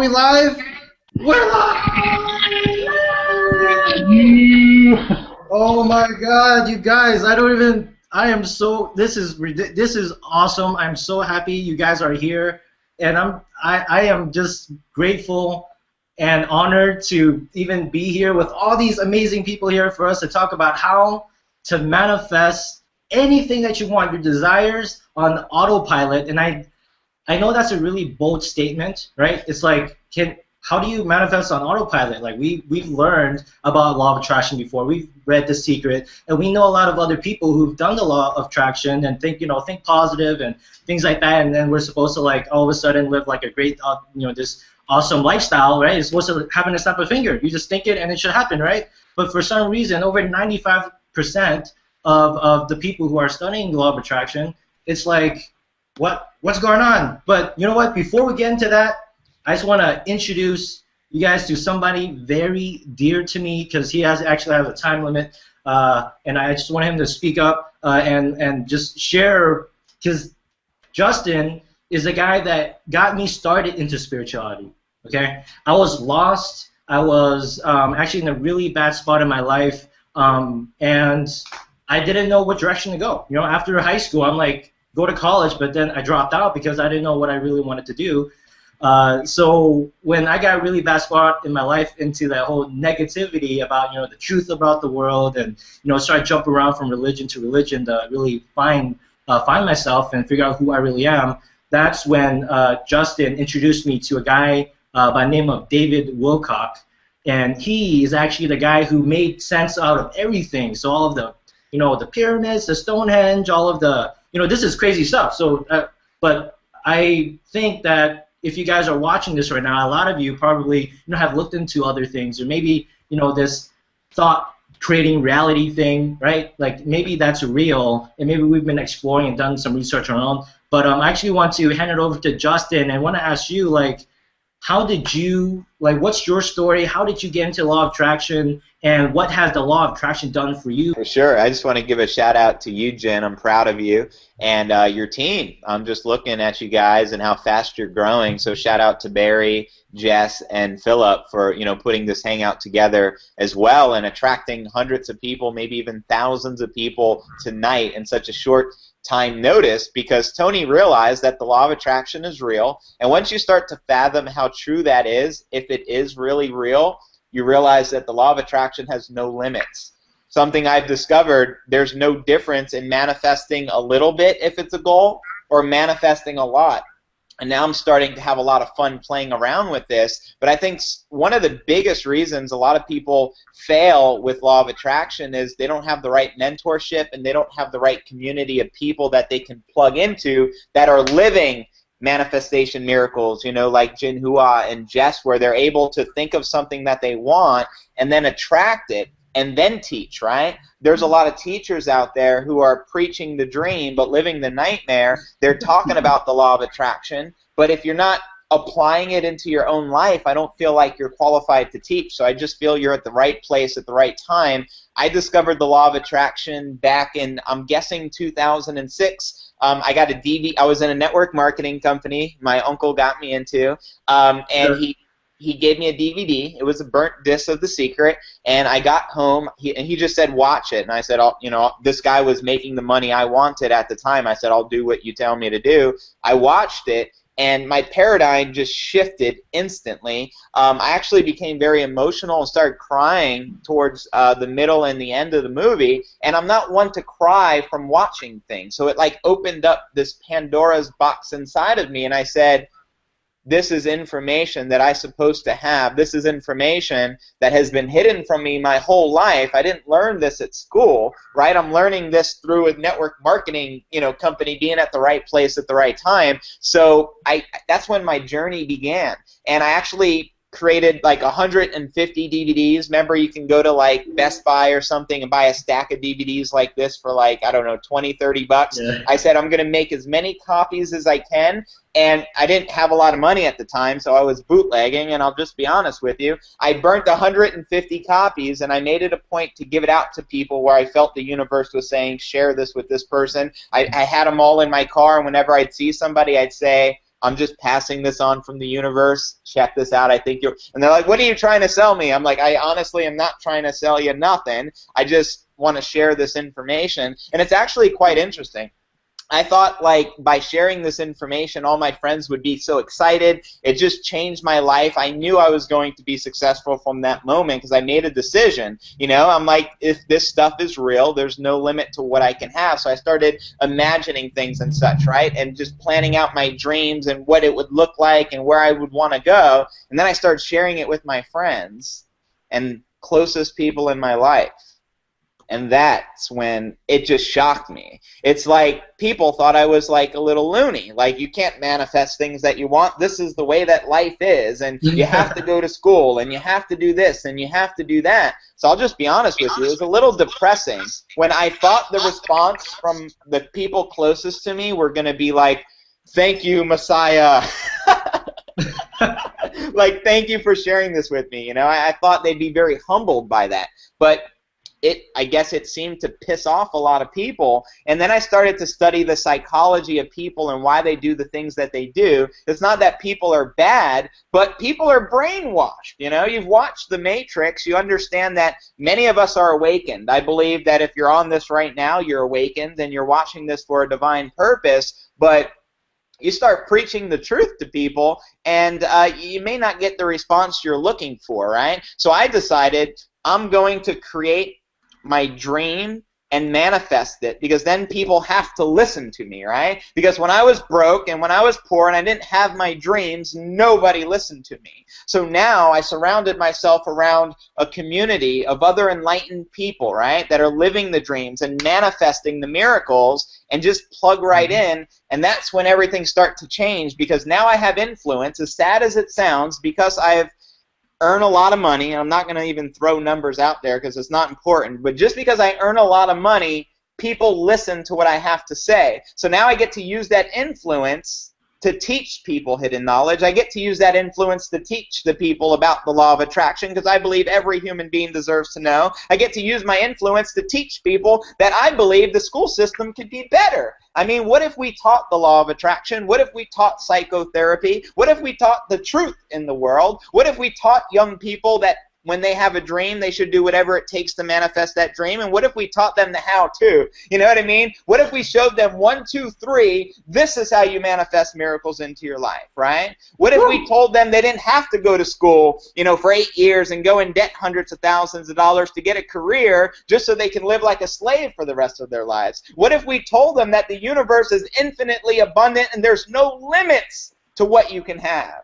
we live? We're live! Oh my God, you guys! This is awesome. I'm so happy you guys are here, and I am just grateful and honored to even be here with all these amazing people here for us to talk about how to manifest anything that you want, your desires on autopilot. And I know that's a really bold statement, right? It's like, how do you manifest on autopilot? Like we've learned about law of attraction before. We've read The Secret, and we know a lot of other people who've done the law of attraction and think positive and things like that. And then we're supposed to like all of a sudden live like a great, this awesome lifestyle, right? It's supposed to happen in a snap of a finger. You just think it and it should happen, right? But for some reason, over 95% of the people who are studying the law of attraction, it's like, what's going on? But you know what? Before we get into that, I just want to introduce you guys to somebody very dear to me because he actually has a time limit, and I just want him to speak up and just share, because Justin is the guy that got me started into spirituality. Okay, I was lost. I was actually in a really bad spot in my life, and I didn't know what direction to go. After high school, I'm like, go to college, but then I dropped out because I didn't know what I really wanted to do. So when I got a really bad spot in my life into that whole negativity about the truth about the world, and started jumping around from religion to religion to really find myself and figure out who I really am, that's when Justin introduced me to a guy by the name of David Wilcock, and he is actually the guy who made sense out of everything. So all of the the pyramids, the Stonehenge, all of the this is crazy stuff. So but I think that if you guys are watching this right now, a lot of you probably have looked into other things, or maybe this thought creating reality thing, right? Like maybe that's real, and maybe we've been exploring and done some research on our own. But I actually want to hand it over to Justin, and I want to ask you, like, how did you, like, what's your story? How did you get into law of attraction, and what has the law of attraction done for you? For sure. I just want to give a shout out to you, Jen. I'm proud of you and your team. I'm just looking at you guys and how fast you're growing. So shout out to Barry, Jess, and Philip for putting this hangout together as well and attracting hundreds of people, maybe even thousands of people tonight in such a short time notice, because Tony realized that the law of attraction is real, and once you start to fathom how true that is, if it is really real, you realize that the law of attraction has no limits. Something I've discovered, there's no difference in manifesting a little bit if it's a goal or manifesting a lot. And now I'm starting to have a lot of fun playing around with this. But I think one of the biggest reasons a lot of people fail with law of attraction is they don't have the right mentorship, and they don't have the right community of people that they can plug into that are living manifestation miracles, like Jin Hua and Jess, where they're able to think of something that they want and then attract it and then teach, right? There's a lot of teachers out there who are preaching the dream but living the nightmare. They're talking about the law of attraction, but if you're not applying it into your own life, I don't feel like you're qualified to teach. So I just feel you're at the right place at the right time. I discovered the law of attraction back in, I'm guessing, 2006. I got a DVD. I was in a network marketing company my uncle got me into, and he gave me a DVD. It was a burnt disc of The Secret, and I got home, and he just said, watch it. And I said, this guy was making the money I wanted at the time. I said, I'll do what you tell me to do. I watched it, and my paradigm just shifted instantly. I actually became very emotional and started crying towards the middle and the end of the movie, and I'm not one to cry from watching things. So it like opened up this Pandora's box inside of me, and I said, this is information that I'm supposed to have. This is information that has been hidden from me my whole life. I didn't learn this at school, right? I'm learning this through a network marketing, company, being at the right place at the right time. So that's when my journey began. And I actually created like 150 DVDs. Remember, you can go to like Best Buy or something and buy a stack of DVDs like this for like, I don't know, 20, 30 bucks. Yeah. I said, I'm going to make as many copies as I can. And I didn't have a lot of money at the time, so I was bootlegging, and I'll just be honest with you. I burnt 150 copies, and I made it a point to give it out to people where I felt the universe was saying, share this with this person. I had them all in my car, and whenever I'd see somebody, I'd say, I'm just passing this on from the universe. Check this out. I think you're, and they're like, what are you trying to sell me? I'm like, I honestly am not trying to sell you nothing. I just want to share this information. And it's actually quite interesting. I thought, like, by sharing this information, all my friends would be so excited. It just changed my life. I knew I was going to be successful from that moment because I made a decision. You know, I'm like, if this stuff is real, there's no limit to what I can have. So I started imagining things and such, right, and just planning out my dreams and what it would look like and where I would want to go. And then I started sharing it with my friends and closest people in my life. And that's when it just shocked me. It's like people thought I was like a little loony. Like, you can't manifest things that you want. This is the way that life is. And you have to go to school. And you have to do this. And you have to do that. So I'll just be honest with you. It was a little depressing when I thought the response from the people closest to me were going to be like, thank you, Messiah. Like, thank you for sharing this with me. You know, I thought they'd be very humbled by that. But I guess it seemed to piss off a lot of people, and then I started to study the psychology of people and why they do the things that they do. It's not that people are bad, but people are brainwashed. You know, you've watched The Matrix, you understand that many of us are awakened. I believe that if you're on this right now, you're awakened, and you're watching this for a divine purpose, but you start preaching the truth to people, and you may not get the response you're looking for, right? So I decided I'm going to create my dream and manifest it, because then people have to listen to me, right? Because when I was broke and when I was poor and I didn't have my dreams, nobody listened to me. So now I surrounded myself around a community of other enlightened people, right, that are living the dreams and manifesting the miracles, and just plug right in, and that's when everything starts to change, because now I have influence, as sad as it sounds, because I have earn a lot of money. I'm not going to even throw numbers out there because it's not important, but just because I earn a lot of money, people listen to what I have to say. So now I get to use that influence to teach people hidden knowledge. I get to use that influence to teach the people about the law of attraction, because I believe every human being deserves to know. I get to use my influence to teach people that I believe the school system could be better. I mean, what if we taught the law of attraction? What if we taught psychotherapy? What if we taught the truth in the world? What if we taught young people that when they have a dream, they should do whatever it takes to manifest that dream? And what if we taught them the how-to? You know what I mean? What if we showed them 1, 2, 3, this is how you manifest miracles into your life, right? What if we told them they didn't have to go to school, you know, for 8 years and go in debt hundreds of thousands of dollars to get a career just so they can live like a slave for the rest of their lives? What if we told them that the universe is infinitely abundant and there's no limits to what you can have,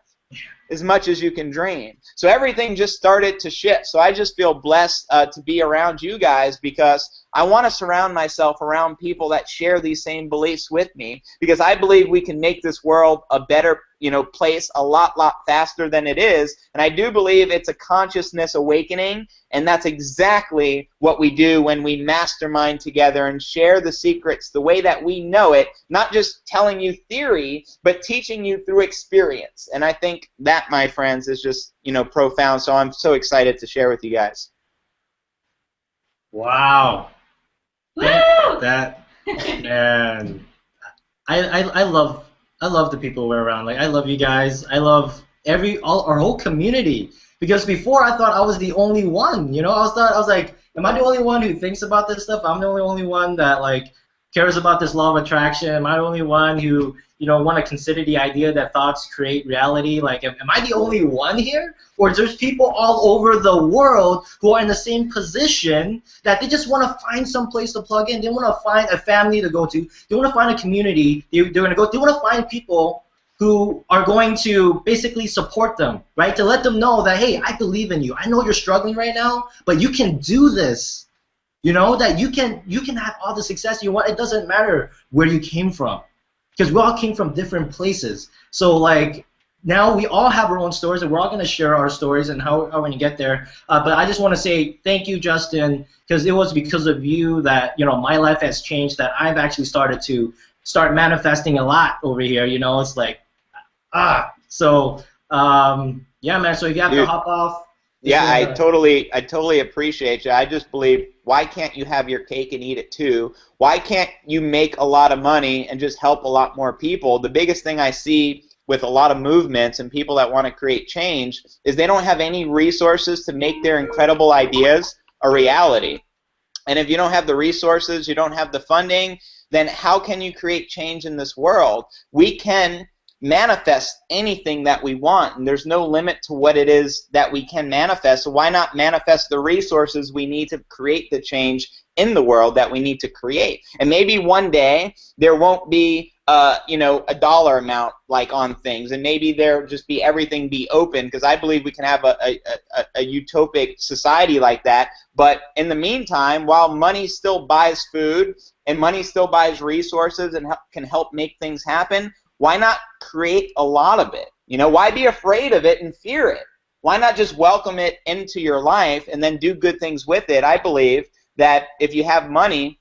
as much as you can dream? So everything just started to shift. So I just feel blessed to be around you guys, because I want to surround myself around people that share these same beliefs with me, because I believe we can make this world a better, you know, place a lot faster than it is. And I do believe it's a consciousness awakening, and that's exactly what we do when we mastermind together and share the secrets the way that we know it, not just telling you theory, but teaching you through experience. And I think that, my friends, is just, you know, profound. So I'm so excited to share with you guys. Wow. That man, I love the people we're around. Like, I love you guys. I love our whole community, because before I thought I was the only one. You know, I was like, am I the only one who thinks about this stuff? I'm the only one that like cares about this law of attraction. Am I the only one who, you know, want to consider the idea that thoughts create reality? Like, am I the only one here? Or there's people all over the world who are in the same position that they just want to find some place to plug in. They want to find a family to go to. They want to find a community. They want to find people who are going to basically support them, right? To let them know that, hey, I believe in you. I know you're struggling right now, but you can do this. You know, that you can have all the success you want. It doesn't matter where you came from, because we all came from different places. So like, now we all have our own stories, and we're all going to share our stories and how we're going to get there. But I just want to say thank you, Justin, because it was because of you that, you know, my life has changed, that I've actually started manifesting a lot over here. You know, it's like, so yeah, man. So if you have to hop off. Yeah, I totally appreciate you. I just believe, why can't you have your cake and eat it too? Why can't you make a lot of money and just help a lot more people? The biggest thing I see with a lot of movements and people that want to create change is they don't have any resources to make their incredible ideas a reality. And if you don't have the resources, you don't have the funding, then how can you create change in this world? We can manifest anything that we want, and there's no limit to what it is that we can manifest. So why not manifest the resources we need to create the change in the world that we need to create? And maybe one day there won't be a dollar amount like on things, and maybe there just be everything be open, because I believe we can have a utopic society like that. But in the meantime, while money still buys food and money still buys resources and can help make things happen, why not create a lot of it? Why be afraid of it and fear it? Why not just welcome it into your life and then do good things with it? I believe that if you have money,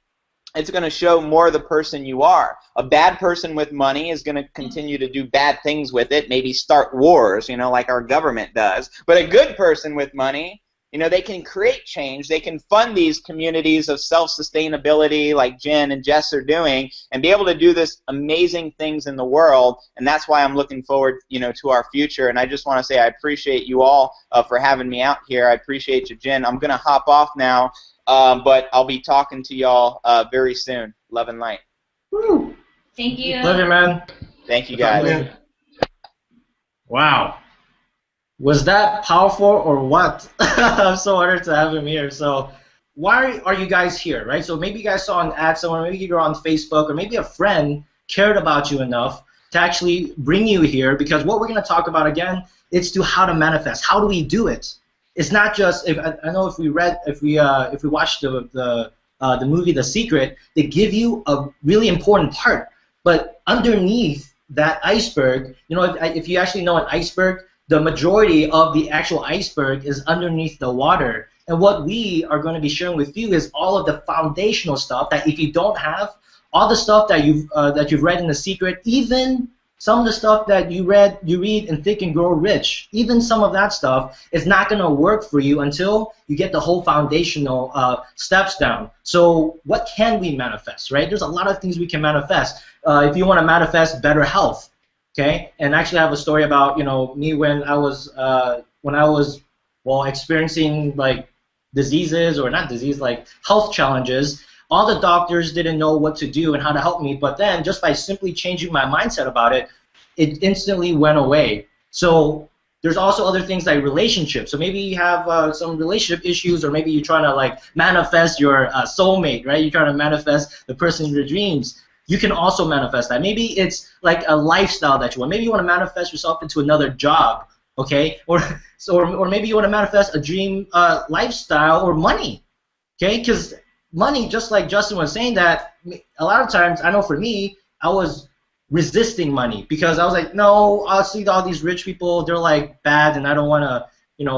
it's going to show more the person you are. A bad person with money is going to continue to do bad things with it, maybe start wars, like our government does. But a good person with money, they can create change. They can fund these communities of self-sustainability like Jen and Jess are doing, and be able to do this amazing things in the world. And that's why I'm looking forward, to our future. And I just want to say I appreciate you all for having me out here. I appreciate you, Jen. I'm going to hop off now, but I'll be talking to y'all very soon. Love and light. Woo. Thank you. Love you, man. Thank you, guys. Wow. Was that powerful or what? I'm so honored to have him here. So why are you guys here, right? So maybe you guys saw an ad somewhere, maybe you're on Facebook, or maybe a friend cared about you enough to actually bring you here, because what we're going to talk about again, it's to how to manifest. How do we do it? It's not just, I know if we watched the movie The Secret, they give you a really important part, but underneath that iceberg, if you actually know an iceberg, the majority of the actual iceberg is underneath the water. And what we are going to be sharing with you is all of the foundational stuff that if you don't have, all the stuff that you've read in The Secret, even some of the stuff that you read in Think and Grow Rich, even some of that stuff is not going to work for you until you get the whole foundational steps down. So what can we manifest, right? There's a lot of things we can manifest. If you want to manifest better health, okay, and actually I have a story about me when I was experiencing like diseases, or not disease, like health challenges. All the doctors didn't know what to do and how to help me, but then just by simply changing my mindset about it, it instantly went away. So there's also other things like relationships. So maybe you have some relationship issues, or maybe you're trying to like manifest your soulmate, right? You're trying to manifest the person in your dreams. You can also manifest that. Maybe it's like a lifestyle that you want. Maybe you want to manifest yourself into another job, okay? Or maybe you want to manifest a dream lifestyle or money, okay? Because money, just like Justin was saying, that a lot of times, I know for me, I was resisting money because I was like, no, I'll see all these rich people, they're like bad, and I don't want to,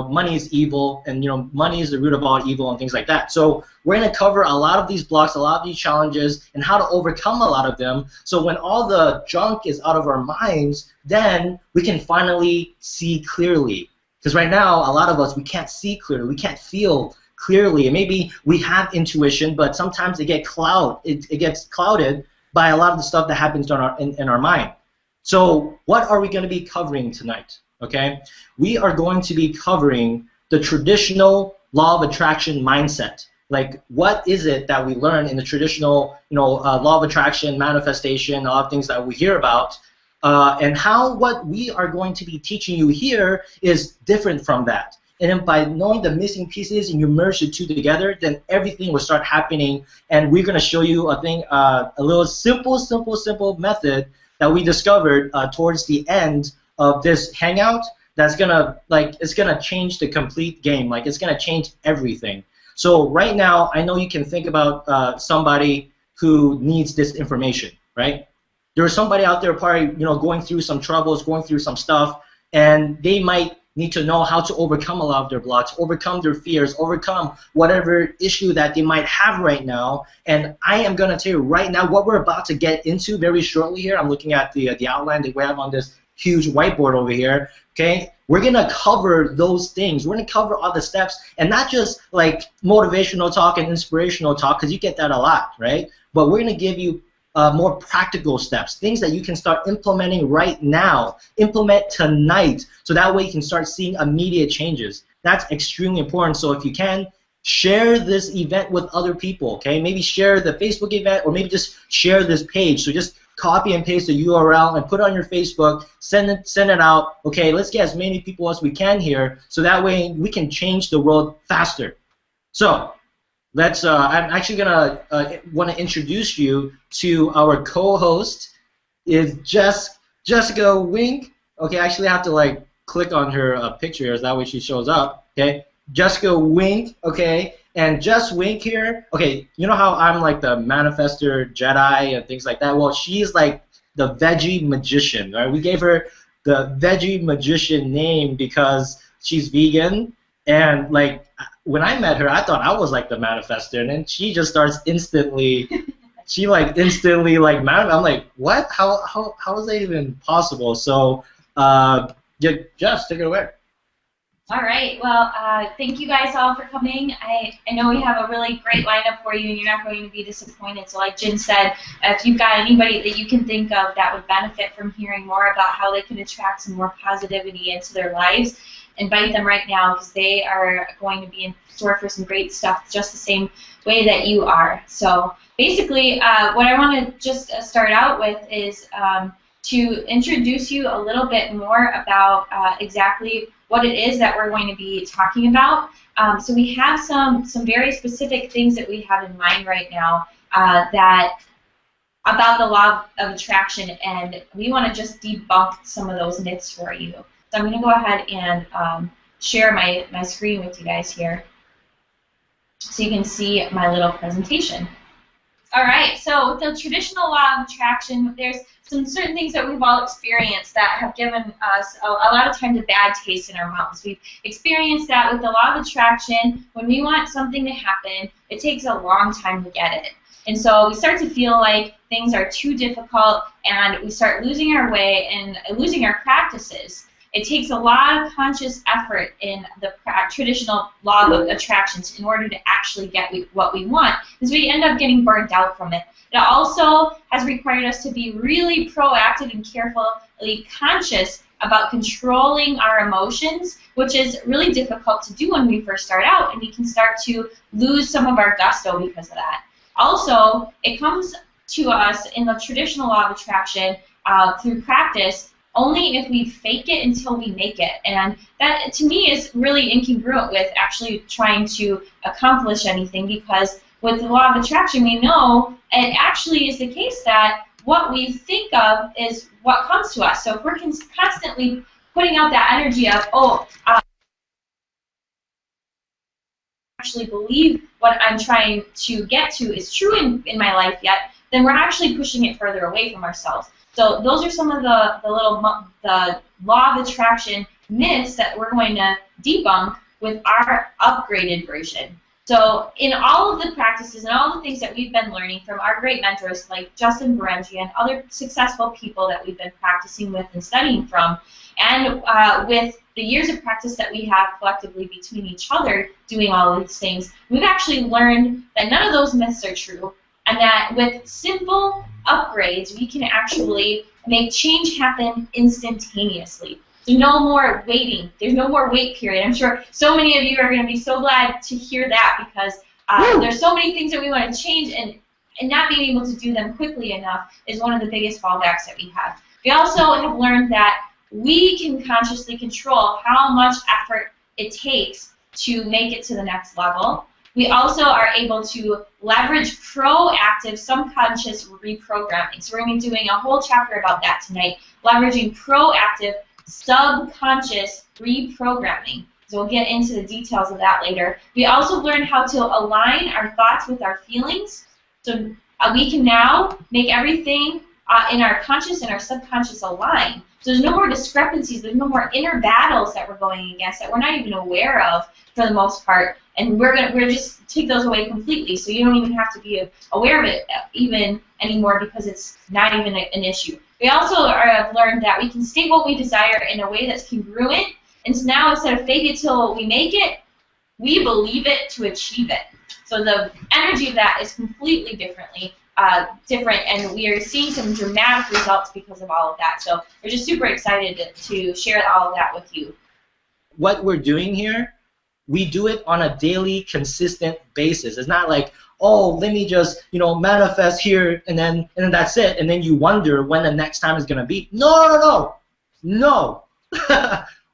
money is evil, and money is the root of all evil and things like that. So we're going to cover a lot of these blocks, a lot of these challenges, and how to overcome a lot of them. So when all the junk is out of our minds, then we can finally see clearly. Because right now, a lot of us, we can't see clearly, we can't feel clearly, and maybe we have intuition, but sometimes it gets clouded by a lot of the stuff that happens in our mind. So what are we going to be covering tonight? Okay, we are going to be covering the traditional law of attraction mindset. Like, what is it that we learn in the traditional, law of attraction, manifestation, all of things that we hear about, and how what we are going to be teaching you here is different from that. And then by knowing the missing pieces and you merge the two together, then everything will start happening. And we're going to show you a little simple method that we discovered towards the end of this hangout. That's it's gonna change the complete game. Like, it's gonna change everything. So right now, I know you can think about somebody who needs this information, right? There's somebody out there probably going through some troubles, going through some stuff, and they might need to know how to overcome a lot of their blocks, overcome their fears, overcome whatever issue that they might have right now. And I am going to tell you right now what we're about to get into very shortly here. I'm looking at the outline that we have on this huge whiteboard over here. Okay, we're going to cover those things. We're going to cover all the steps, and not just like motivational talk and inspirational talk, because you get that a lot, right? But we're going to give you more practical steps, things that you can start implementing right now, implement tonight, so that way you can start seeing immediate changes. That's extremely important. So if you can, share this event with other people, okay? Maybe share the Facebook event, or maybe just share this page. So just copy and paste the URL and put it on your Facebook, send it out. Okay, let's get as many people as we can here, so that way we can change the world faster. So let's. I'm actually gonna want to introduce you to our co-host. Is Jessica Wink. Okay, I actually have to like click on her picture, as that way she shows up. Okay, Jessica Wink. Okay, and Jess Wink here. Okay, you know how I'm like the manifester Jedi and things like that. Well, she's like the veggie magician, right? We gave her the veggie magician name because she's vegan, and like when I met her, I thought I was like the manifester, and then she just starts instantly. She like instantly like manifest. I'm like, what? How is that even possible? So, yeah, Jess, take it away. All right. Well, thank you guys all for coming. I know we have a really great lineup for you, and you're not going to be disappointed. So like Jin said, if you've got anybody that you can think of that would benefit from hearing more about how they can attract some more positivity into their lives, invite them right now, because they are going to be in store for some great stuff just the same way that you are. So basically, what I want to just start out with is to introduce you a little bit more about exactly what it is that we're going to be talking about. So we have some very specific things that we have in mind right now that about the law of attraction, and we want to just debunk some of those myths for you. So I'm going to go ahead and share my screen with you guys here so you can see my little presentation. All right, so with the traditional law of attraction, there's some certain things that we've all experienced that have given us a lot of times a bad taste in our mouths. We've experienced that with the law of attraction. When we want something to happen, it takes a long time to get it. And so we start to feel like things are too difficult, and we start losing our way and losing our practices. It takes a lot of conscious effort in the traditional law of attractions in order to actually get what we want, because we end up getting burnt out from it. It also has required us to be really proactive and carefully conscious about controlling our emotions, which is really difficult to do when we first start out, and we can start to lose some of our gusto because of that. Also, it comes to us in the traditional law of attraction through practice only if we fake it until we make it. And that, to me, is really incongruent with actually trying to accomplish anything, because with the law of attraction, we know it actually is the case that what we think of is what comes to us. So if we're constantly putting out that energy of, actually believe what I'm trying to get to is true in my life yet, then we're actually pushing it further away from ourselves. So those are some of the law of attraction myths that we're going to debunk with our upgraded version. So in all of the practices and all the things that we've been learning from our great mentors like Justin Berenji and other successful people that we've been practicing with and studying from, and with the years of practice that we have collectively between each other doing all of these things, we've actually learned that none of those myths are true, and that with simple upgrades, we can actually make change happen instantaneously. So no more waiting. There's no more wait period. I'm sure so many of you are going to be so glad to hear that, because there's so many things that we want to change, and not being able to do them quickly enough is one of the biggest fallbacks that we have. We also have learned that we can consciously control how much effort it takes to make it to the next level. We also are able to leverage proactive subconscious reprogramming. So we're going to be doing a whole chapter about that tonight, leveraging proactive subconscious reprogramming. So we'll get into the details of that later. We also learned how to align our thoughts with our feelings. So we can now make everything in our conscious and our subconscious align. So there's no more discrepancies, there's no more inner battles that we're going against that we're not even aware of for the most part, and we're just take those away completely, so you don't even have to be aware of it even anymore, because it's not even an issue. We also have learned that we can state what we desire in a way that's congruent, and so now instead of fake it till we make it, we believe it to achieve it. So the energy of that is completely differently different, and we are seeing some dramatic results because of all of that. So we're just super excited to share all of that with you. What we're doing here, we do it on a daily, consistent basis. It's not like, oh, let me just, manifest here and then that's it, and then you wonder when the next time is gonna be. No.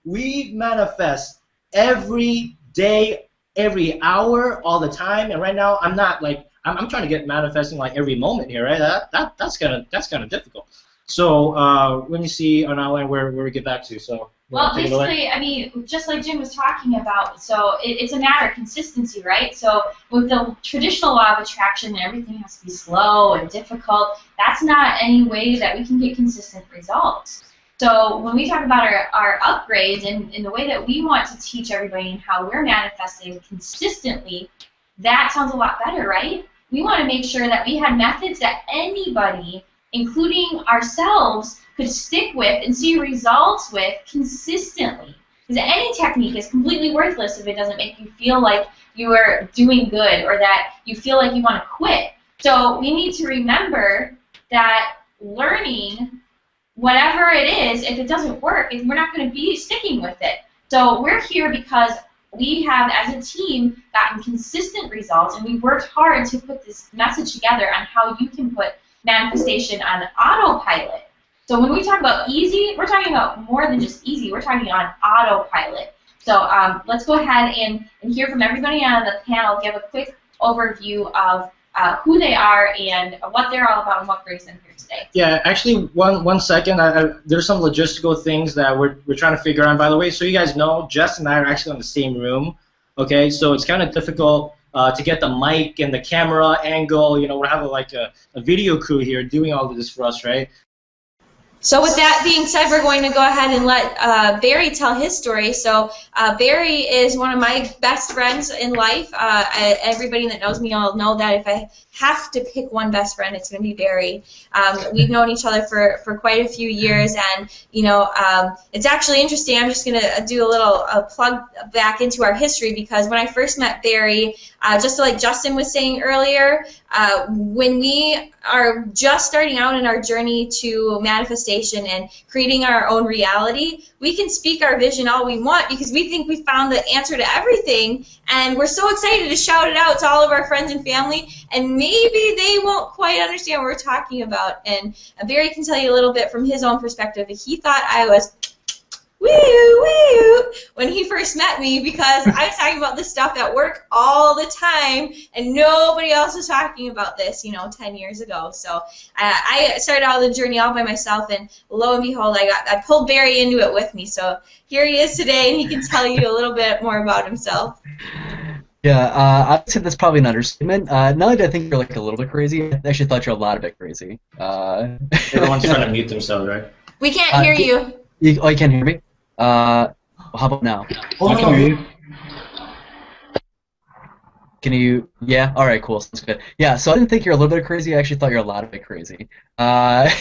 We manifest every day, every hour, all the time. And right now, I'm not like I'm trying to get manifesting like every moment here, right? That's kind of difficult. So let me see on our line where we get back to. So. Well, basically, I mean, just like Jim was talking about, so it's a matter of consistency, right? So with the traditional law of attraction, everything has to be slow and difficult. That's not any way that we can get consistent results. So when we talk about our upgrades and the way that we want to teach everybody and how we're manifesting consistently, that sounds a lot better, right? We want to make sure that we had methods that anybody, including ourselves, could stick with and see results with consistently. Because any technique is completely worthless if it doesn't make you feel like you are doing good or that you feel like you want to quit. So we need to remember that learning, whatever it is, if it doesn't work, we're not going to be sticking with it. So we're here because we have, as a team, gotten consistent results, and we worked hard to put this message together on how you can put manifestation on autopilot. So when we talk about easy, we're talking about more than just easy. We're talking on autopilot. So let's go ahead and hear from everybody on the panel, give a quick overview of who they are and what they're all about and what brings them here today. Yeah, actually, one second. There's some logistical things that we're trying to figure out. By the way, so you guys know, Jess and I are actually in the same room. Okay, so it's kind of difficult to get the mic and the camera angle. We're having like a video crew here doing all of this for us, right? So with that being said, we're going to go ahead and let Barry tell his story. So Barry is one of my best friends in life. Everybody that knows me all know that if I have to pick one best friend, it's going to be Barry. We've known each other for quite a few years, and it's actually interesting. I'm just going to do a little plug back into our history, because when I first met Barry, just like Justin was saying earlier, when we are just starting out in our journey to manifestation and creating our own reality, we can speak our vision all we want because we think we found the answer to everything, and we're so excited to shout it out to all of our friends and family, and maybe they won't quite understand what we're talking about. And Barry can tell you a little bit from his own perspective. He thought I was woo when he first met me, because I was talking about this stuff at work all the time, and nobody else was talking about this, 10 years ago. So I started out the journey all by myself, and lo and behold, I pulled Barry into it with me. So here he is today, and he can tell you a little bit more about himself. Yeah, I'd say that's probably an understatement. Not only did I think you're like a little bit crazy, I actually thought you're a lot of bit crazy. Everyone's trying to mute themselves, right? We can't hear you. You can't hear me? How about now? Oh, I can hear you. Can you? Yeah. All right. Cool. Sounds good. Yeah. So I didn't think you're a little bit crazy. I actually thought you're a lot of bit crazy. But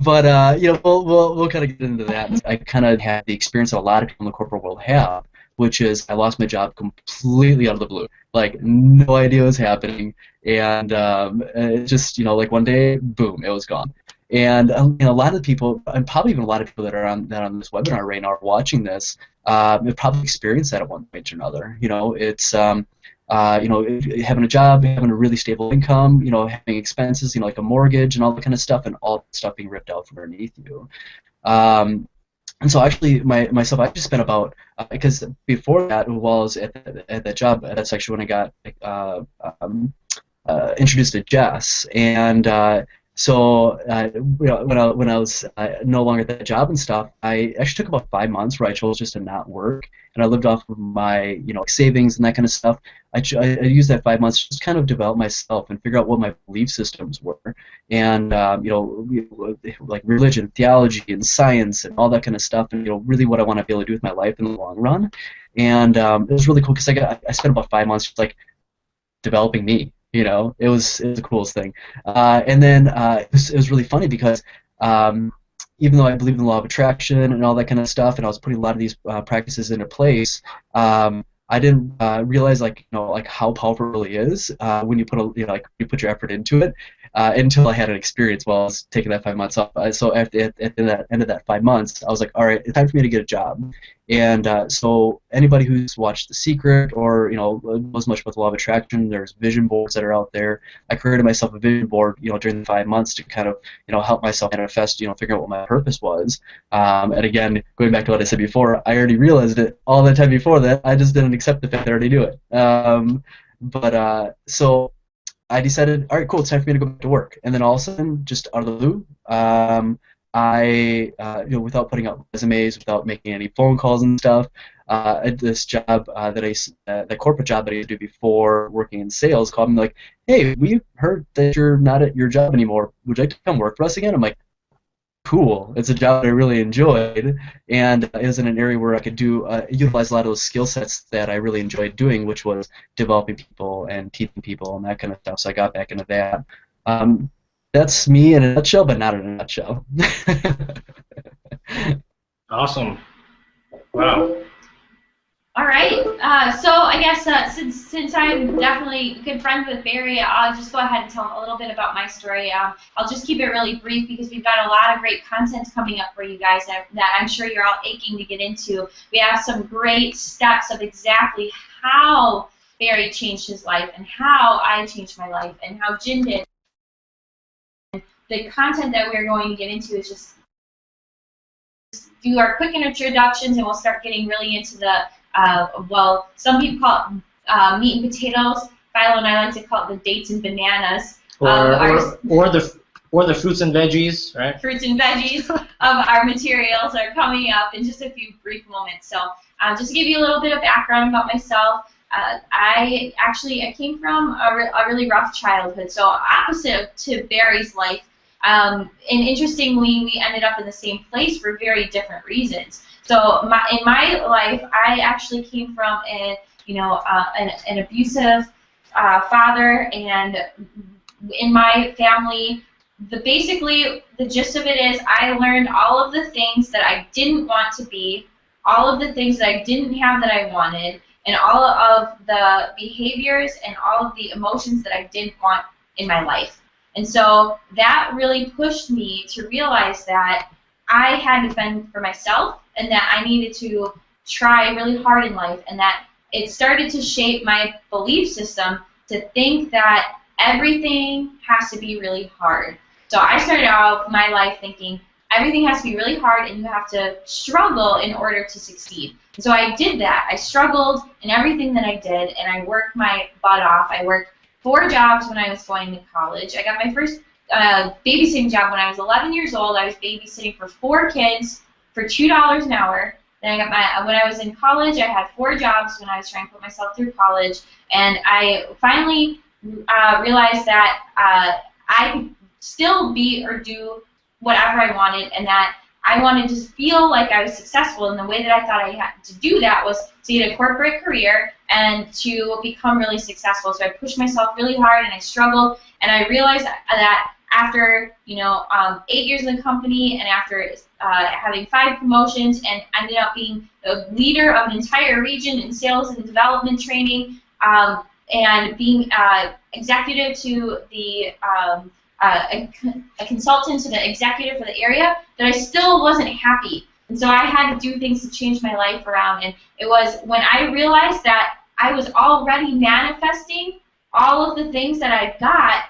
we'll kind of get into that. I kind of had the experience that a lot of people in the corporate world have, which is I lost my job completely out of the blue. Like no idea what was happening, and it just like one day, boom, it was gone. And a lot of the people, and probably even a lot of people that are on this webinar right now are watching this, have probably experienced that at one point or another. It's having a job, having a really stable income, having expenses, like a mortgage and all that kind of stuff, and all that stuff being ripped out from underneath you. And so actually, myself, I just spent about because before that, while I was at that job, that's actually when I got introduced to Jess, and so when I was no longer at that job and stuff, I actually took about 5 months where I chose just to not work, and I lived off of my savings and that kind of stuff. I used that 5 months to just kind of develop myself and figure out what my belief systems were, and like religion, theology, and science, and all that kind of stuff, and really what I want to be able to do with my life in the long run. And it was really cool because I spent about 5 months just like developing me. It was the coolest thing. And then it was really funny because even though I believe in the law of attraction and all that kind of stuff, and I was putting a lot of these practices into place, I didn't realize like how powerful it really is when you put like you put your effort into it until I had an experience while I was taking that 5 months off. So at the end of that 5 months, I was like, all right, it's time for me to get a job. And so anybody who's watched The Secret or knows much about the law of attraction, there's vision boards that are out there. I created myself a vision board during the 5 months to kind of help myself manifest figure out what my purpose was. And again, going back to what I said before, I already realized it all the time before that. I just didn't accept the fact that I already knew it. So I decided, all right, cool, it's time for me to go back to work. And then all of a sudden, just out of the blue, without putting out resumes, without making any phone calls and stuff, this job the corporate job that I used to do before working in sales called me like, hey, we heard that you're not at your job anymore. Would you like to come work for us again? I'm like, cool. It's a job that I really enjoyed, and it was in an area where I could utilize a lot of those skill sets that I really enjoyed doing, which was developing people and teaching people and that kind of stuff. So I got back into that. That's me in a nutshell, but not in a nutshell. Awesome. Wow. All right. So I guess since I'm definitely good friends with Barry, I'll just go ahead and tell a little bit about my story. I'll just keep it really brief because we've got a lot of great content coming up for you guys that I'm sure you're all aching to get into. We have some great steps of exactly how Barry changed his life and how I changed my life and how Jin did. The content that we're going to get into is just do our quick introductions, and we'll start getting really into the some people call it meat and potatoes. Philo and I like to call it the dates and bananas. Or the fruits and veggies, right? Fruits and veggies of our materials are coming up in just a few brief moments. So just to give you a little bit of background about myself, I came from a really rough childhood, so opposite to Barry's life. And interestingly, we ended up in the same place for very different reasons. So in my life, I actually came from an abusive father, and in my family, basically the gist of it is I learned all of the things that I didn't want to be, all of the things that I didn't have that I wanted, and all of the behaviors and all of the emotions that I didn't want in my life. And so that really pushed me to realize that I had to fend for myself and that I needed to try really hard in life, and that it started to shape my belief system to think that everything has to be really hard. So I started out my life thinking everything has to be really hard and you have to struggle in order to succeed. And so I did that. I struggled in everything that I did, and I worked my butt off. I worked 4 jobs when I was going to college. I got my first babysitting job when I was 11 years old. I was babysitting for 4 kids for $2 an hour. Then I got when I was in college, I had 4 jobs when I was trying to put myself through college, and I finally realized that I could still be or do whatever I wanted, and that I wanted to feel like I was successful, and the way that I thought I had to do that was to get a corporate career and to become really successful. So I pushed myself really hard, and I struggled, and I realized that after 8 years in the company, and after having 5 promotions, and ended up being the leader of an entire region in sales and development training, and being executive to the a consultant to the executive for the area, that I still wasn't happy. And so I had to do things to change my life around. And it was when I realized that I was already manifesting all of the things that I got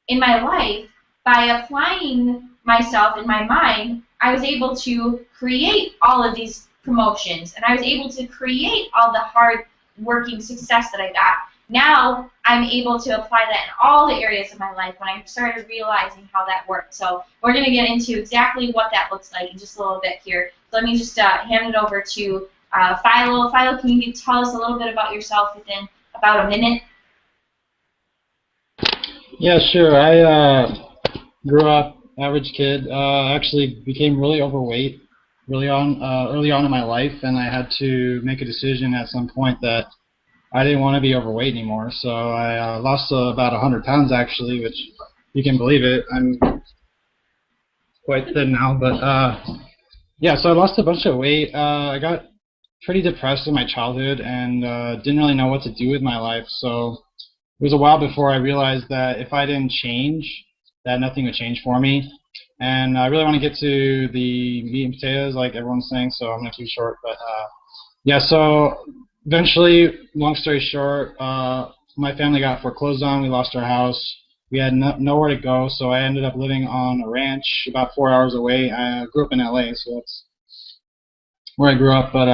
in my life by applying myself in my mind, I was able to create all of these promotions, and I was able to create all the hard working success that I got. Now I'm able to apply that in all the areas of my life when I started realizing how that worked. So we're going to get into exactly what that looks like in just a little bit here. So let me just hand it over to Philo. Philo, can you tell us a little bit about yourself within about a minute? Yeah, sure. I grew up average kid. Actually became really overweight early on in my life, and I had to make a decision at some point that I didn't want to be overweight anymore. So I lost about 100 pounds actually, which you can believe it. I'm quite thin now, but yeah. So I lost a bunch of weight. I got pretty depressed in my childhood and didn't really know what to do with my life. So it was a while before I realized that if I didn't change, that nothing would change for me. And I really want to get to the meat and potatoes, like everyone's saying, so I'm going to keep it short. But yeah, so eventually, long story short, my family got foreclosed on. We lost our house. We had nowhere to go, so I ended up living on a ranch about 4 hours away. I grew up in LA, so that's where I grew up. But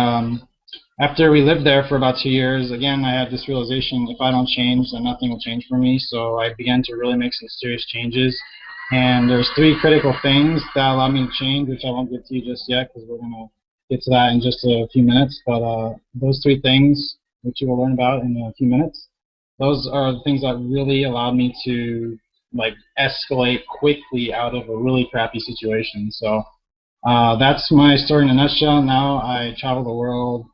after we lived there for about 2 years, again, I had this realization: if I don't change, then nothing will change for me. So I began to really make some serious changes. And there's 3 critical things that allowed me to change, which I won't get to you just yet because we're going to get to that in just a few minutes. But those 3 things, which you will learn about in a few minutes, those are the things that really allowed me to like escalate quickly out of a really crappy situation. So that's my story in a nutshell. Now I travel the world,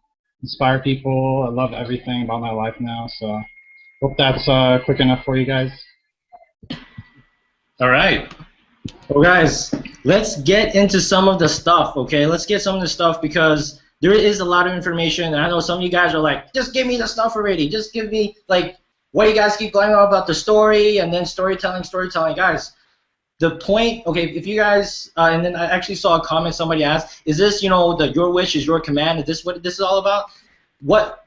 inspire people. I love everything about my life now. So hope that's quick enough for you guys. All right. Well, guys, let's get into some of the stuff, okay? Let's get some of the stuff because there is a lot of information. And I know some of you guys are like, just give me the stuff already. Just give me, like, why you guys keep going on about the story and then storytelling. Guys, the point, okay, if you guys, and then I actually saw a comment somebody asked, is this, you know, the your wish is your command? Is this what this is all about?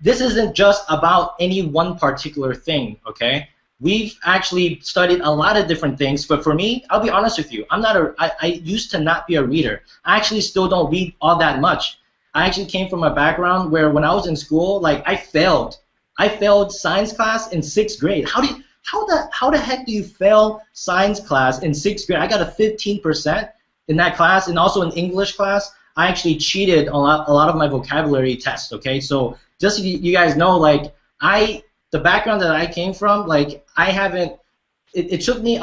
This isn't just about any one particular thing, okay? We've actually studied a lot of different things, but for me, I'll be honest with you, I used to not be a reader. I actually still don't read all that much. I actually came from a background where when I was in school, like I failed science class in 6th grade. How the heck do you fail science class in 6th grade? I got a 15% in that class, and also in English class, I actually cheated a lot of my vocabulary tests. Okay, so just so you guys know, like the background that I came from, like I haven't. It took me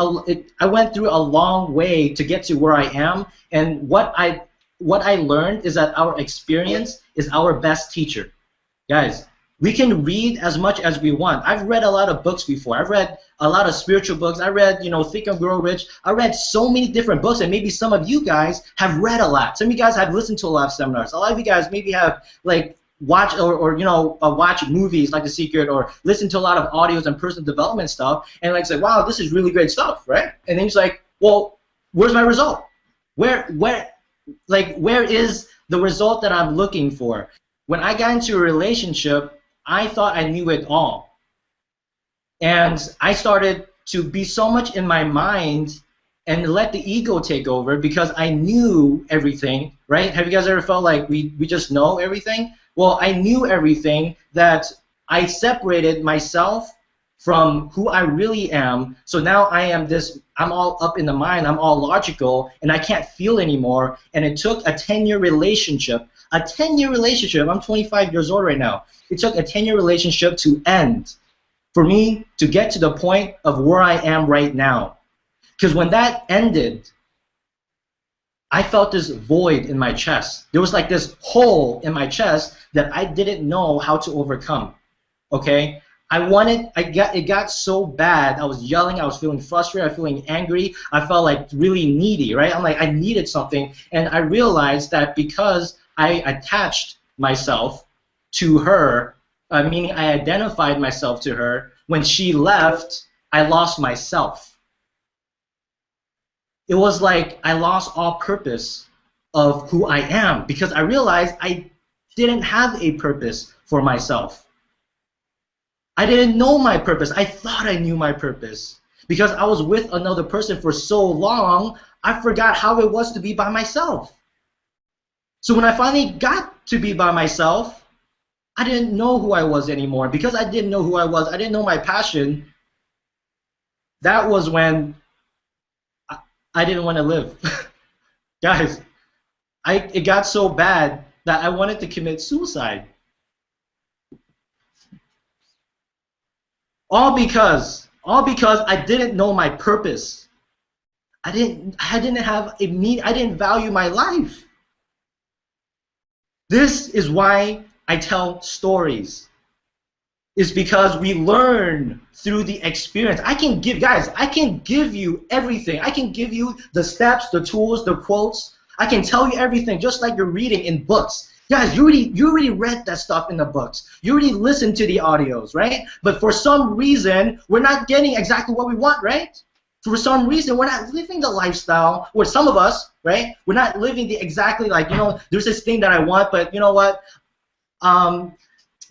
I went through a long way to get to where I am, and what I learned is that our experience is our best teacher, guys. We can read as much as we want. I've read a lot of books before. I've read a lot of spiritual books. I read, you know, Think and Grow Rich. I read so many different books, and maybe some of you guys have read a lot. Some of you guys have listened to a lot of seminars. A lot of you guys maybe have, like, watch watch movies like The Secret, or listen to a lot of audios and personal development stuff, and like say, wow, this is really great stuff, right? And then he's like, well, where's my result? Where is the result that I'm looking for? When I got into a relationship, I thought I knew it all, and I started to be so much in my mind and let the ego take over because I knew everything, right? Have you guys ever felt like we just know everything? Well, I knew everything, that I separated myself from who I really am. So now I'm all up in the mind, I'm all logical, and I can't feel anymore. And it took a 10-year relationship. I'm 25 years old right now. It took a 10-year relationship to end for me to get to the point of where I am right now. Because when that ended, I felt this void in my chest. There was like this hole in my chest that I didn't know how to overcome. Okay? It got so bad. I was yelling, I was feeling frustrated, I was feeling angry, I felt like really needy, right? I'm like, I needed something, and I realized that because I attached myself to her, meaning I identified myself to her, when she left, I lost myself. It was like I lost all purpose of who I am because I realized I didn't have a purpose for myself. I didn't know my purpose. I thought I knew my purpose. Because I was with another person for so long, I forgot how it was to be by myself. So when I finally got to be by myself, I didn't know who I was anymore. Because I didn't know who I was, I didn't know my passion, that was when I didn't want to live. Guys, it got so bad that I wanted to commit suicide. All because I didn't know my purpose. I didn't value my life. This is why I tell stories. It's because we learn through the experience. I can give you everything. I can give you the steps, the tools, the quotes. I can tell you everything just like you're reading in books. Guys, you already read that stuff in the books. You already listened to the audios, right? But for some reason, we're not getting exactly what we want, right? For some reason, we're not living the lifestyle, or some of us, right? We're not living the exactly like, there's this thing that I want, but you know what?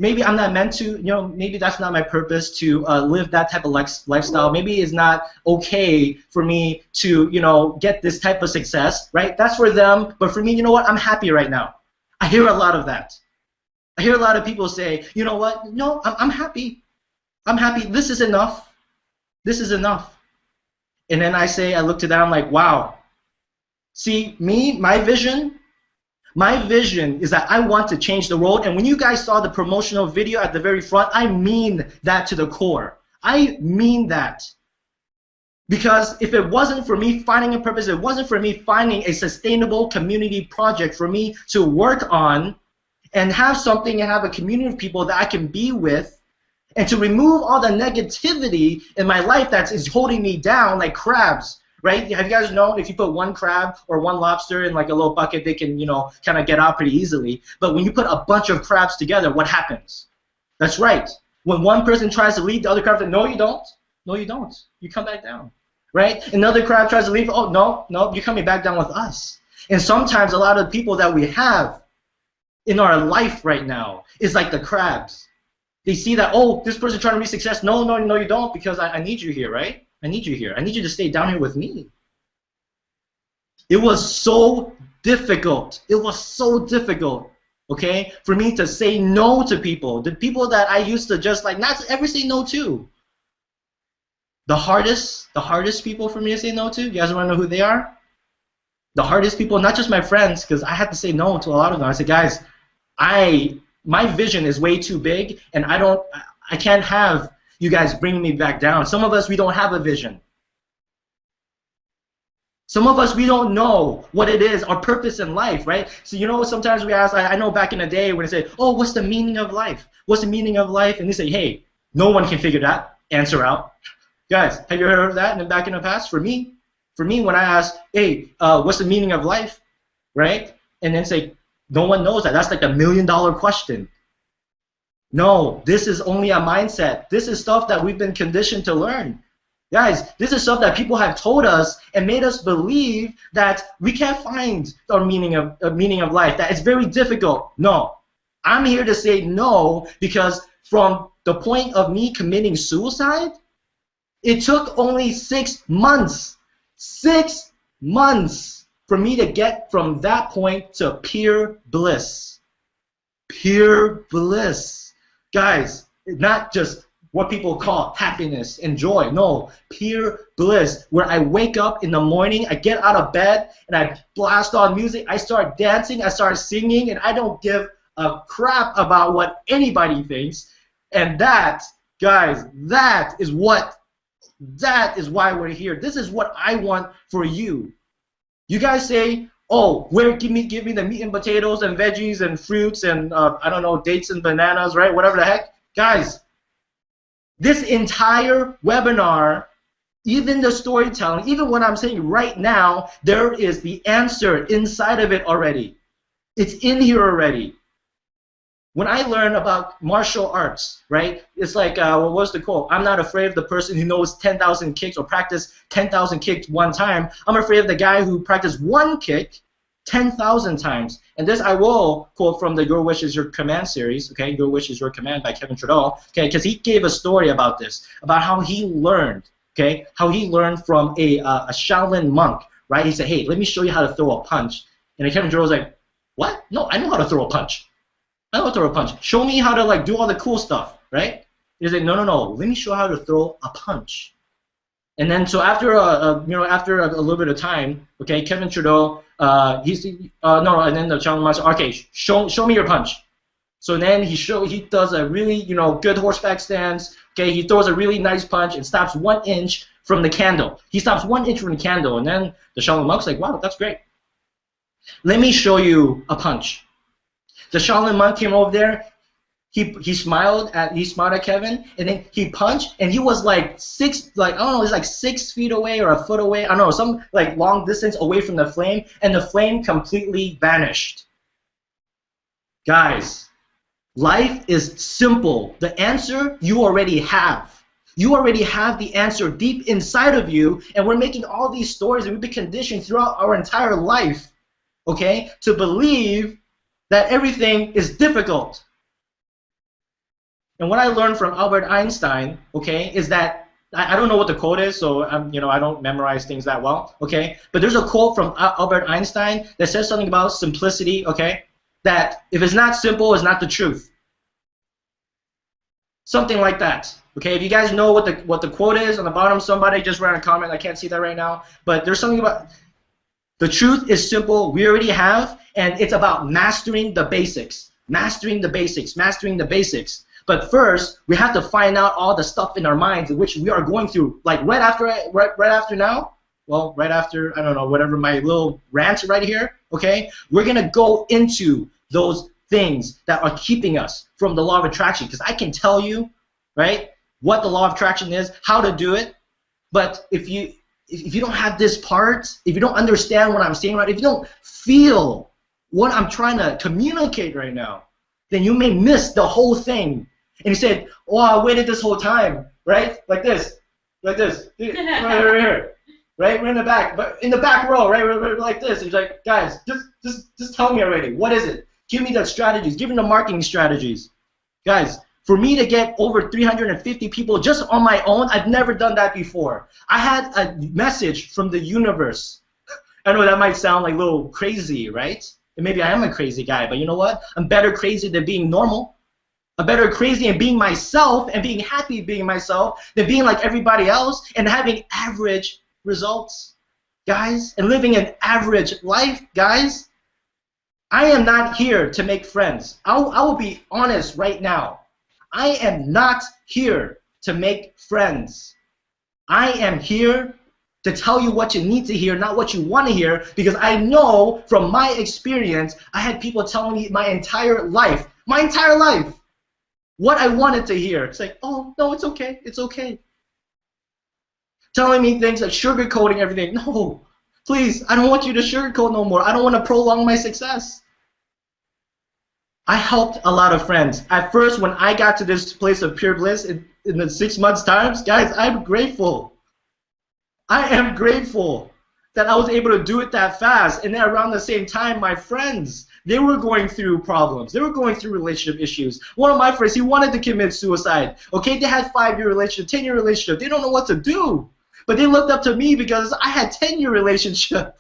Maybe I'm not meant to, maybe that's not my purpose to live that type of lifestyle. Maybe it's not okay for me to, get this type of success, right? That's for them, but for me, you know what? I'm happy right now. I hear a lot of that. I hear a lot of people say, you know what? No, I'm happy. I'm happy. This is enough. This is enough. And then I look to them, I'm like, wow. See, my vision is that I want to change the world. And when you guys saw the promotional video at the very front, I mean that to the core. I mean that. Because if it wasn't for me finding a purpose, it wasn't for me finding a sustainable community project for me to work on and have something and have a community of people that I can be with, and to remove all the negativity in my life that is holding me down like crabs, right? Have you guys known if you put one crab or one lobster in like a little bucket, they can, kind of get out pretty easily. But when you put a bunch of crabs together, what happens? That's right. When one person tries to leave, the other crab says, no, you don't. No, you don't. You come back down, right? Another crab tries to leave. Oh, no, you're coming back down with us. And sometimes a lot of people that we have in our life right now is like the crabs. They see that, oh, this person trying to reach success. No, you don't, because I need you here, right? I need you here. I need you to stay down here with me. It was so difficult. It was so difficult, okay, for me to say no to people. The people that I used to just like not ever say no to. The hardest people for me to say no to, you guys want to know who they are? The hardest people, not just my friends, because I had to say no to a lot of them. I said, guys, my vision is way too big, and I can't have you guys bringing me back down. Some of us, we don't have a vision. Some of us, we don't know what it is, our purpose in life, right? So sometimes we ask, I know back in the day when they say, oh, what's the meaning of life? What's the meaning of life? And they say, hey, no one can figure that answer out. Guys, have you heard of that back in the past? For me, when I ask, hey, what's the meaning of life, right? And then say, no one knows that. That's like $1 million question. No, this is only a mindset. This is stuff that we've been conditioned to learn. Guys, this is stuff that people have told us and made us believe that we can't find our meaning of life, that it's very difficult. No. I'm here to say no, because from the point of me committing suicide, it took only 6 months. 6 months for me to get from that point to pure bliss. Pure bliss. Guys, not just what people call happiness and joy. No, pure bliss, where I wake up in the morning, I get out of bed, and I blast on music, I start dancing, I start singing, and I don't give a crap about what anybody thinks. And that, guys, that is why we're here. This is what I want for you. You guys say, oh, give me the meat and potatoes and veggies and fruits and, I don't know, dates and bananas, right? Whatever the heck. Guys, this entire webinar, even the storytelling, even what I'm saying right now, there is the answer inside of it already. It's in here already. When I learn about martial arts, right, it's like, what was the quote? I'm not afraid of the person who knows 10,000 kicks or practiced 10,000 kicks one time. I'm afraid of the guy who practiced one kick 10,000 times. And this I will quote from the Your Wish is Your Command series, okay, Your Wish is Your Command by Kevin Trudeau, okay, because he gave a story about this, about how he learned, okay, how he learned from a Shaolin monk, right? He said, hey, let me show you how to throw a punch. And then Kevin Trudeau was like, what? No, I know how to throw a punch. I know how to throw a punch. Show me how to like do all the cool stuff, right? He's like, no. Let me show how to throw a punch. And then so after after a little bit of time, okay, Kevin Trudeau, and then the Shaolin master, okay, show me your punch. So then he does a really good horseback stance. Okay, he throws a really nice punch and stops 1 inch from the candle. He stops 1 inch from the candle, and then the Shaolin monk's like, wow, that's great. Let me show you a punch. The Shaolin monk came over there. He smiled at Kevin, and then he punched, and he was like 6 feet away or a foot away. I don't know, some like long distance away from the flame, and the flame completely vanished. Guys, life is simple. The answer you already have. You already have the answer deep inside of you, and we're making all these stories, and we've been conditioned throughout our entire life, okay, to believe that everything is difficult. And what I learned from Albert Einstein, okay, is that I don't know what the quote is, so I don't memorize things that well, okay, but there's a quote from Albert Einstein that says something about simplicity, okay, that if it's not simple, it's not the truth. Something like that. Okay, if you guys know what the quote is on the bottom, somebody just write a comment. I can't see that right now, but there's something about the truth is simple. We already have, and it's about mastering the basics, mastering the basics, mastering the basics. But first, we have to find out all the stuff in our minds which we are going through. Like right after now. Well, right after I don't know whatever my little rant right here. Okay, we're gonna go into those things that are keeping us from the law of attraction, because I can tell you, right, what the law of attraction is, how to do it, but if you don't have this part, if you don't understand what I'm saying right, if you don't feel what I'm trying to communicate right now, then you may miss the whole thing. And you said, oh, I waited this whole time, right, like this, right here, right, we're in the back, but in the back row, right, we're like this. It's like, guys, just tell me already, what is it? Give me the strategies, give me the marketing strategies. Guys, for me to get over 350 people just on my own, I've never done that before. I had a message from the universe. I know that might sound like a little crazy, right? And maybe I am a crazy guy, but you know what? I'm better crazy than being normal. I'm better crazy and being myself and being happy being myself than being like everybody else and having average results, guys, and living an average life, guys. I am not here to make friends. I will be honest right now. I am not here to make friends. I am here to tell you what you need to hear, not what you want to hear, because I know from my experience, I had people telling me my entire life, what I wanted to hear. It's like, oh, no, it's okay, it's okay. Telling me things like sugarcoating everything. No, please, I don't want you to sugarcoat no more. I don't want to prolong my success. I helped a lot of friends. At first, when I got to this place of pure bliss in the 6 months' time, guys, I'm grateful. I am grateful that I was able to do it that fast. And then around the same time, my friends, they were going through problems. They were going through relationship issues. One of my friends, he wanted to commit suicide. Okay, they had 5-year relationship, 10-year relationship. They don't know what to do. But they looked up to me because I had 10-year relationship.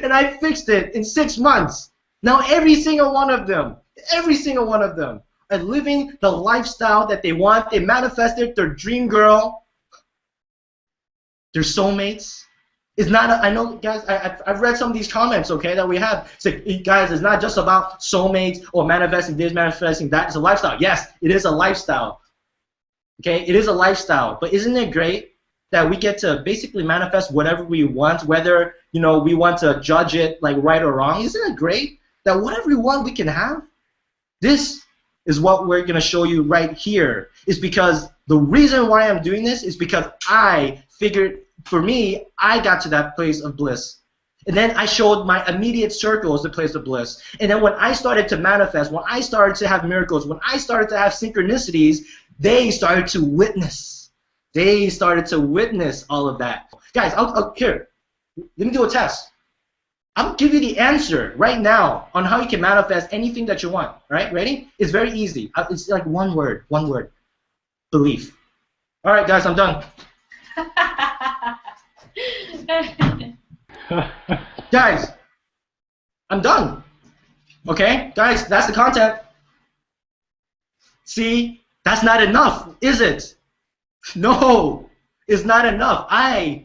And I fixed it in 6 months. Now every single one of them are living the lifestyle that they want. They manifested their dream girl, their soulmates. It's not, I know, guys, I've read some of these comments, okay, that we have. It's like, guys, it's not just about soulmates or manifesting this, manifesting that. It's a lifestyle. Yes, it is a lifestyle. Okay, it is a lifestyle. But isn't it great that we get to basically manifest whatever we want, whether, we want to judge it like right or wrong? Isn't it great that whatever we want we can have? This is what we're going to show you right here, is because the reason why I'm doing this is because I figured, for me, I got to that place of bliss. And then I showed my immediate circles the place of bliss. And then when I started to manifest, when I started to have miracles, when I started to have synchronicities, they started to witness. They started to witness all of that. Guys, here, let me do a test. I'll give you the answer right now on how you can manifest anything that you want. All right, ready? It's very easy. It's like one word. Belief. All right, guys, I'm done. Guys, I'm done. Okay, guys, that's the content. See, that's not enough, is it? No, it's not enough. I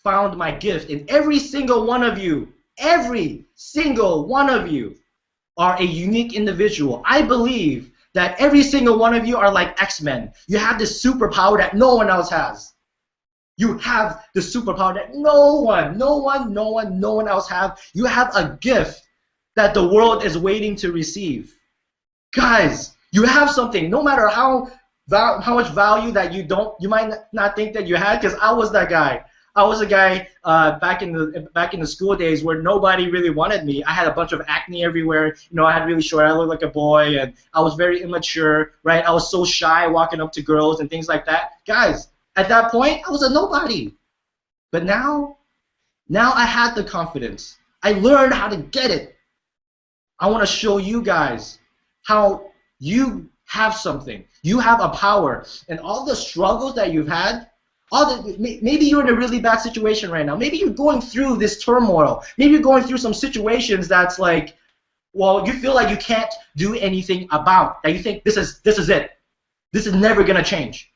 found my gift in every single one of you. Every single one of you are a unique individual. I believe that every single one of you are like X-Men. You have this superpower that no one else has. You have the superpower that no one else have. You have a gift that the world is waiting to receive. Guys, you have something. No matter how much value that you might not think that you had, because I was that guy. I was a guy back in the school days where nobody really wanted me. I had a bunch of acne everywhere. You know, I had really short. I looked like a boy, and I was very immature, right? I was so shy walking up to girls and things like that. Guys, at that point, I was a nobody. But now I had the confidence. I learned how to get it. I want to show you guys how you have something. You have a power, and all the struggles that you've had. Maybe you're in a really bad situation right now. Maybe you're going through this turmoil. Maybe you're going through some situations that's like, well, you feel like you can't do anything about. That you think this is it. This is never gonna change.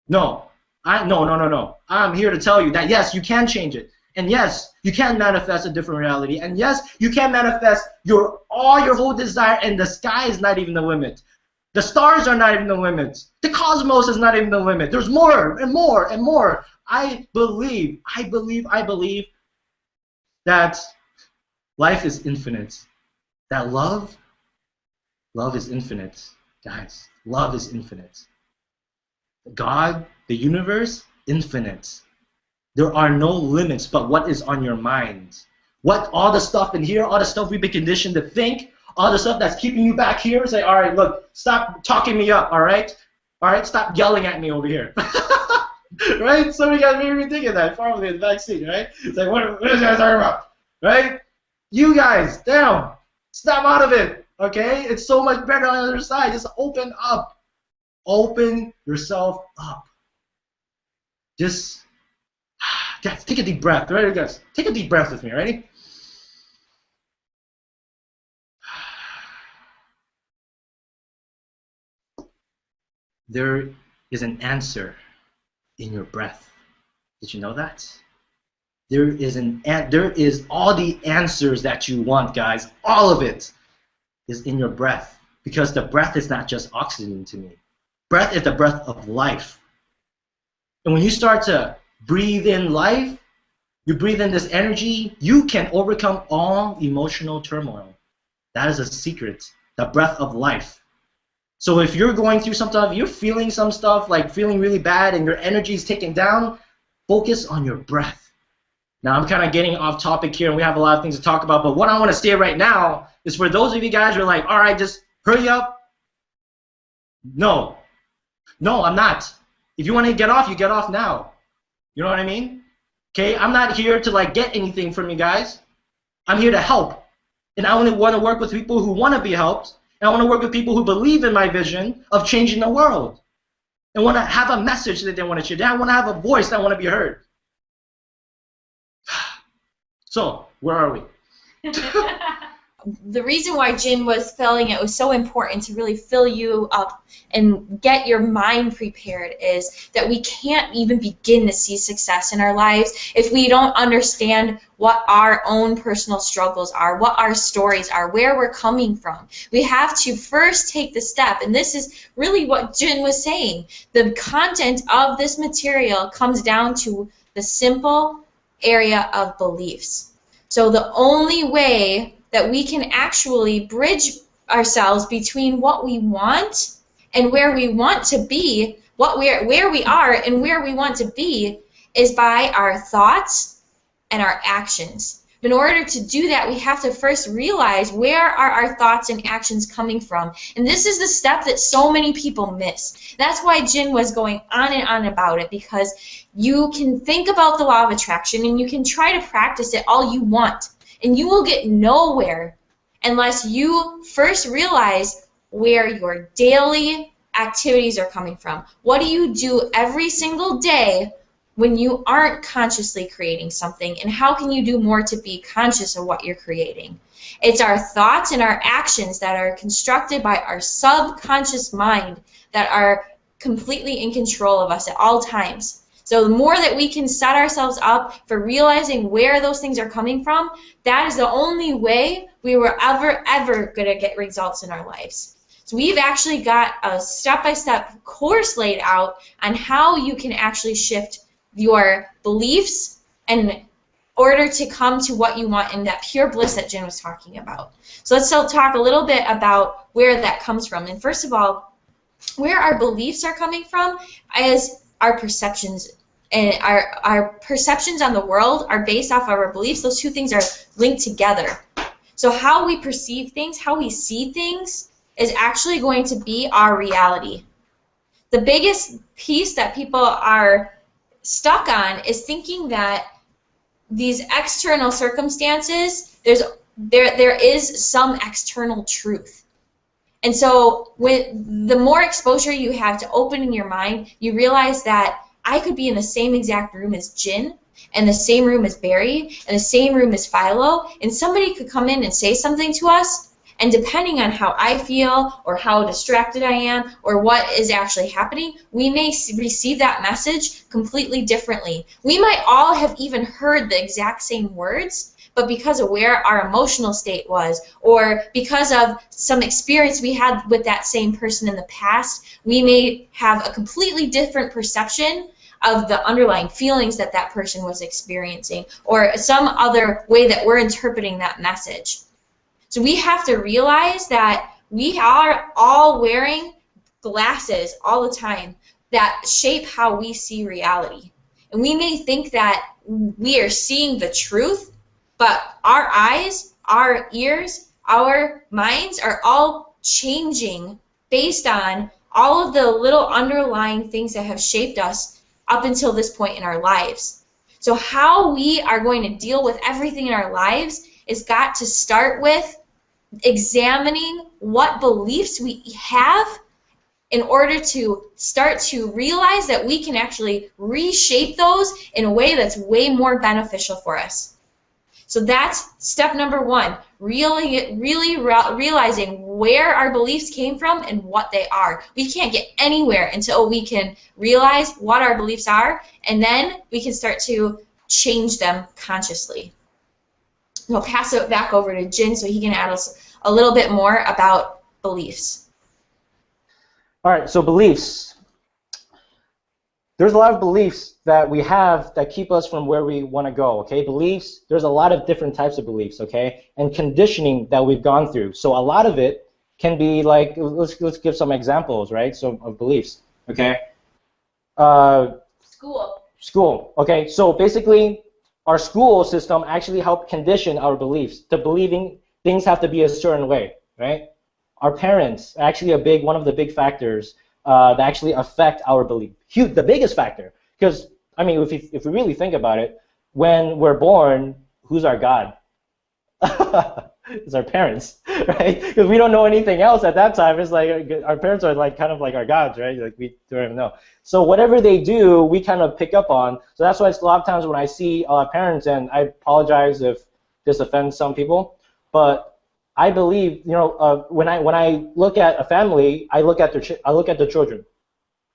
No. No. I'm here to tell you that yes, you can change it. And yes, you can manifest a different reality. And yes, you can manifest all your whole desire, and the sky is not even the limit. The stars are not even the limit. The cosmos is not even the limit. There's more and more and more. I believe that life is infinite. That love is infinite. Guys, love is infinite. God, the universe, infinite. There are no limits but what is on your mind. All the stuff in here, all the stuff we've been conditioned to think, all the stuff that's keeping you back here, say, all right, look, stop talking me up, all right? All right, stop yelling at me over here. Right? Some of you guys may be thinking that, probably in the back seat, right? It's like, what are you guys talking about? Right? You guys, damn, snap out of it, okay? It's so much better on the other side. Just open up. Open yourself up. Just, guys, take a deep breath. Ready, guys? Take a deep breath with me, ready? There is an answer in your breath. Did you know that? There is all the answers that you want, guys. All of it is in your breath, because the breath is not just oxygen to me. Breath is the breath of life. And when you start to breathe in life, you breathe in this energy, you can overcome all emotional turmoil. That is a secret, the breath of life. So if you're going through some stuff, you're feeling some stuff, like feeling really bad and your energy is taken down, focus on your breath. Now, I'm kind of getting off topic here, and we have a lot of things to talk about, but what I want to say right now is for those of you guys who are like, all right, just hurry up. No, I'm not. If you want to get off, you get off now. You know what I mean? Okay, I'm not here to like get anything from you guys. I'm here to help. And I only want to work with people who want to be helped. And I want to work with people who believe in my vision of changing the world and want to have a message that they want to share. They want to have a voice that want to be heard. So, where are we? The reason why Jin was feeling it was so important to really fill you up and get your mind prepared is that we can't even begin to see success in our lives if we don't understand what our own personal struggles are, what our stories are, where we're coming from. We have to first take the step, and this is really what Jin was saying. The content of this material comes down to the simple area of beliefs. So the only way that we can actually bridge ourselves between what we want and where we want to be, where we are and where we want to be, is by our thoughts and our actions. In order to do that, we have to first realize where are our thoughts and actions coming from. And this is the step that so many people miss. That's why Jin was going on and on about it, because you can think about the law of attraction and you can try to practice it all you want, and you will get nowhere unless you first realize where your daily activities are coming from. What do you do every single day when you aren't consciously creating something, and how can you do more to be conscious of what you're creating? It's our thoughts and our actions that are constructed by our subconscious mind that are completely in control of us at all times. So the more that we can set ourselves up for realizing where those things are coming from, that is the only way we were ever going to get results in our lives. So we've actually got a step-by-step course laid out on how you can actually shift your beliefs in order to come to what you want in that pure bliss that Jen was talking about. So let's still talk a little bit about where that comes from. And first of all, where our beliefs are coming from is our perceptions and our perceptions on the world are based off of our beliefs. Those two things are linked together. So how we perceive things, how we see things, is actually going to be our reality. The biggest piece that people are stuck on is thinking that these external circumstances, there is some external truth. And so the more exposure you have to opening your mind, you realize that I could be in the same exact room as Jin, and the same room as Barry, and the same room as Philo, and somebody could come in and say something to us, and depending on how I feel or how distracted I am or what is actually happening, we may receive that message completely differently. We might all have even heard the exact same words, but because of where our emotional state was, or because of some experience we had with that same person in the past, we may have a completely different perception of the underlying feelings that that person was experiencing, or some other way that we're interpreting that message. So we have to realize that we are all wearing glasses all the time that shape how we see reality. And we may think that we are seeing the truth, but our eyes, our ears, our minds are all changing based on all of the little underlying things that have shaped us up until this point in our lives. So how we are going to deal with everything in our lives is got to start with examining what beliefs we have in order to start to realize that we can actually reshape those in a way that's way more beneficial for us. So that's step number one, really realizing where our beliefs came from and what they are. We can't get anywhere until we can realize what our beliefs are, and then we can start to change them consciously. I'll pass it back over to Jin so he can add us a little bit more about beliefs. All right, so beliefs. There's a lot of beliefs that we have that keep us from where we want to go, okay? Beliefs, there's a lot of different types of beliefs, okay? And conditioning that we've gone through. So a lot of it can be like, let's give some examples, right? So of beliefs, okay? School, okay? So basically, our school system actually helped condition our beliefs to believing things have to be a certain way, right? Our parents, actually one of the big factors that actually affect our belief. The biggest factor, because, I mean, if we really think about it, when we're born, who's our God? It's our parents, right? Because we don't know anything else at that time. It's like our parents are like kind of like our gods, right? Like we don't even know. So whatever they do, we kind of pick up on. So that's why it's a lot of times when I see parents, and I apologize if this offends some people, but I believe, you know, when I look at a family, I look at the children,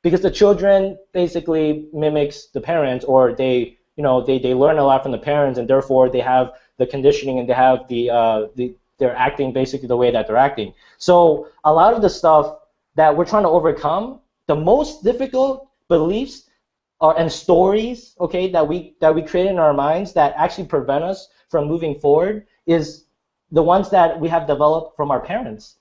because the children basically mimics the parents, or they learn a lot from the parents, and therefore they have the conditioning, and they have they're acting basically the way that they're acting. So a lot of the stuff that we're trying to overcome, the most difficult beliefs and stories, okay, that we create in our minds that actually prevent us from moving forward is the ones that we have developed from our parents.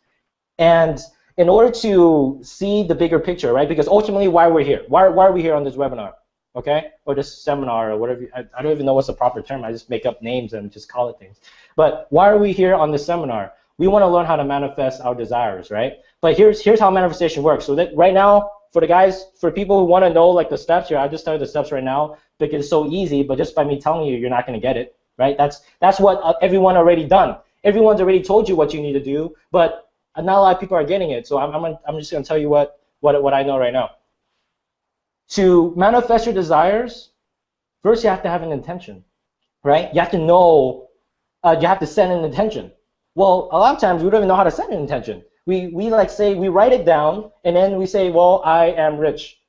And in order to see the bigger picture, right, because ultimately why we're here, why are we here on this webinar, okay, or this seminar, or whatever, I don't even know what's the proper term, I just make up names and just call it things. But why are we here on this seminar? We want to learn how to manifest our desires, right? But here's how manifestation works. So that right now, for people who want to know like the steps here, I'll just tell you the steps right now because it's so easy, but just by me telling you, you're not going to get it, right? That's what everyone already done. Everyone's already told you what you need to do, but not a lot of people are getting it. So I'm just going to tell you what I know right now. To manifest your desires, first you have to have an intention, right? You have to know, you have to set an intention. Well, a lot of times we don't even know how to set an intention. We like say, we write it down, and then we say, well, I am rich,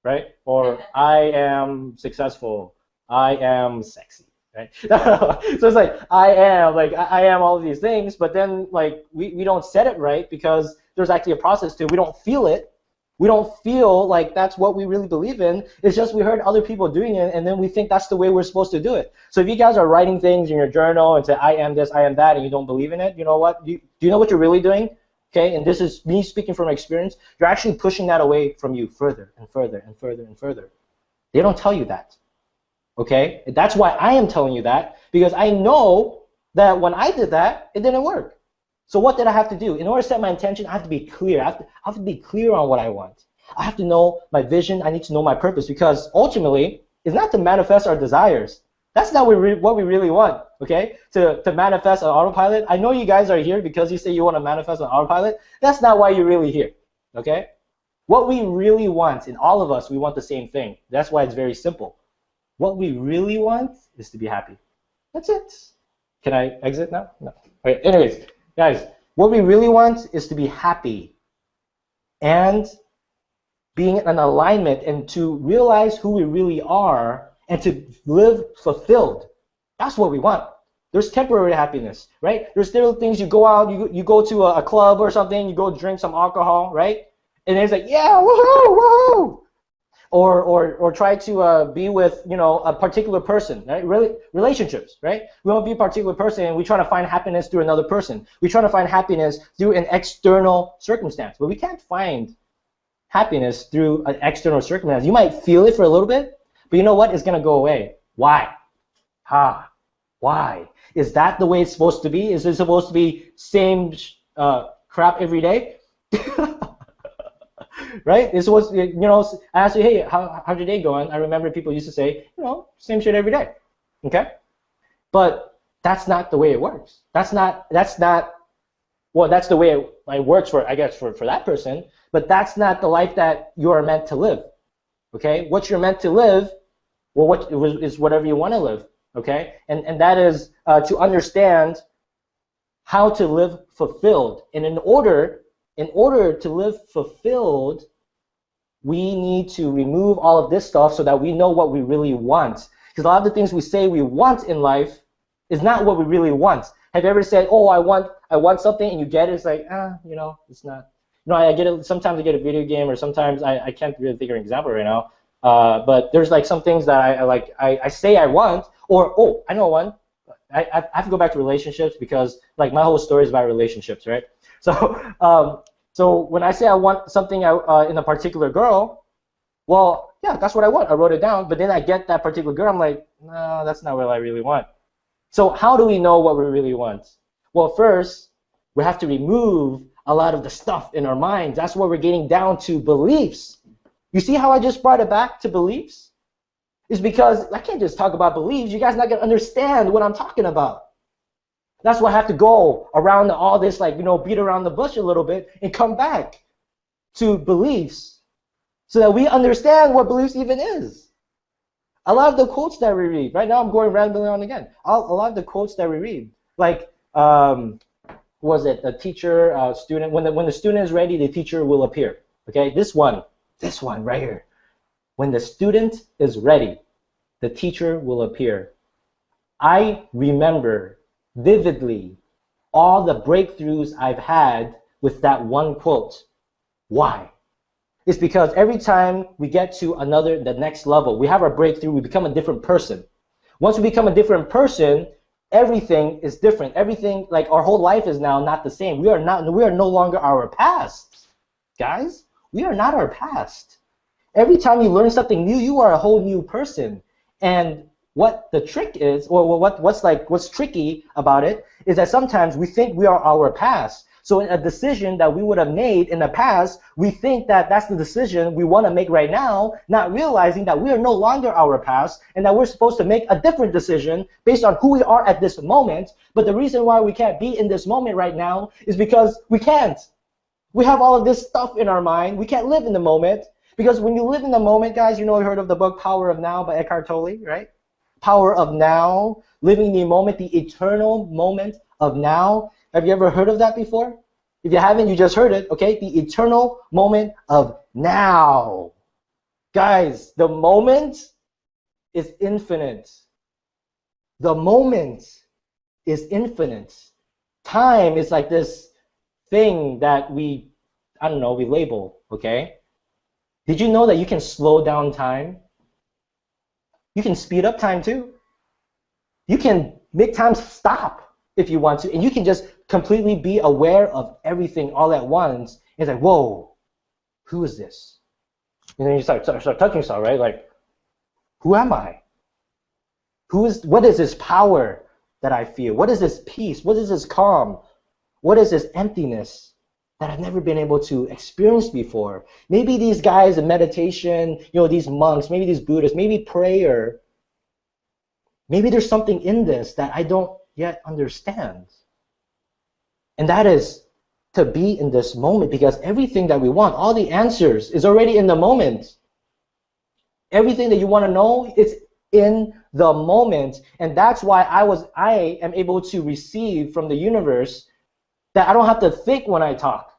right? Or I am successful, I am sexy. Right? So it's like I am all of these things, but then like we don't set it right because there's actually a process to it. We don't feel it. We don't feel like that's what we really believe in. It's just we heard other people doing it, and then we think that's the way we're supposed to do it. So if you guys are writing things in your journal and say I am this, I am that, and you don't believe in it, you know what? Do you know what you're really doing? Okay, and this is me speaking from experience. You're actually pushing that away from you further and further and further and further. They don't tell you that. Okay? That's why I am telling you that, because I know that when I did that, it didn't work. So what did I have to do? In order to set my intention, I have to be clear. I have to be clear on what I want. I have to know my vision. I need to know my purpose, because ultimately, it's not to manifest our desires. That's not what we really want, okay? To manifest an autopilot. I know you guys are here because you say you want to manifest an autopilot. That's not why you're really here, okay? What we really want, in all of us, we want the same thing. That's why it's very simple. What we really want is to be happy. That's it. Can I exit now? No. Okay. Anyways, guys, what we really want is to be happy and being in alignment and to realize who we really are and to live fulfilled. That's what we want. There's temporary happiness, right? There's still things you go out, you go to a club or something, you go drink some alcohol, right? And it's like, yeah, woohoo, woohoo! Or try to be with, you know, a particular person, right? Relationships, right? We want to be a particular person, and we try to find happiness through another person. We try to find happiness through an external circumstance, but we can't find happiness through an external circumstance. You might feel it for a little bit, but you know what? It's gonna go away. Why? Why? Is that the way it's supposed to be? Is it supposed to be same crap every day? Right? It's supposed to be, you know, I ask you, hey, how's your day going? I remember people used to say, you know, same shit every day. Okay? But that's not the way it works. That's not, well, that's the way it works for, I guess, for that person, but that's not the life that you are meant to live. Okay? What you're meant to live, well, what is whatever you want to live. Okay? And that is to understand how to live fulfilled. And in order to live fulfilled, we need to remove all of this stuff so that we know what we really want. Because a lot of the things we say we want in life is not what we really want. Have you ever said, oh, I want something, and you get it? It's like, you know, it's not. You know, I get it. Sometimes I get a video game, or sometimes I can't really think of an example right now. But there's like some things that I say I want, or oh, I know one. I have to go back to relationships because like my whole story is about relationships, right? So so when I say I want something in a particular girl, well, yeah, that's what I want. I wrote it down, but then I get that particular girl. I'm like, no, that's not what I really want. So how do we know what we really want? Well, first, we have to remove a lot of the stuff in our minds. That's where we're getting down to beliefs. You see how I just brought it back to beliefs? It's because I can't just talk about beliefs. You guys are not going to understand what I'm talking about. That's why I have to go around all this, like, you know, beat around the bush a little bit and come back to beliefs so that we understand what beliefs even is. A lot of the quotes that we read, right now I'm going randomly on again, a lot of the quotes that we read, like, was it a teacher, student, when the student is ready, the teacher will appear. Okay, this one right here. When the student is ready, the teacher will appear. I remember vividly all the breakthroughs I've had with that one quote. Why? It's because every time we get to the next level, we have our breakthrough, we become a different person. Once we become a different person, everything is different. Everything, like our whole life is now not the same. We are no longer our past. Guys, we are not our past. Every time you learn something new, you are a whole new person. And what the trick is, or what's tricky about it, is that sometimes we think we are our past. So in a decision that we would have made in the past, we think that that's the decision we want to make right now, not realizing that we are no longer our past and that we're supposed to make a different decision based on who we are at this moment. But the reason why we can't be in this moment right now is because we can't. We have all of this stuff in our mind. We can't live in the moment. Because when you live in the moment, guys, you know, you heard of the book Power of Now by Eckhart Tolle, right? Power of Now, living the moment, the eternal moment of now. Have you ever heard of that before? If you haven't, you just heard it, okay? The eternal moment of now. Guys, the moment is infinite. The moment is infinite. Time is like this thing that we label, okay? Did you know that you can slow down time? You can speed up time too. You can make time stop if you want to, and you can just completely be aware of everything all at once. It's like, whoa, who is this? And then you start touching yourself, right? Like, Who am I? What is this power that I feel? What is this peace? What is this calm? What is this emptiness that I've never been able to experience before? Maybe these guys in meditation, these monks, maybe these Buddhists, maybe prayer, maybe there's something in this that I don't yet understand. And that is to be in this moment, because everything that we want, all the answers, is already in the moment. Everything that you want to know is in the moment. And that's why I am able to receive from the universe that I don't have to think when I talk.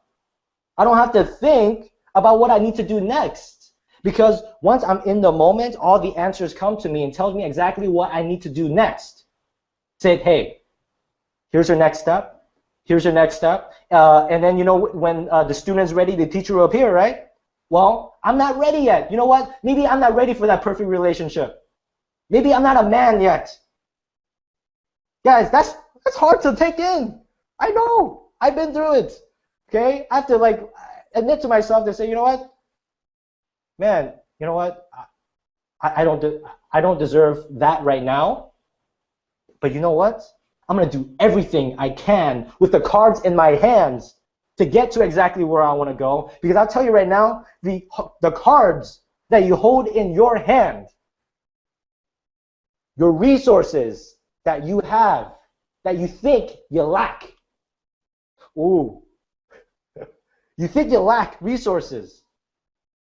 I don't have to think about what I need to do next. Because once I'm in the moment, all the answers come to me and tells me exactly what I need to do next. Say, hey, here's your next step. Here's your next step. And then, when the student's ready, the teacher will appear, right? Well, I'm not ready yet. You know what? Maybe I'm not ready for that perfect relationship. Maybe I'm not a man yet. Guys, that's hard to take in. I know. I've been through it. Okay? I have to admit to myself to say, you know what? Man, you know what? I don't deserve that right now. But you know what? I'm going to do everything I can with the cards in my hands to get to exactly where I want to go. Because I'll tell you right now, the cards that you hold in your hand, your resources that you have, that you think you lack. Ooh. You think you lack resources.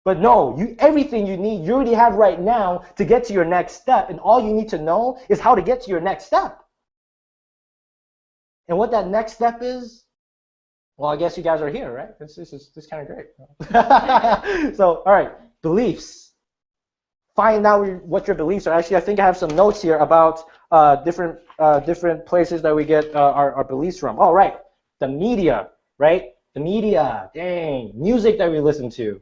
But no, everything you need, you already have right now to get to your next step. And all you need to know is how to get to your next step. And what that next step is, well, I guess you guys are here, right? This is kind of great. So, all right, beliefs. Find out what your beliefs are. Actually, I think I have some notes here about different places that we get our beliefs from. All right, the media, right? The media, dang, music that we listen to,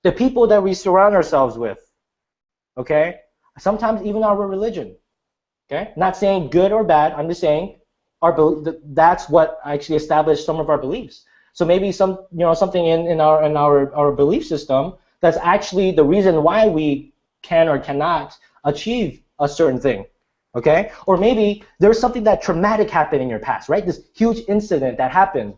the people that we surround ourselves with, okay? Sometimes even our religion, okay? Not saying good or bad. I'm just saying that's what actually established some of our beliefs. So maybe something in our belief system that's actually the reason why we can or cannot achieve a certain thing, okay? Or maybe there's something that traumatic happened in your past, right? This huge incident that happened,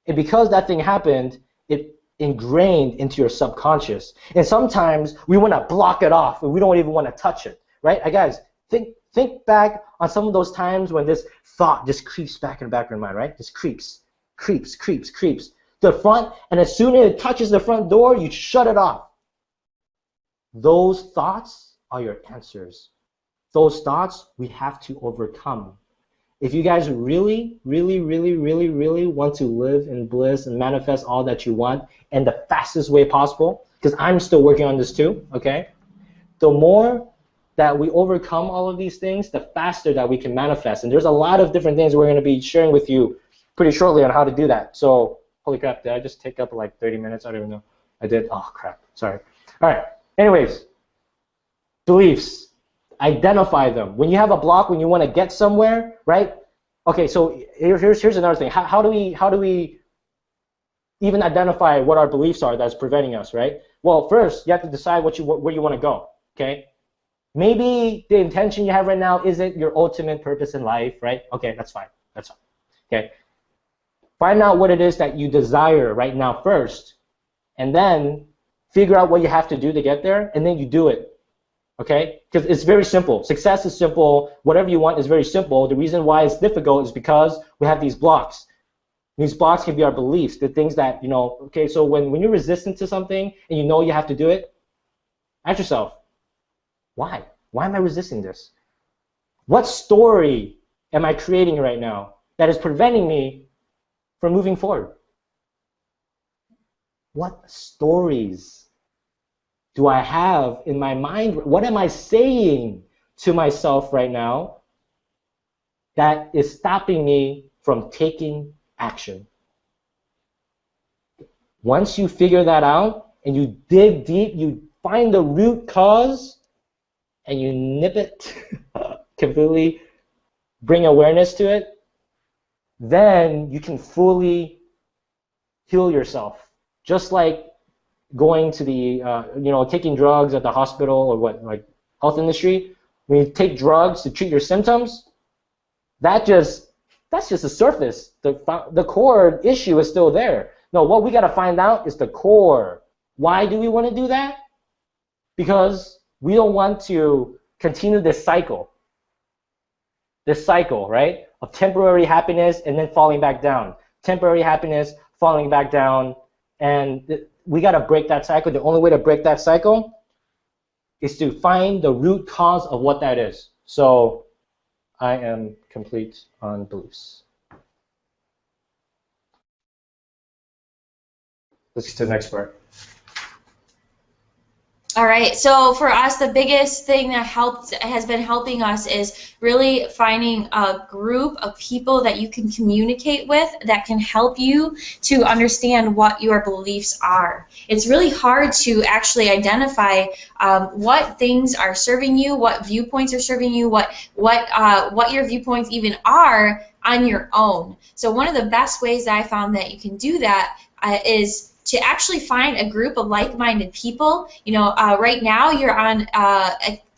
and because that thing happened, it ingrained into your subconscious. And sometimes we want to block it off, and we don't even want to touch it, right? Guys, think back on some of those times when this thought just creeps back in the back of your mind, right? Just creeps to the front, and as soon as it touches the front door, you shut it off. Those thoughts are your answers. Those thoughts we have to overcome. If you guys really, really, really, really, really want to live in bliss and manifest all that you want in the fastest way possible, because I'm still working on this too, okay? The more that we overcome all of these things, the faster that we can manifest. And there's a lot of different things we're going to be sharing with you pretty shortly on how to do that. So, holy crap, did I just take up like 30 minutes? I don't even know. I did. Oh, crap. Sorry. All right. Anyways, beliefs. Identify them. When you have a block, when you want to get somewhere, right? Okay, so here's another thing. How do we even identify what our beliefs are that's preventing us, right? Well, first, you have to decide where you want to go, okay? Maybe the intention you have right now isn't your ultimate purpose in life, right? Okay, that's fine. That's fine. Okay. Find out what it is that you desire right now first, and then figure out what you have to do to get there, and then you do it. Okay? Because it's very simple. Success is simple. Whatever you want is very simple. The reason why it's difficult is because we have these blocks. These blocks can be our beliefs, the things that, okay, so when you're resistant to something and you know you have to do it, ask yourself, why? Why am I resisting this? What story am I creating right now that is preventing me from moving forward? What stories do I have in my mind? What am I saying to myself right now that is stopping me from taking action? Once you figure that out and you dig deep, you find the root cause and you nip it, completely bring awareness to it, then you can fully heal yourself. Just like going to the taking drugs at the hospital or what, like health industry. When you take drugs to treat your symptoms, that's just the surface. The core issue is still there. No, what we got to find out is the core. Why do we want to do that? Because we don't want to continue this cycle. This cycle, right, of temporary happiness and then falling back down. Temporary happiness, falling back down, and we got to break that cycle. The only way to break that cycle is to find the root cause of what that is. So I am complete on beliefs. Let's get to the next part. All right, so for us, the biggest thing that has been helping us is really finding a group of people that you can communicate with that can help you to understand what your beliefs are. It's really hard to actually identify what things are serving you, what viewpoints are serving you, what your viewpoints even are on your own. So one of the best ways that I found that you can do that is to actually find a group of like-minded people. Right now you're on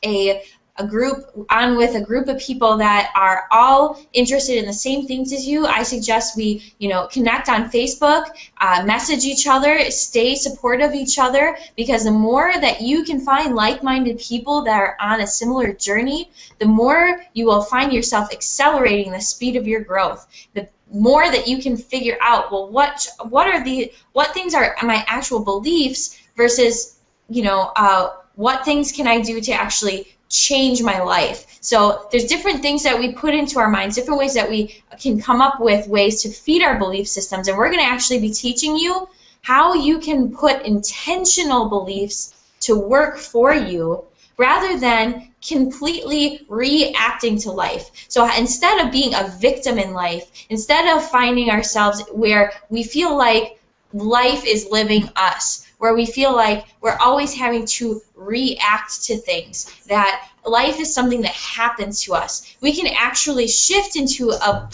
a group with a group of people that are all interested in the same things as you. I suggest we, connect on Facebook, message each other, stay supportive of each other, because the more that you can find like-minded people that are on a similar journey, the more you will find yourself accelerating the speed of your growth. The more that you can figure out, well, what things are my actual beliefs versus, what things can I do to actually change my life. So there's different things that we put into our minds, different ways that we can come up with ways to feed our belief systems, and we're going to actually be teaching you how you can put intentional beliefs to work for you rather than completely reacting to life. So instead of being a victim in life, instead of finding ourselves where we feel like life is living us, where we feel like we're always having to react to things, that life is something that happens to us, we can actually shift into a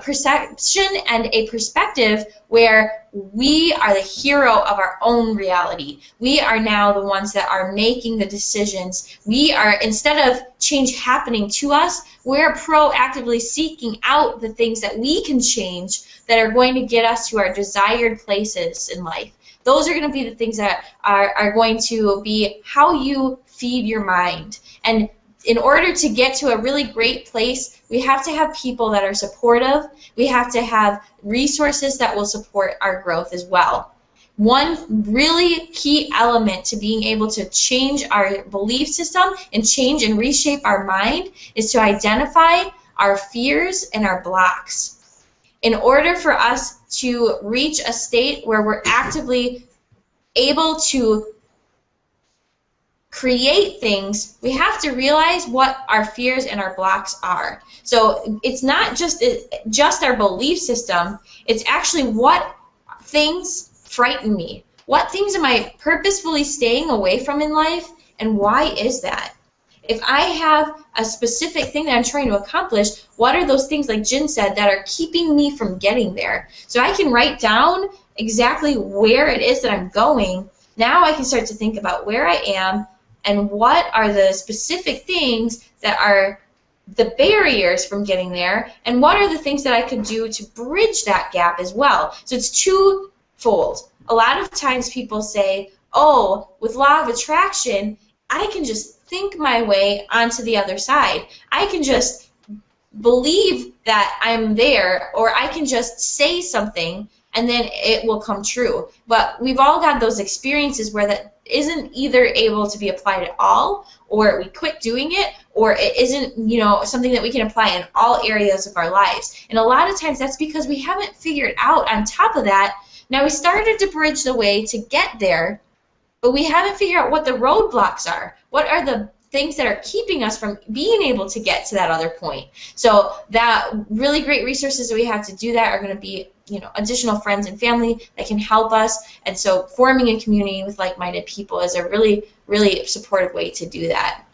perception and a perspective where we are the hero of our own reality. We are now the ones that are making the decisions. We are, instead of change happening to us, we're proactively seeking out the things that we can change that are going to get us to our desired places in life. Those are going to be the things that are going to be how you feed your mind. And in order to get to a really great place, we have to have people that are supportive. We have to have resources that will support our growth as well. One really key element to being able to change our belief system and change and reshape our mind is to identify our fears and our blocks. In order for us to reach a state where we're actively able to create things, we have to realize what our fears and our blocks are. So it's not just our belief system, it's actually what things frighten me. What things am I purposefully staying away from in life, and why is that? If I have a specific thing that I'm trying to accomplish, what are those things, like Jin said, that are keeping me from getting there? So I can write down exactly where it is that I'm going. Now I can start to think about where I am and what are the specific things that are the barriers from getting there, and what are the things that I could do to bridge that gap as well. So it's twofold. A lot of times people say, oh, with law of attraction, I can just think my way onto the other side. I can just believe that I'm there, or I can just say something and then it will come true. But we've all got those experiences where that isn't either able to be applied at all, or we quit doing it, or it isn't, something that we can apply in all areas of our lives. And a lot of times that's because we haven't figured out, on top of that, now we started to bridge the way to get there, but we haven't figured out what the roadblocks are. What are the things that are keeping us from being able to get to that other point? So that really great resources that we have to do that are going to be, additional friends and family that can help us. And so forming a community with like-minded people is a really, really supportive way to do that.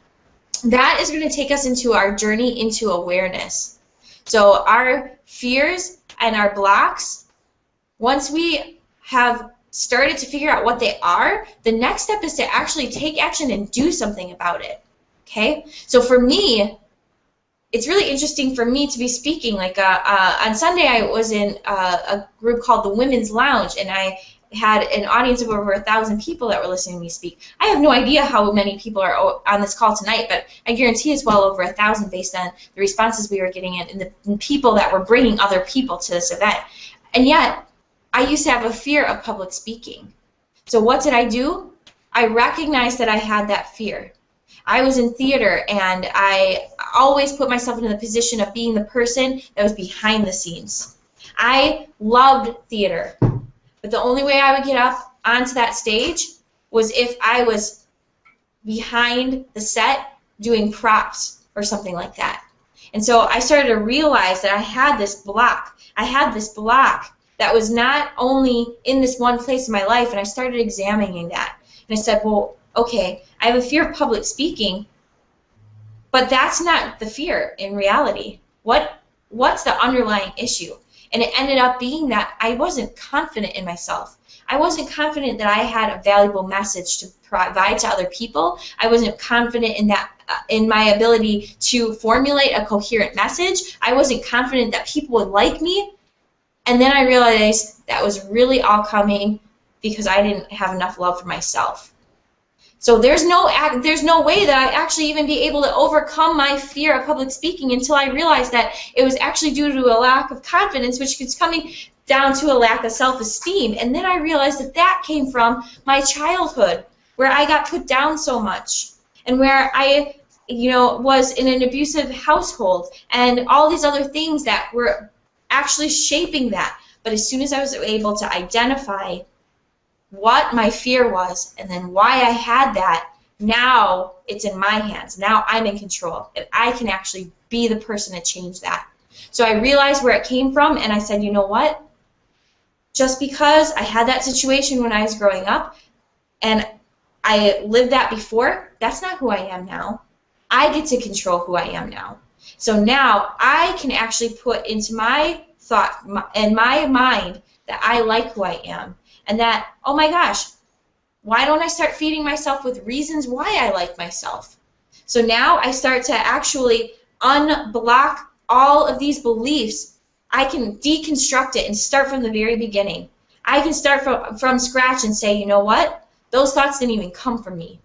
That is going to take us into our journey into awareness. So our fears and our blocks, once we have started to figure out what they are, the next step is to actually take action and do something about it. Okay? So for me, it's really interesting for me to be speaking. Like on Sunday, I was in a group called the Women's Lounge, and I had an audience of over 1,000 people that were listening to me speak. I have no idea how many people are on this call tonight, but I guarantee it's well over 1,000 based on the responses we were getting and the people that were bringing other people to this event. And yet, I used to have a fear of public speaking. So what did I do? I recognized that I had that fear. I was in theater, and I always put myself into the position of being the person that was behind the scenes. I loved theater, but the only way I would get up onto that stage was if I was behind the set doing props or something like that. And so I started to realize that I had this block. I had this block that was not only in this one place in my life, and I started examining that. And I said, well, okay, I have a fear of public speaking, but that's not the fear in reality. What's the underlying issue? And it ended up being that I wasn't confident in myself. I wasn't confident that I had a valuable message to provide to other people. I wasn't confident in that, in my ability to formulate a coherent message. I wasn't confident that people would like me. And then I realized that was really all coming because I didn't have enough love for myself. So there's no way that I'd actually even be able to overcome my fear of public speaking until I realized that it was actually due to a lack of confidence, which is coming down to a lack of self-esteem. And then I realized that that came from my childhood, where I got put down so much, and where I, was in an abusive household, and all these other things that were actually shaping that. But as soon as I was able to identify what my fear was and then why I had that, now it's in my hands. Now I'm in control, and I can actually be the person to change that. So I realized where it came from, and I said, you know what? Just because I had that situation when I was growing up and I lived that before, that's not who I am now. I get to control who I am now. So now I can actually put into my thought and my mind that I like who I am. And that, oh my gosh, why don't I start feeding myself with reasons why I like myself? So now I start to actually unblock all of these beliefs. I can deconstruct it and start from the very beginning. I can start from scratch and say, you know what? Those thoughts didn't even come from me.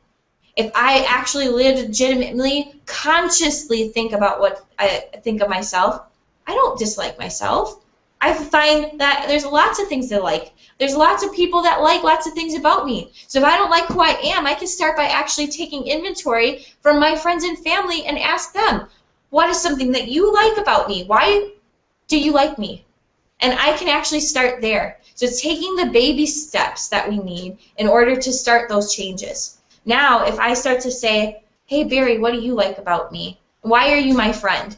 If I actually legitimately, consciously think about what I think of myself, I don't dislike myself. I find that there's lots of things to like. There's lots of people that like lots of things about me. So if I don't like who I am, I can start by actually taking inventory from my friends and family and ask them, what is something that you like about me? Why do you like me? And I can actually start there. So it's taking the baby steps that we need in order to start those changes. Now, if I start to say, hey, Barry, what do you like about me? Why are you my friend?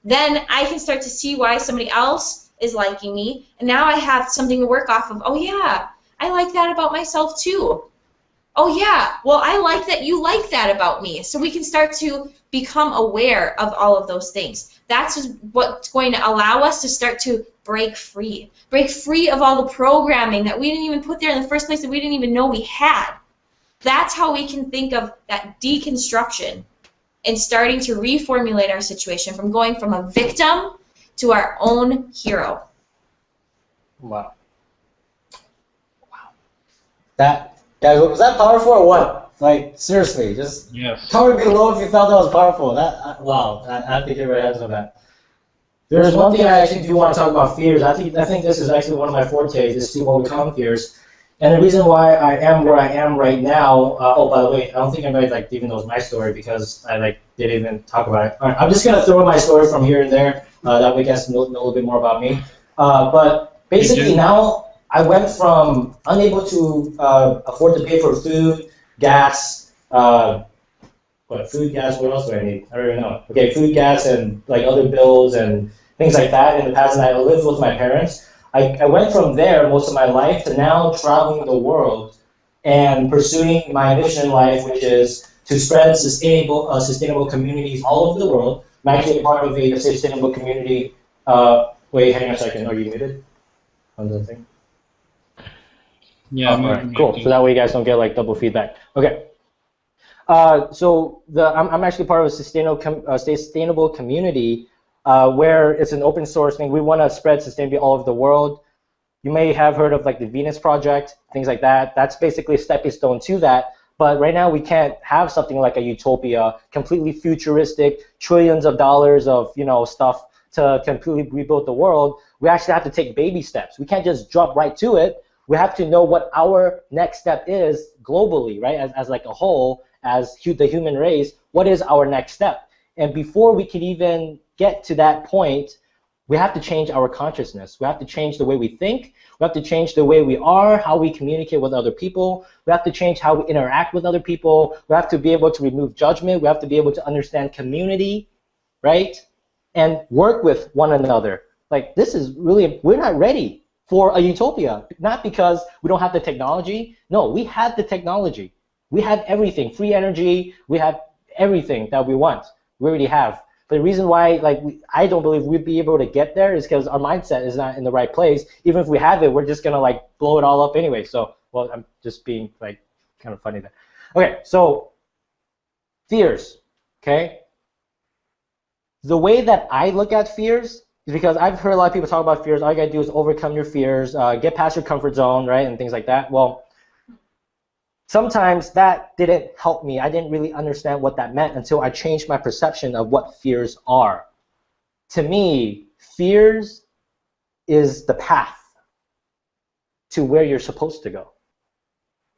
Then I can start to see why somebody else is liking me, and now I have something to work off of. Oh yeah, I like that about myself too. Oh yeah, well I like that you like that about me. So we can start to become aware of all of those things. That's what's going to allow us to start to break free. Break free of all the programming that we didn't even put there in the first place that we didn't even know we had. That's how we can think of that deconstruction and starting to reformulate our situation from going from a victim to our own hero. Wow. Wow. That, guys, was that powerful or what? Like, seriously, just comment below if you felt that was powerful. Wow, I have to give your heads on that. There's one thing I actually do want to talk about fears. I think this is actually one of my fortes, is to overcome fears. And the reason why I am where I am right now, oh, by the way, I don't think anybody even knows my story because I didn't even talk about it. All right, I'm just going to throw in my story from here and there. That way you guys know a little bit more about me. But basically now I went from unable to afford to pay for food, gas, food, gas, what else do I need? I don't even know. Okay, food, gas, and other bills and things like that in the past, and I lived with my parents. I went from there most of my life to now traveling the world and pursuing my mission in life, which is to spread sustainable communities all over the world. I'm actually a part of a sustainable community. Wait, hang on a second. Are you muted on the thing? Yeah. All right, cool. So that way you guys don't get like double feedback. Okay. So I'm actually part of a sustainable community where it's an open source thing. We want to spread sustainability all over the world. You may have heard of like the Venus Project, things like that. That's basically a stepping stone to that. But right now we can't have something like a utopia, completely futuristic, trillions of dollars of stuff to completely rebuild the world. We actually have to take baby steps. We can't just jump right to it. We have to know what our next step is globally, right? As like a whole, as the human race, what is our next step? And before we can even get to that point, we have to change our consciousness. We have to change the way we think. We have to change the way we are, how we communicate with other people. We have to change how we interact with other people. We have to be able to remove judgment. We have to be able to understand community, right? And work with one another. Like, this is really, we're not ready for a utopia. Not because we don't have the technology. No, we have the technology. We have everything, free energy. We have everything that we want. We already have. But the reason why, I don't believe we'd be able to get there is because our mindset is not in the right place. Even if we have it, we're just gonna blow it all up anyway. So, well, I'm just being kind of funny there. Okay, so fears. Okay. The way that I look at fears is because I've heard a lot of people talk about fears. All you gotta do is overcome your fears, get past your comfort zone, right, and things like that. Well, sometimes that didn't help me. I didn't really understand what that meant until I changed my perception of what fears are. To me, fears is the path to where you're supposed to go.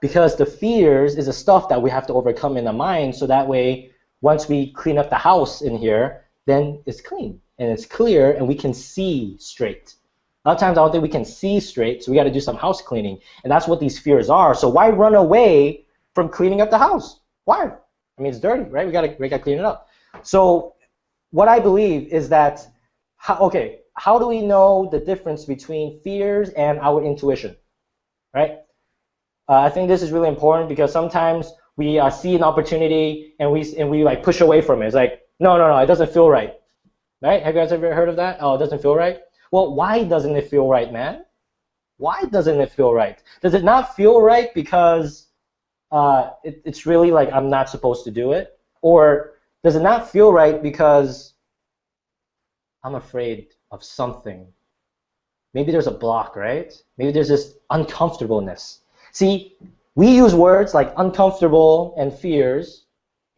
Because the fears is the stuff that we have to overcome in the mind, so that way, once we clean up the house in here, then it's clean and it's clear and we can see straight. A lot of times I don't think we can see straight, so we got to do some house cleaning. And that's what these fears are. So why run away from cleaning up the house? Why? I mean, it's dirty, right? We got to clean it up. So what I believe is that, how do we know the difference between fears and our intuition, right? I think this is really important because sometimes we see an opportunity and we push away from it. It's like, no, it doesn't feel right, right? Have you guys ever heard of that? Oh, it doesn't feel right? Well, why doesn't it feel right, man? Why doesn't it feel right? Does it not feel right because it's really like I'm not supposed to do it? Or does it not feel right because I'm afraid of something? Maybe there's a block, right? Maybe there's this uncomfortableness. See, we use words like uncomfortable and fears,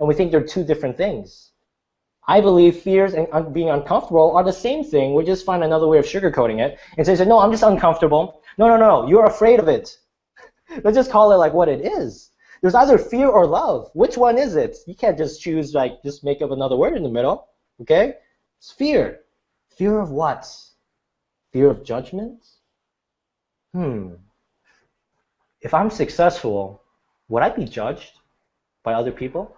and we think they're two different things. I believe fears and being uncomfortable are the same thing. We just find another way of sugarcoating it and say, no, I'm just uncomfortable. No, you're afraid of it. Let's just call it like what it is. There's either fear or love. Which one is it? You can't just choose, just make up another word in the middle, okay? It's fear. Fear of what? Fear of judgment? If I'm successful, would I be judged by other people?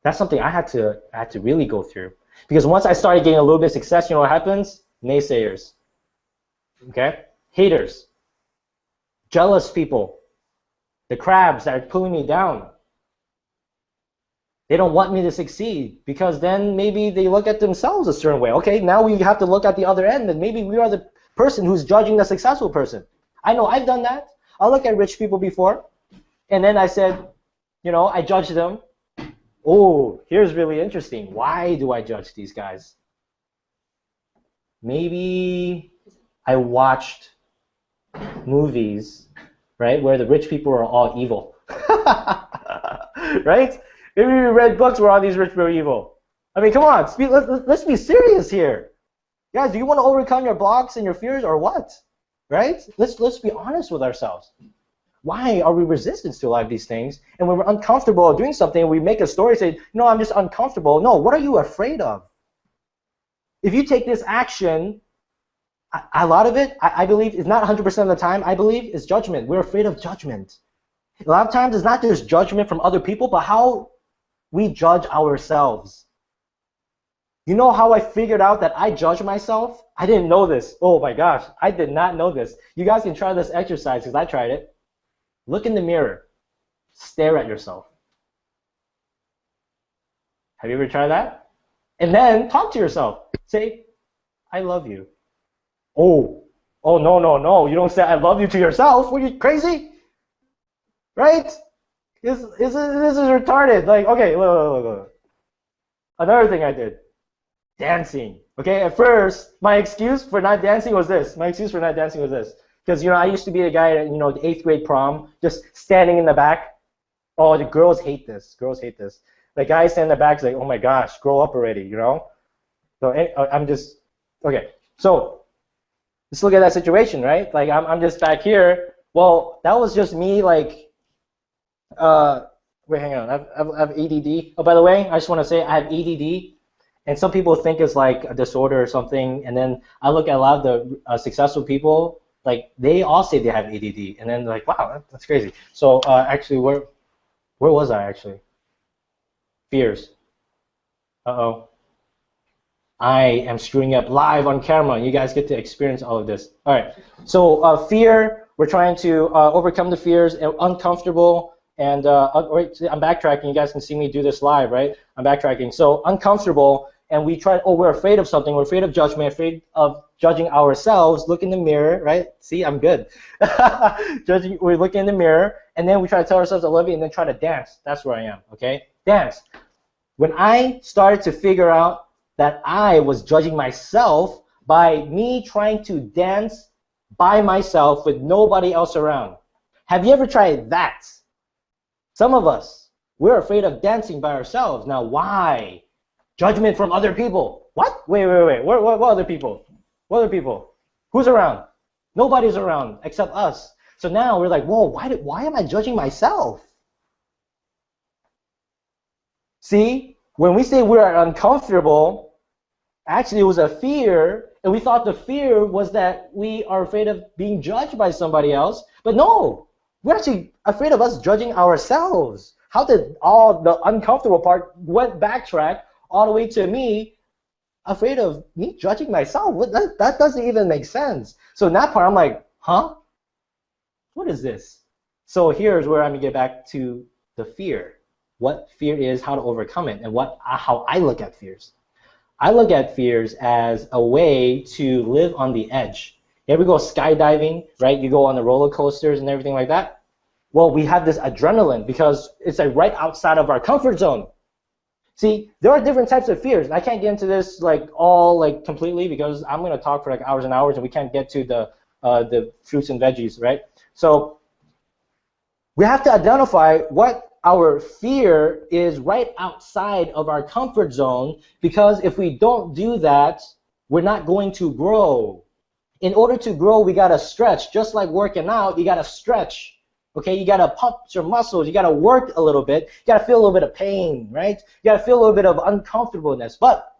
That's something I had to really go through. Because once I started getting a little bit of success, you know what happens? Naysayers. Okay? Haters. Jealous people. The crabs that are pulling me down. They don't want me to succeed because then maybe they look at themselves a certain way. Okay, now we have to look at the other end and maybe we are the person who's judging the successful person. I know I've done that. I look at rich people before and then I said, I judged them. Oh, here's really interesting. Why do I judge these guys? Maybe I watched movies, right, where the rich people are all evil. Right? Maybe we read books where all these rich people are evil. I mean, come on, let's be serious here. Guys, do you want to overcome your blocks and your fears or what? Right? Let's be honest with ourselves. Why are we resistant to a lot of these things? And when we're uncomfortable doing something, we make a story, say, no, I'm just uncomfortable. No, what are you afraid of? If you take this action, a lot of it, I believe, is not 100% of the time, I believe, is judgment. We're afraid of judgment. A lot of times it's not just judgment from other people, but how we judge ourselves. You know how I figured out that I judge myself? I didn't know this. Oh my gosh, I did not know this. You guys can try this exercise because I tried it. Look in the mirror. Stare at yourself. Have you ever tried that? And then talk to yourself. Say, I love you. Oh, Oh, no, no, no. You don't say I love you to yourself. What, are you crazy? Right? This is retarded. Like, okay, look. Another thing I did. Dancing. Okay, at first, my excuse for not dancing was this. Because, I used to be a guy at, the 8th grade prom, just standing in the back. Oh, the girls hate this. The guy standing in the back is like, oh my gosh, grow up already, So I'm just, okay. So let's look at that situation, right? Like, I'm just back here. Well, that was just me, like, wait, hang on. I have ADD. Oh, by the way, I just want to say I have ADD. And some people think it's like a disorder or something. And then I look at a lot of the successful people, like, they all say they have ADD. And then, like, wow, that's crazy. So, actually, where was I, actually? Fears. Uh-oh. I am screwing up live on camera. You guys get to experience all of this. All right. So, fear, we're trying to overcome the fears, uncomfortable. And wait, I'm backtracking. You guys can see me do this live, right? I'm backtracking. So, uncomfortable. And we try, we're afraid of something. We're afraid of judgment, afraid of judging ourselves. Look in the mirror, right? See, I'm good. We look in the mirror, and then we try to tell ourselves I love you, and then try to dance. That's where I am, okay? Dance. When I started to figure out that I was judging myself by me trying to dance by myself with nobody else around. Have you ever tried that? Some of us, we're afraid of dancing by ourselves. Now, why? Judgment from other people. What? Wait. What other people? What other people? Who's around? Nobody's around except us. So now we're like, whoa, why am I judging myself? See, when we say we're uncomfortable, actually it was a fear, and we thought the fear was that we are afraid of being judged by somebody else. But no, we're actually afraid of us judging ourselves. How did all the uncomfortable part backtrack all the way to me afraid of me judging myself? That doesn't even make sense. So in that part, I'm like, huh? What is this? So here's where I'm going to get back to the fear. What fear is, how to overcome it, and how I look at fears. I look at fears as a way to live on the edge. You ever go skydiving, right? You go on the roller coasters and everything like that. Well, we have this adrenaline because it's like right outside of our comfort zone. See, there are different types of fears. I can't get into this completely because I'm going to talk for like hours and hours, and we can't get to the fruits and veggies, right? So we have to identify what our fear is right outside of our comfort zone, because if we don't do that, we're not going to grow. In order to grow, we got to stretch. Just like working out, you got to stretch. Okay, you got to pump your muscles. You got to work a little bit. You got to feel a little bit of pain, right? You got to feel a little bit of uncomfortableness. But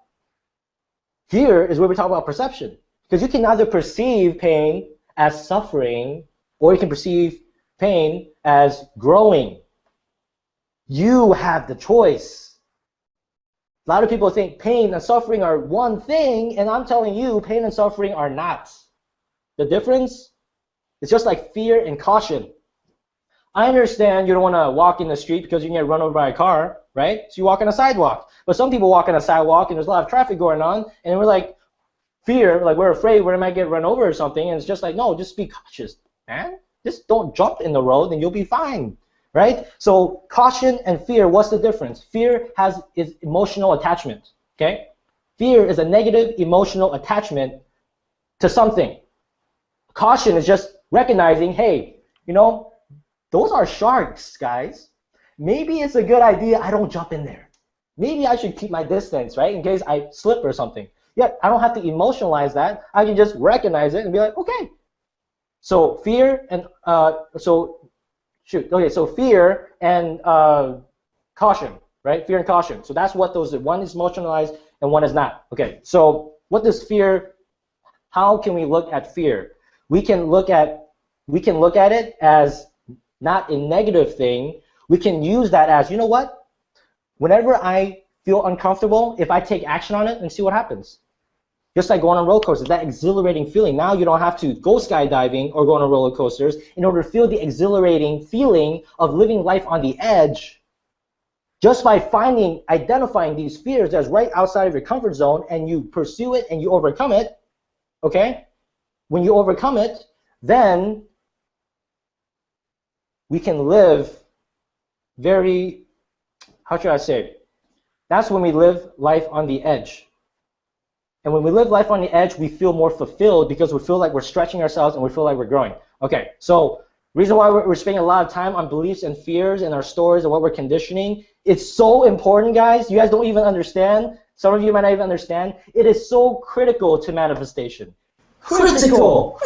here is where we talk about perception. Because you can either perceive pain as suffering, or you can perceive pain as growing. You have the choice. A lot of people think pain and suffering are one thing, and I'm telling you, pain and suffering are not. The difference is just like fear and caution. I understand you don't want to walk in the street because you can get run over by a car, right? So you walk on a sidewalk. But some people walk on a sidewalk and there's a lot of traffic going on, and we're like, fear, like we're afraid we might get run over or something, and it's just like, no, just be cautious, man. Just don't jump in the road and you'll be fine, right? So caution and fear, what's the difference? Fear is emotional attachment, okay? Fear is a negative emotional attachment to something. Caution is just recognizing, hey, those are sharks, guys. Maybe it's a good idea I don't jump in there. Maybe I should keep my distance, right, in case I slip or something. Yeah, I don't have to emotionalize that. I can just recognize it and be like, okay. So fear and so fear and caution, right? Fear and caution. So that's what those are. One is emotionalized and one is not. Okay. So what does fear? How can we look at fear? We can look at it as not a negative thing. We can use that as, you know what? Whenever I feel uncomfortable, if I take action on it and see what happens. Just like going on roller coasters, that exhilarating feeling. Now you don't have to go skydiving or go on roller coasters in order to feel the exhilarating feeling of living life on the edge. Just by identifying these fears that's right outside of your comfort zone, and you pursue it and you overcome it, okay? when you overcome it, then we can live very, how should I say it? That's when we live life on the edge. And when we live life on the edge, we feel more fulfilled because we feel like we're stretching ourselves and we feel like we're growing. Okay, so reason why we're spending a lot of time on beliefs and fears and our stories and what we're conditioning, it's so important, guys. You guys don't even understand. Some of you might not even understand. It is so critical to manifestation. Critical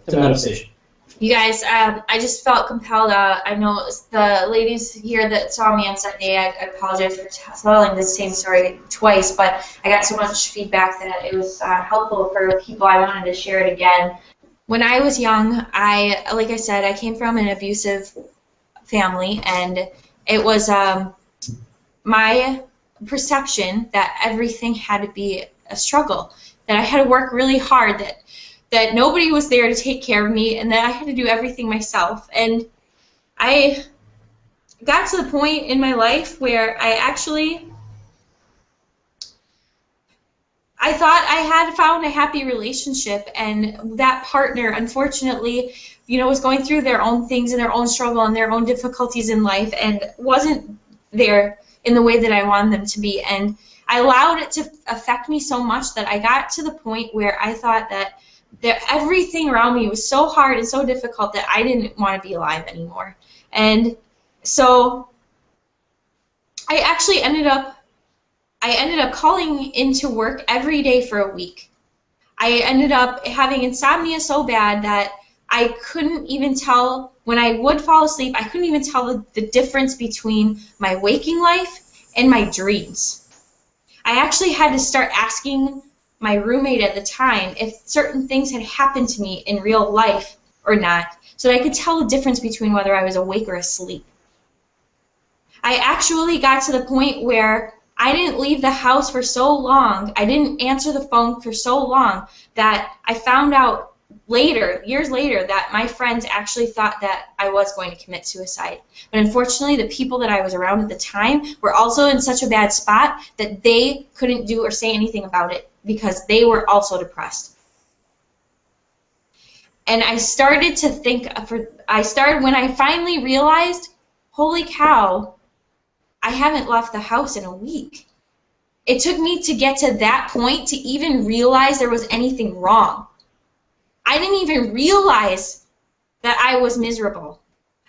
to manifestation. You guys, I just felt compelled. I know the ladies here that saw me on Sunday, I apologize for telling the same story twice, but I got so much feedback that it was helpful for people. I wanted to share it again. When I was young, like I said, I came from an abusive family, and it was my perception that everything had to be a struggle, that I had to work really hard, that nobody was there to take care of me, and that I had to do everything myself. And I got to the point in my life where I thought I had found a happy relationship, and that partner, unfortunately, was going through their own things and their own struggle and their own difficulties in life, and wasn't there in the way that I wanted them to be. And I allowed it to affect me so much that I got to the point where I thought that everything around me was so hard and so difficult that I didn't want to be alive anymore. And so I actually ended up calling into work every day for a week. I ended up having insomnia so bad that I couldn't even tell, when I would fall asleep, I couldn't even tell the difference between my waking life and my dreams. I actually had to start asking my roommate at the time if certain things had happened to me in real life or not, so that I could tell the difference between whether I was awake or asleep. I actually got to the point where I didn't leave the house for so long, I didn't answer the phone for so long, that I found out later, years later, that my friends actually thought that I was going to commit suicide. But unfortunately, the people that I was around at the time were also in such a bad spot that they couldn't do or say anything about it, because they were also depressed. And I started to think, when I finally realized, holy cow, I haven't left the house in a week. It took me to get to that point to even realize there was anything wrong. I didn't even realize that I was miserable.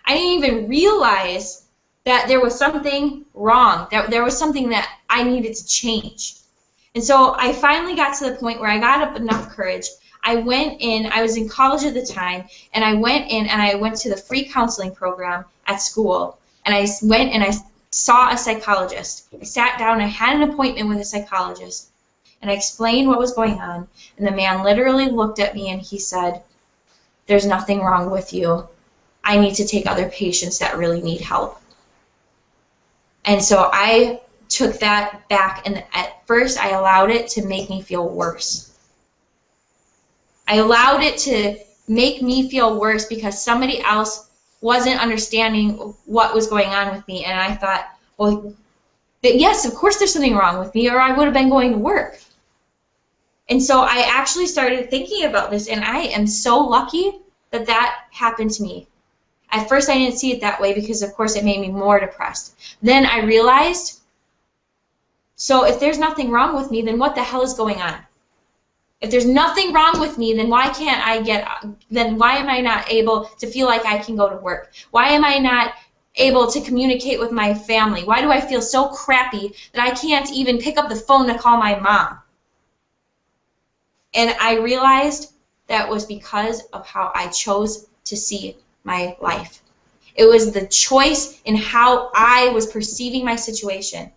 I didn't even realize that there was something wrong, that there was something that I needed to change. And so I finally got to the point where I got up enough courage. I went in, I was in college at the time, and I went in and I went to the free counseling program at school. And I went and I saw a psychologist. I sat down, I had an appointment with a psychologist, and I explained what was going on. And the man literally looked at me and he said, "There's nothing wrong with you. I need to take other patients that really need help." And so I took that back, and at first I allowed it to make me feel worse. I allowed it to make me feel worse because somebody else wasn't understanding what was going on with me, and I thought, well, yes, of course there's something wrong with me, or I would have been going to work. And so I actually started thinking about this, and I am so lucky that that happened to me. At first I didn't see it that way because, of course, it made me more depressed. Then I realized, so if there's nothing wrong with me, then what the hell is going on? If there's nothing wrong with me, then why am I not able to feel like I can go to work? Why am I not able to communicate with my family? Why do I feel so crappy that I can't even pick up the phone to call my mom? And I realized that was because of how I chose to see my life. It was the choice in how I was perceiving my situation.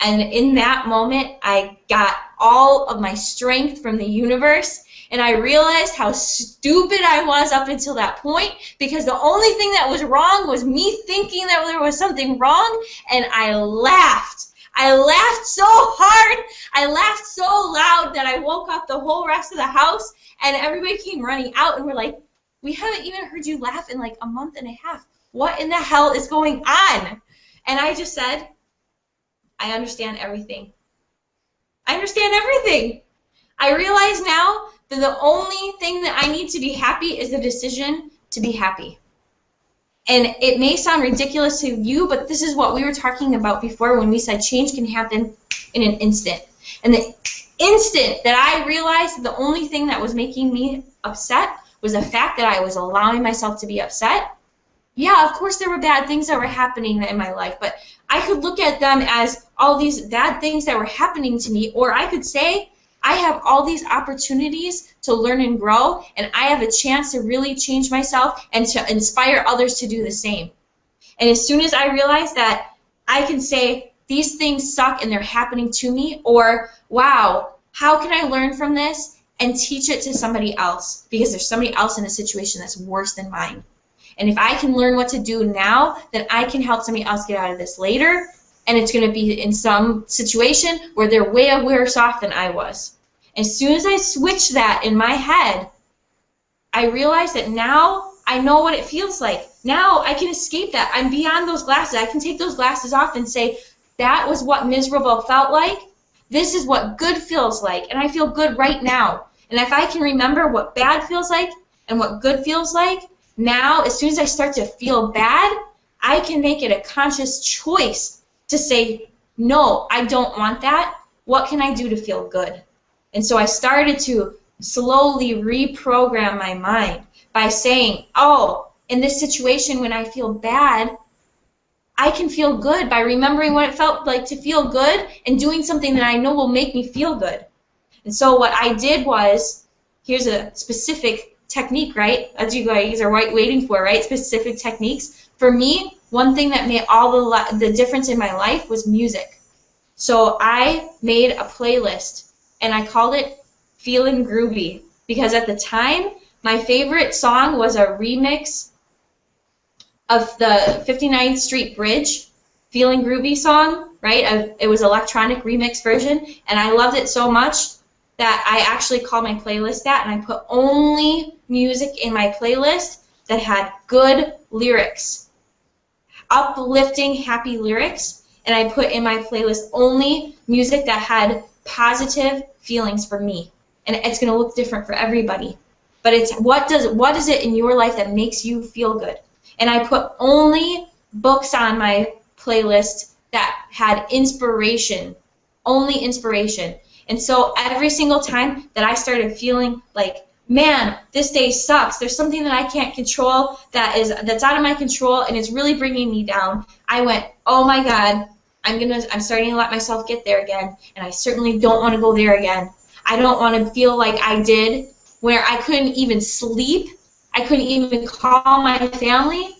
And in that moment, I got all of my strength from the universe, and I realized how stupid I was up until that point, because the only thing that was wrong was me thinking that there was something wrong, and I laughed. I laughed so hard, I laughed so loud that I woke up the whole rest of the house, and everybody came running out, and we're like, "We haven't even heard you laugh in like a month and a half. What in the hell is going on?" And I just said, "I understand everything. I understand everything. I realize now the only thing that I need to be happy is the decision to be happy. And it may sound ridiculous to you, but this is what we were talking about before when we said change can happen in an instant. And the instant that I realized that the only thing that was making me upset was the fact that I was allowing myself to be upset. Yeah, of course there were bad things that were happening in my life, but I could look at them as all these bad things that were happening to me, or I could say, I have all these opportunities to learn and grow, and I have a chance to really change myself and to inspire others to do the same. And as soon as I realized that I can say, these things suck and they're happening to me, or, wow, how can I learn from this and teach it to somebody else? Because there's somebody else in a situation that's worse than mine. And if I can learn what to do now, then I can help somebody else get out of this later, and it's going to be in some situation where they're way worse off than I was. As soon as I switched that in my head, I realized that now I know what it feels like. Now I can escape that. I'm beyond those glasses. I can take those glasses off and say, that was what miserable felt like. This is what good feels like, and I feel good right now. And if I can remember what bad feels like and what good feels like, now as soon as I start to feel bad, I can make it a conscious choice to say, no, I don't want that. What can I do to feel good? And so I started to slowly reprogram my mind by saying, oh, in this situation when I feel bad, I can feel good by remembering what it felt like to feel good and doing something that I know will make me feel good. And so what I did was, here's a specific technique, right? As you guys are waiting for, right? Specific techniques. For me, one thing that made all the difference in my life was music. So I made a playlist, and I called it Feelin' Groovy, because at the time, my favorite song was a remix of the 59th Street Bridge Feelin' Groovy song, right? It was an electronic remix version, and I loved it so much that I actually called my playlist that, and I put only music in my playlist that had good lyrics, uplifting, happy lyrics, and I put in my playlist only music that had positive feelings for me. And it's going to look different for everybody. But it's what is it in your life that makes you feel good? And I put only books on my playlist that had inspiration, only inspiration. And so every single time that I started feeling like, man, this day sucks, there's something that I can't control that's out of my control and it's really bringing me down, I went, oh my God, I'm starting to let myself get there again, and I certainly don't want to go there again. I don't want to feel like I did, where I couldn't even sleep, I couldn't even call my family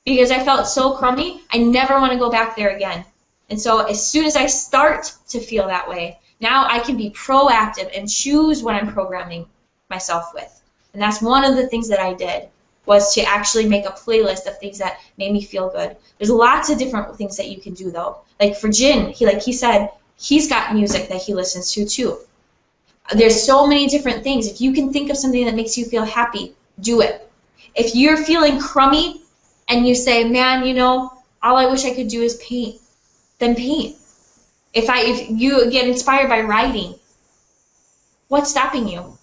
because I felt so crummy. I never want to go back there again. And so as soon as I start to feel that way, now I can be proactive and choose what I'm programming myself with. And that's one of the things that I did, was to actually make a playlist of things that made me feel good. There's lots of different things that you can do, though. Like for Jin, he said he's got music that he listens to, too. There's so many different things. If you can think of something that makes you feel happy, do it. If you're feeling crummy and you say, man, you know, all I wish I could do is paint, then paint. If you get inspired by writing, what's stopping you?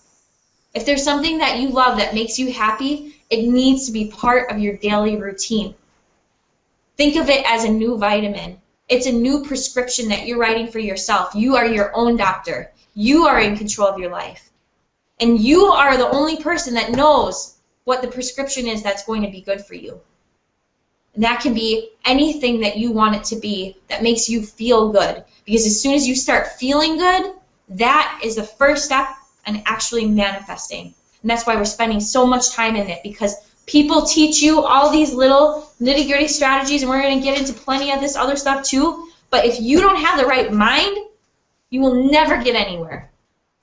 If there's something that you love that makes you happy, it needs to be part of your daily routine. Think of it as a new vitamin. It's a new prescription that you're writing for yourself. You are your own doctor. You are in control of your life. And you are the only person that knows what the prescription is that's going to be good for you. And that can be anything that you want it to be that makes you feel good. Because as soon as you start feeling good, that is the first step in actually manifesting. And that's why we're spending so much time in it, because people teach you all these little nitty-gritty strategies, and we're going to get into plenty of this other stuff too. But if you don't have the right mind, you will never get anywhere.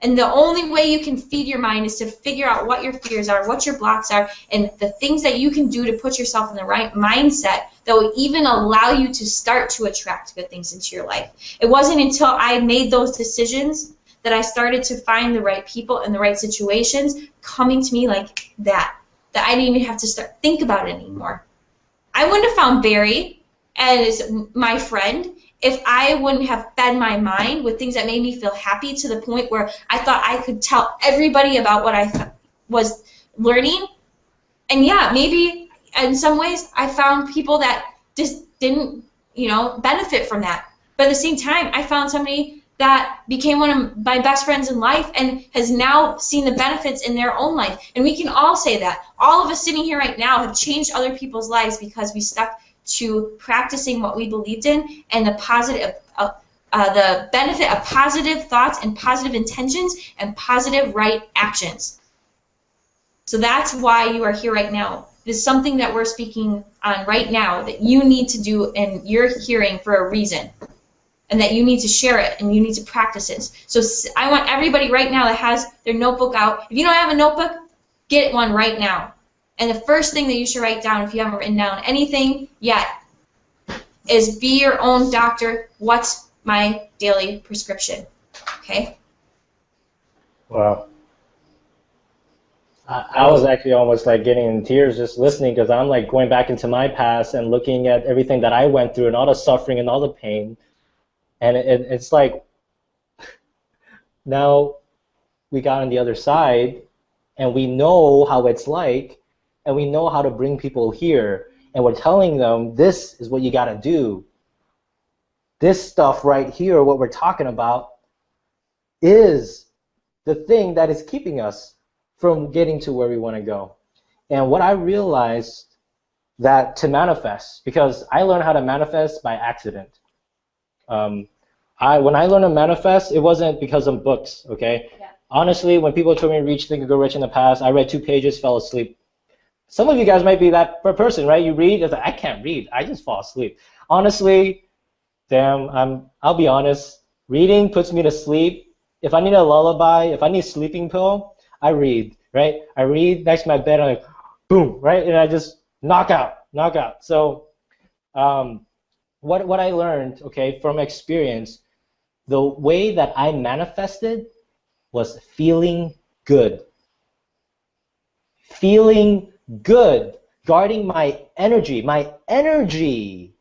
And the only way you can feed your mind is to figure out what your fears are, what your blocks are, and the things that you can do to put yourself in the right mindset that will even allow you to start to attract good things into your life. It wasn't until I made those decisions that I started to find the right people and the right situations coming to me like that I didn't even have to think about it anymore. I wouldn't have found Barry as my friend if I wouldn't have fed my mind with things that made me feel happy to the point where I thought I could tell everybody about what I was learning. And yeah, maybe in some ways I found people that just didn't, benefit from that. But at the same time, I found somebody that became one of my best friends in life and has now seen the benefits in their own life. And we can all say that. All of us sitting here right now have changed other people's lives because we stuck to practicing what we believed in and the benefit of positive thoughts and positive intentions and positive right actions. So that's why you are here right now. There's something that we're speaking on right now that you need to do and you're hearing for a reason. And that you need to share it and you need to practice it. So I want everybody right now that has their notebook out. If you don't have a notebook, get one right now. And the first thing that you should write down, if you haven't written down anything yet, is be your own doctor. What's my daily prescription? Okay? Wow. I was actually almost like getting in tears just listening because I'm like going back into my past and looking at everything that I went through and all the suffering and all the pain. And it's like now we got on the other side and we know how it's like and we know how to bring people here and we're telling them this is what you got to do. This stuff right here, what we're talking about, is the thing that is keeping us from getting to where we want to go. And what I realized that to manifest, because I learned how to manifest by accident. When I learned to manifest, it wasn't because of books, okay? Yeah. Honestly, when people told me to reach, think, and go rich in the past, I read 2 pages, fell asleep. Some of you guys might be that person, right? You read, it's like, I can't read, I just fall asleep. Honestly, I'll be honest, reading puts me to sleep. If I need a lullaby, if I need a sleeping pill, I read, right? I read next to my bed, I'm like, boom, right? And I just knock out. So what I learned, okay, from experience, the way that I manifested was feeling good. Feeling good, guarding my energy. My energy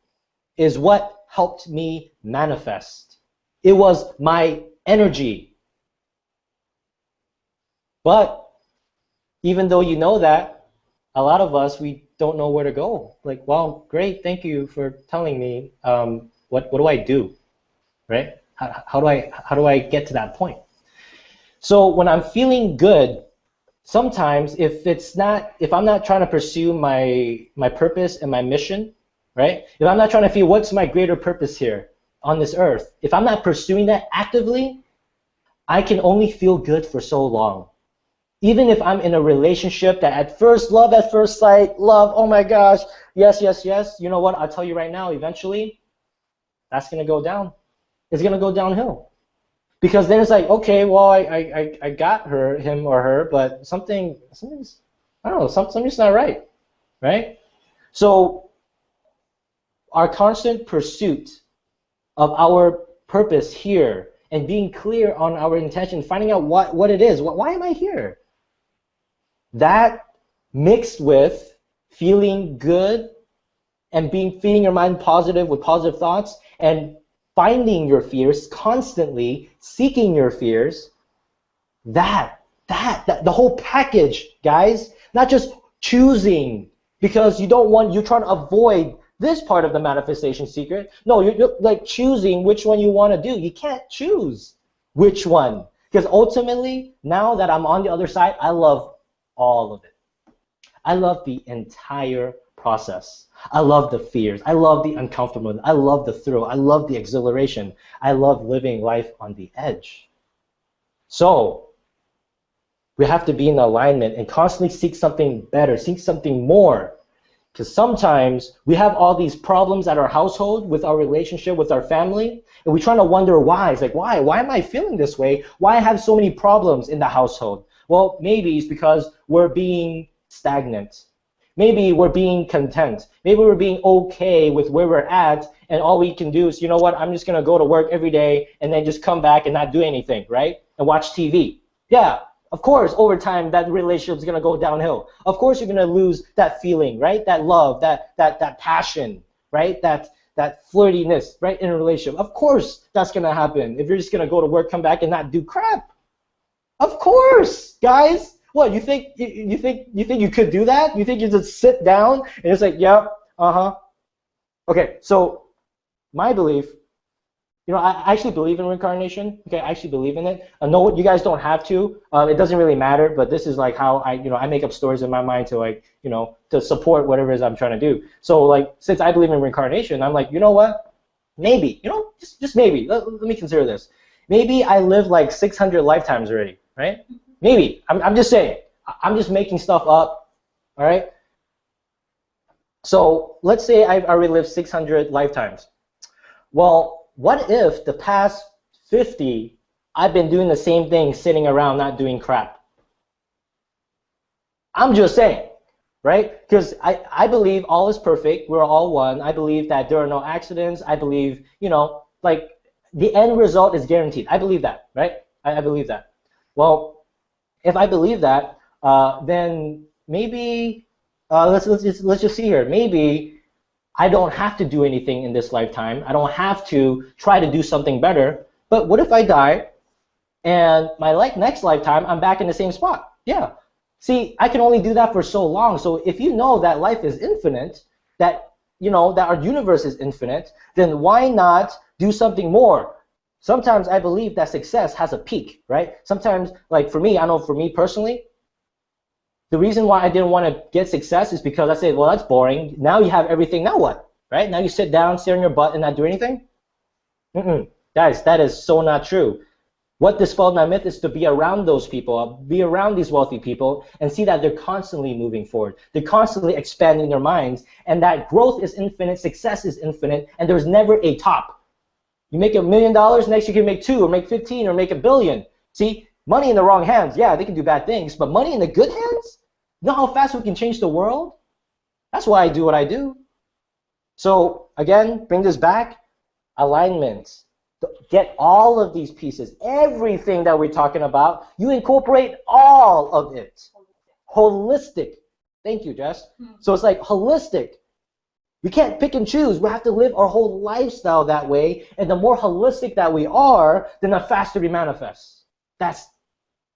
is what helped me manifest. It was my energy. But even though you know that, a lot of us, we don't know where to go. Like, well, great, thank you for telling me. What do I do, right? How do I get to that point? So when I'm feeling good, sometimes if I'm not trying to pursue my purpose and my mission, right? If I'm not trying to feel what's my greater purpose here on this earth, if I'm not pursuing that actively, I can only feel good for so long. Even if I'm in a relationship that at first, love at first sight, love, oh my gosh, yes, yes, yes, you know what, I'll tell you right now, eventually, that's going to go down. It's going to go downhill. Because then it's like, okay, well, I got him or her, but something's, I don't know, something's not right, right? So our constant pursuit of our purpose here and being clear on our intention, finding out what it is, why am I here? That mixed with feeling good and feeding your mind positive with positive thoughts and finding your fears, constantly seeking your fears, that the whole package, guys, not just choosing because you're trying to avoid this part of the manifestation secret. No, you're like choosing which one you want to do. You can't choose which one because ultimately, now that I'm on the other side, I love all of it. I love the entire process. I love the fears. I love the uncomfortable. I love the thrill. I love the exhilaration. I love living life on the edge. So we have to be in alignment and constantly seek something better, seek something more. Because sometimes we have all these problems at our household, with our relationship, with our family, and we're trying to wonder why. It's like, why am I feeling this way? Why I have so many problems in the household? Well, maybe it's because we're being stagnant. Maybe we're being content. Maybe we're being okay with where we're at, and all we can do is, you know what, I'm just going to go to work every day and then just come back and not do anything, right? And watch TV. Yeah, of course, over time, that relationship is going to go downhill. Of course, you're going to lose that feeling, right? That love, that passion, right? That that flirtiness, right, in a relationship. Of course that's going to happen if you're just going to go to work, come back, and not do crap. Of course, guys. What, you think you could do that? You think you just sit down and it's like, yep, Okay, so my belief, I actually believe in reincarnation. Okay, I actually believe in it. No, you guys don't have to. It doesn't really matter. But this is like how I make up stories in my mind to to support whatever it is I'm trying to do. So like, since I believe in reincarnation, I'm like, you know what? Maybe, just maybe. Let me consider this. Maybe I lived like 600 lifetimes already, right? Maybe. I'm just saying. I'm just making stuff up. All right. So let's say I've already lived 600 lifetimes. Well, what if the past 50 I've been doing the same thing, sitting around not doing crap? I'm just saying, right? Because I believe all is perfect. We're all one. I believe that there are no accidents. I believe, like the end result is guaranteed. I believe that, right? I believe that. Well, if I believe that, then maybe let's just see here. Maybe I don't have to do anything in this lifetime. I don't have to try to do something better. But what if I die and my next lifetime I'm back in the same spot? Yeah. See, I can only do that for so long. So if you know that life is infinite, that that our universe is infinite, then why not do something more? Sometimes I believe that success has a peak, right? Sometimes, like for me, I know for me personally, the reason why I didn't want to get success is because I said, well, that's boring. Now you have everything. Now what? Right? Now you sit down, stare in your butt, and not do anything? Guys, that is so not true. What dispelled my myth is to be around those people, be around these wealthy people, and see that they're constantly moving forward. They're constantly expanding their minds, and that growth is infinite, success is infinite, and there's never a top. You make $1 million, next you can make 2 or make 15 or make $1 billion. See, money in the wrong hands, yeah, they can do bad things, but money in the good hands? You know how fast we can change the world? That's why I do what I do. So again, bring this back, alignment. Get all of these pieces, everything that we're talking about, you incorporate all of it. Holistic. Thank you, Jess. So it's like holistic. We can't pick and choose. We have to live our whole lifestyle that way, and the more holistic that we are, then the faster we manifest. That's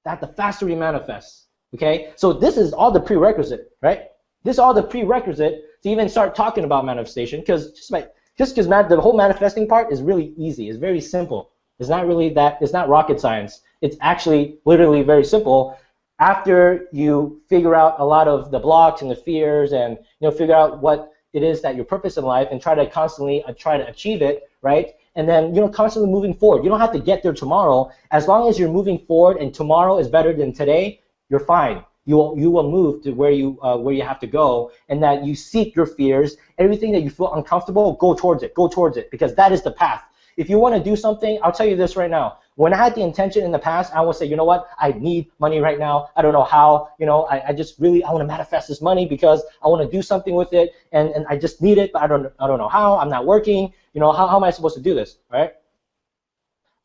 the faster we manifest. Okay, so this is all the prerequisite, right? This is all the prerequisite to even start talking about manifestation, because just because the whole manifesting part is really easy. It's very simple. It's not really that. It's not rocket science. It's actually literally very simple. After you figure out a lot of the blocks and the fears, and figure out what it is that your purpose in life, and try to constantly try to achieve it, right? And then constantly moving forward. You don't have to get there tomorrow. As long as you're moving forward, and tomorrow is better than today, you're fine. You will move to where you have to go, and that you seek your fears. Everything that you feel uncomfortable, go towards it. Go towards it, because that is the path. If you want to do something, I'll tell you this right now. When I had the intention in the past, I would say, you know what? I need money right now. I don't know how. I just really I want to manifest this money because I want to do something with it, and I just need it, but I don't know how. I'm not working. How am I supposed to do this? Right?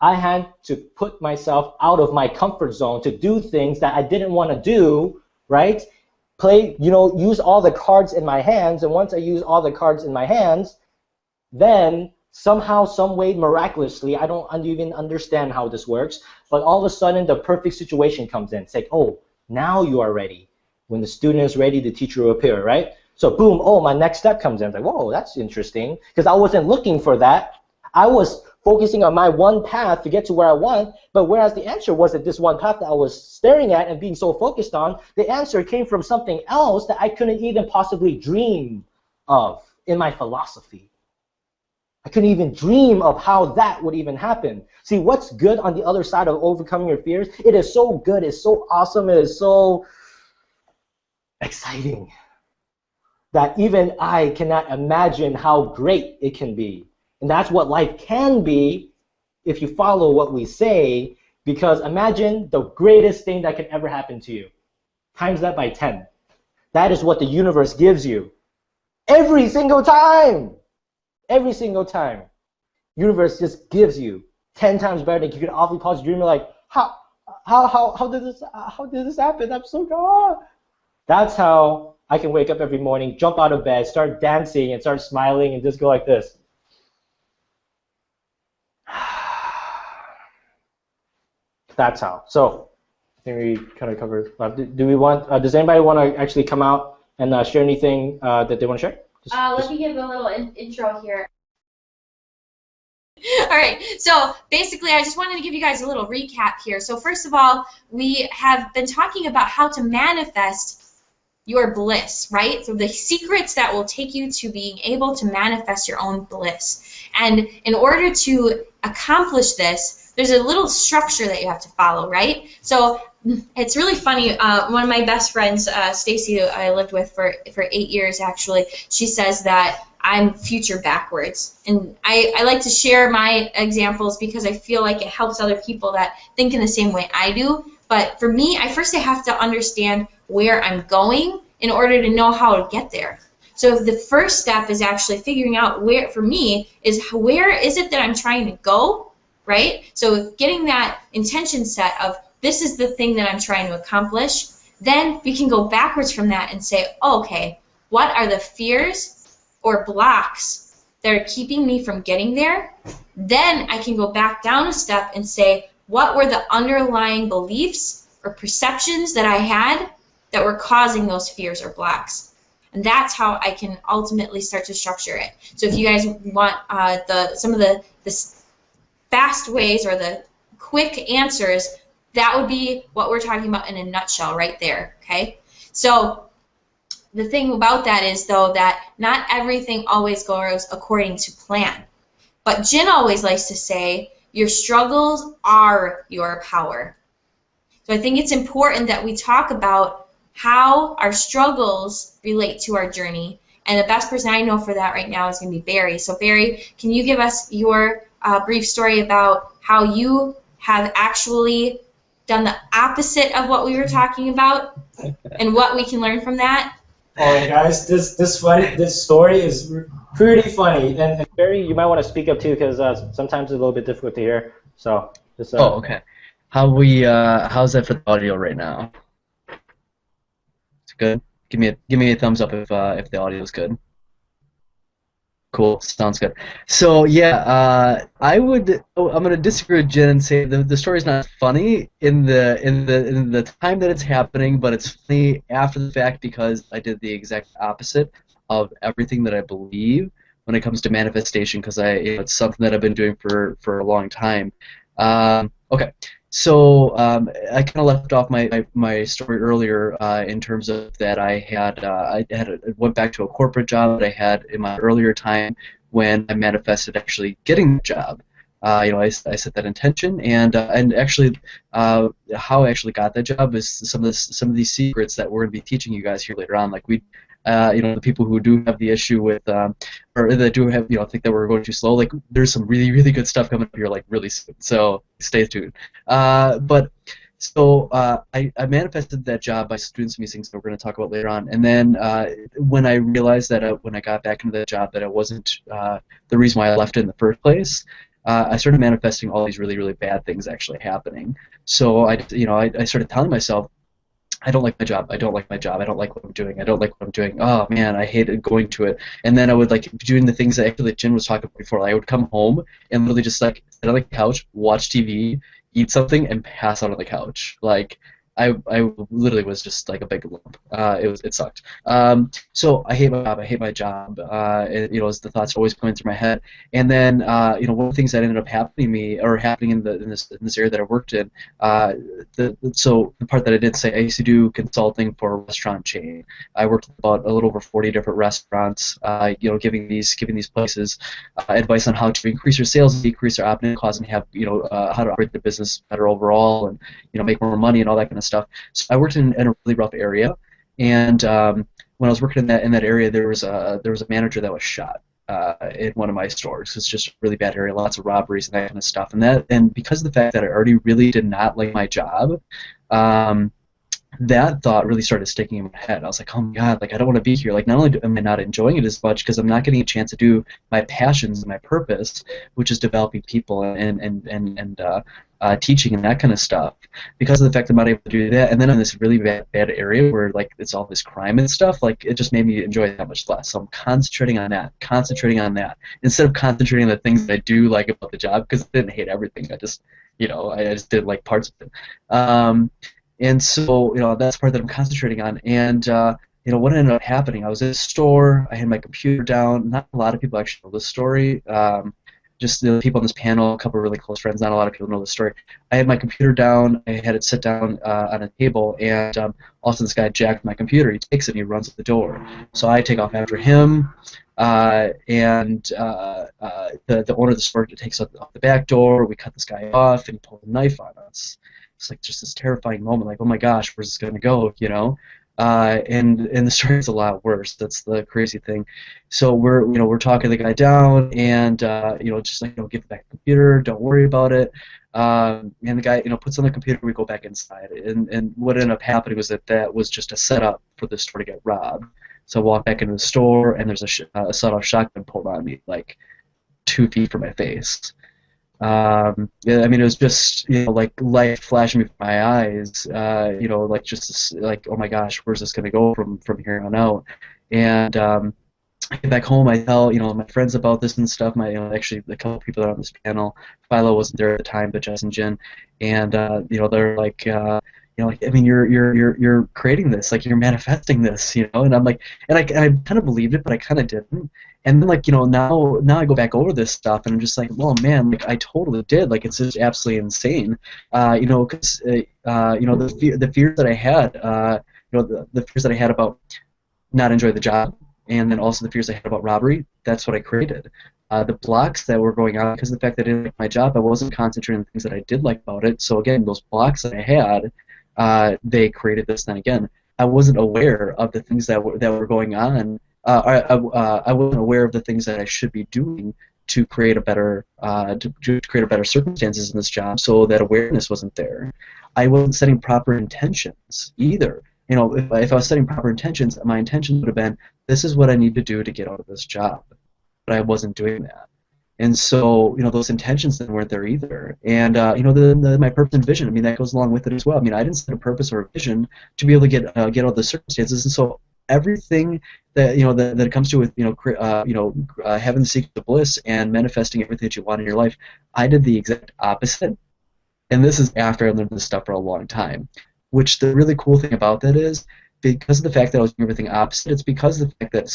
I had to put myself out of my comfort zone to do things that I didn't want to do, right? Use all the cards in my hands, and once I use all the cards in my hands, then somehow, some way, miraculously, I don't even understand how this works, but all of a sudden the perfect situation comes in. It's like, oh, now you are ready. When the student is ready, the teacher will appear, right? So boom, oh, my next step comes in. It's like, whoa, that's interesting, because I wasn't looking for that. I was focusing on my one path to get to where I want, but whereas the answer wasn't this one path that I was staring at and being so focused on, the answer came from something else that I couldn't even possibly dream of in my philosophy. I couldn't even dream of how that would even happen. See, what's good on the other side of overcoming your fears? It is so good, it's so awesome, it is so exciting that even I cannot imagine how great it can be. And that's what life can be if you follow what we say, because imagine the greatest thing that could ever happen to you. Times that by 10. That is what the universe gives you. Every single time. Every single time. Universe just gives you 10 times better than you could awfully possibly dream. Like, how did this happen? I'm so God. That's how I can wake up every morning, jump out of bed, start dancing, and start smiling, and just go like this. that's how. So I think we kind of covered. Do we want? Does anybody want to actually come out and share anything that they want to share? Let me give a little intro here. All right, so basically I just wanted to give you guys a little recap here. So first of all, we have been talking about how to manifest your bliss, right? So the secrets that will take you to being able to manifest your own bliss. And in order to accomplish this, there's a little structure that you have to follow, right? So it's really funny. One of my best friends, Stacy, who I lived with for 8 years actually, she says that I'm future backwards. And I like to share my examples because I feel like it helps other people that think in the same way I do. But for me, I have to understand where I'm going in order to know how to get there. So the first step is actually figuring out where, for me, is where is it that I'm trying to go, right? So getting that intention set of this is the thing that I'm trying to accomplish, then we can go backwards from that and say, oh, okay, what are the fears or blocks that are keeping me from getting there? Then I can go back down a step and say, what were the underlying beliefs or perceptions that I had that were causing those fears or blocks? And that's how I can ultimately start to structure it. So if you guys want some of the fast ways or the quick answers, that would be what we're talking about in a nutshell right there, okay? So the thing about that is, though, that not everything always goes according to plan. But Jen always likes to say, your struggles are your power. So I think it's important that we talk about how our struggles relate to our journey. And the best person I know for that right now is going to be Barry. So Barry, can you give us your brief story about how you have actually done the opposite of what we were talking about and what we can learn from that? Oh, guys, this story is pretty funny. And Barry, you might want to speak up too, because sometimes it's a little bit difficult to hear. So just. Oh, okay. How's that for the audio right now? It's good. Give me a thumbs up if the audio is good. Cool, sounds good. So yeah, I'm gonna disagree with Jen and say the story's not funny in the time that it's happening, but it's funny after the fact because I did the exact opposite of everything that I believe when it comes to manifestation, because it's something that I've been doing for a long time. Okay. So I kind of left off my story earlier in terms of that I went back to a corporate job that I had in my earlier time when I manifested actually getting the job. I set that intention, and actually how I actually got that job is some of these secrets that we're going to be teaching you guys here later on. Like the people who do have the issue with, or that do have, think that we're going too slow, like there's some really, really good stuff coming up here, like really soon. So stay tuned. I manifested that job by doing some of these things that we're going to talk about later on. And then when I realized that when I got back into that job that it wasn't the reason why I left it in the first place, I started manifesting all these really, really bad things actually happening. So I started telling myself, I don't like my job. I don't like my job. I don't like what I'm doing. I don't like what I'm doing. Oh man, I hated going to it. And then I would like doing the things that Jen was talking about before. Like, I would come home and literally just like sit on the couch, watch TV, eat something, and pass out on the couch. Like I literally was just like a big lump. It sucked. So I hate my job. I hate my job. As the thoughts always going through my head. And then one of the things that ended up happening in this area that I worked in. So the part that I did say, I used to do consulting for a restaurant chain. I worked with about a little over 40 different restaurants. Giving these places advice on how to increase their sales, decrease their operating costs, and have how to operate the business better overall, and make more money and all that kind of stuff. So I worked in a really rough area, and when I was working in that area, there was a manager that was shot in one of my stores. It's just a really bad area, lots of robberies and that kind of stuff. And because of the fact that I already really did not like my job, that thought really started sticking in my head. I was like, oh my god, like I don't want to be here. Like not only am I not enjoying it as much because I'm not getting a chance to do my passions and my purpose, which is developing people and teaching and that kind of stuff, because of the fact that I'm not able to do that, and then in this really bad area where like it's all this crime and stuff, like it just made me enjoy it that much less. So I'm concentrating on that, instead of concentrating on the things that I do like about the job, because I didn't hate everything. I just, I just did like parts of it. And so, that's the part that I'm concentrating on. And what ended up happening, I was at a store, I had my computer down. Not a lot of people actually know this story. Just the people on this panel, a couple of really close friends, not a lot of people know the story. I had my computer down, I had it sit down on a table, and all of a sudden this guy jacked my computer. He takes it and he runs to the door. So I take off after him, and the owner of the store takes off the back door. We cut this guy off, and he pulled a knife on us. It's like just this terrifying moment, like, oh my gosh, where's this going to go, And the story is a lot worse. That's the crazy thing. So we're talking the guy down, and just like, give back the computer, don't worry about it. And the guy puts on the computer. We go back inside, and what ended up happening was that was just a setup for the store to get robbed. So I walk back into the store, and there's a sawed-off shotgun pulled on me, like 2 feet from my face. It was just like light flashing before my eyes. Like just like, oh my gosh, where's this gonna go from here on out? And I get back home, I tell my friends about this and stuff. Actually a couple people that are on this panel, Philo wasn't there at the time, but Jess and Jen, and they're like, you're creating this, like you're manifesting this, and I'm like, and I kind of believed it, but I kind of didn't. And then now I go back over this stuff, and I'm just like, well, man, like I totally did. Like it's just absolutely insane. Because the fears that I had, the fears that I had about not enjoying the job, and then also the fears I had about robbery. That's what I created. The blocks that were going on because of the fact that I didn't like my job, I wasn't concentrating on the things that I did like about it. So again, those blocks that I had, they created this. Then again, I wasn't aware of the things that were going on. I wasn't aware of the things that I should be doing to create a better circumstances in this job. So that awareness wasn't there. I wasn't setting proper intentions either. If I was setting proper intentions, my intentions would have been, this is what I need to do to get out of this job. But I wasn't doing that. And so, those intentions then weren't there either. And, my purpose and vision, that goes along with it as well. I didn't set a purpose or a vision to be able to get out of the circumstances. And so everything that, that it comes to with, having the secret of bliss and manifesting everything that you want in your life, I did the exact opposite. And this is after I learned this stuff for a long time. Which the really cool thing about that is, because of the fact that I was doing everything opposite, it's because of the fact that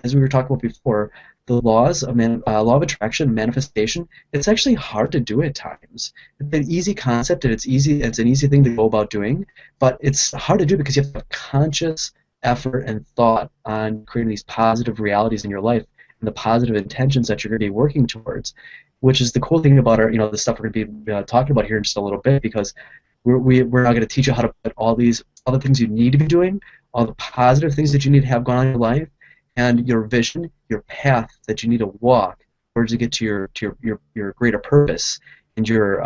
as we were talking about before, the laws of law of attraction, manifestation, it's actually hard to do at times. It's an easy concept, and it's an easy thing to go about doing, but it's hard to do because you have to have conscious effort and thought on creating these positive realities in your life and the positive intentions that you're going to be working towards, which is the cool thing about the stuff we're going to be talking about here in just a little bit, because we're now going to teach you how to put all the things you need to be doing, all the positive things that you need to have going on in your life, and your vision, your path that you need to walk in order to get to your greater purpose and your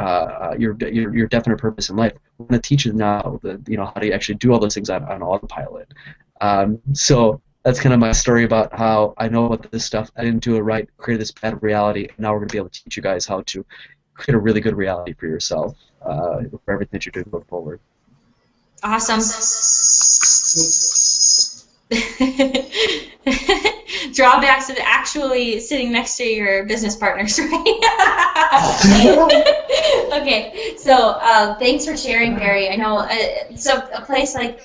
definite purpose in life. We're going to teach you now how to actually do all those things on autopilot. So that's kind of my story about how I know about this stuff. I didn't do it right, created this bad reality, and now we're going to be able to teach you guys how to create a really good reality for yourself for everything that you're doing going forward. Awesome. Drawbacks of actually sitting next to your business partners, right? Okay, so thanks for sharing, Barry. I know so a place like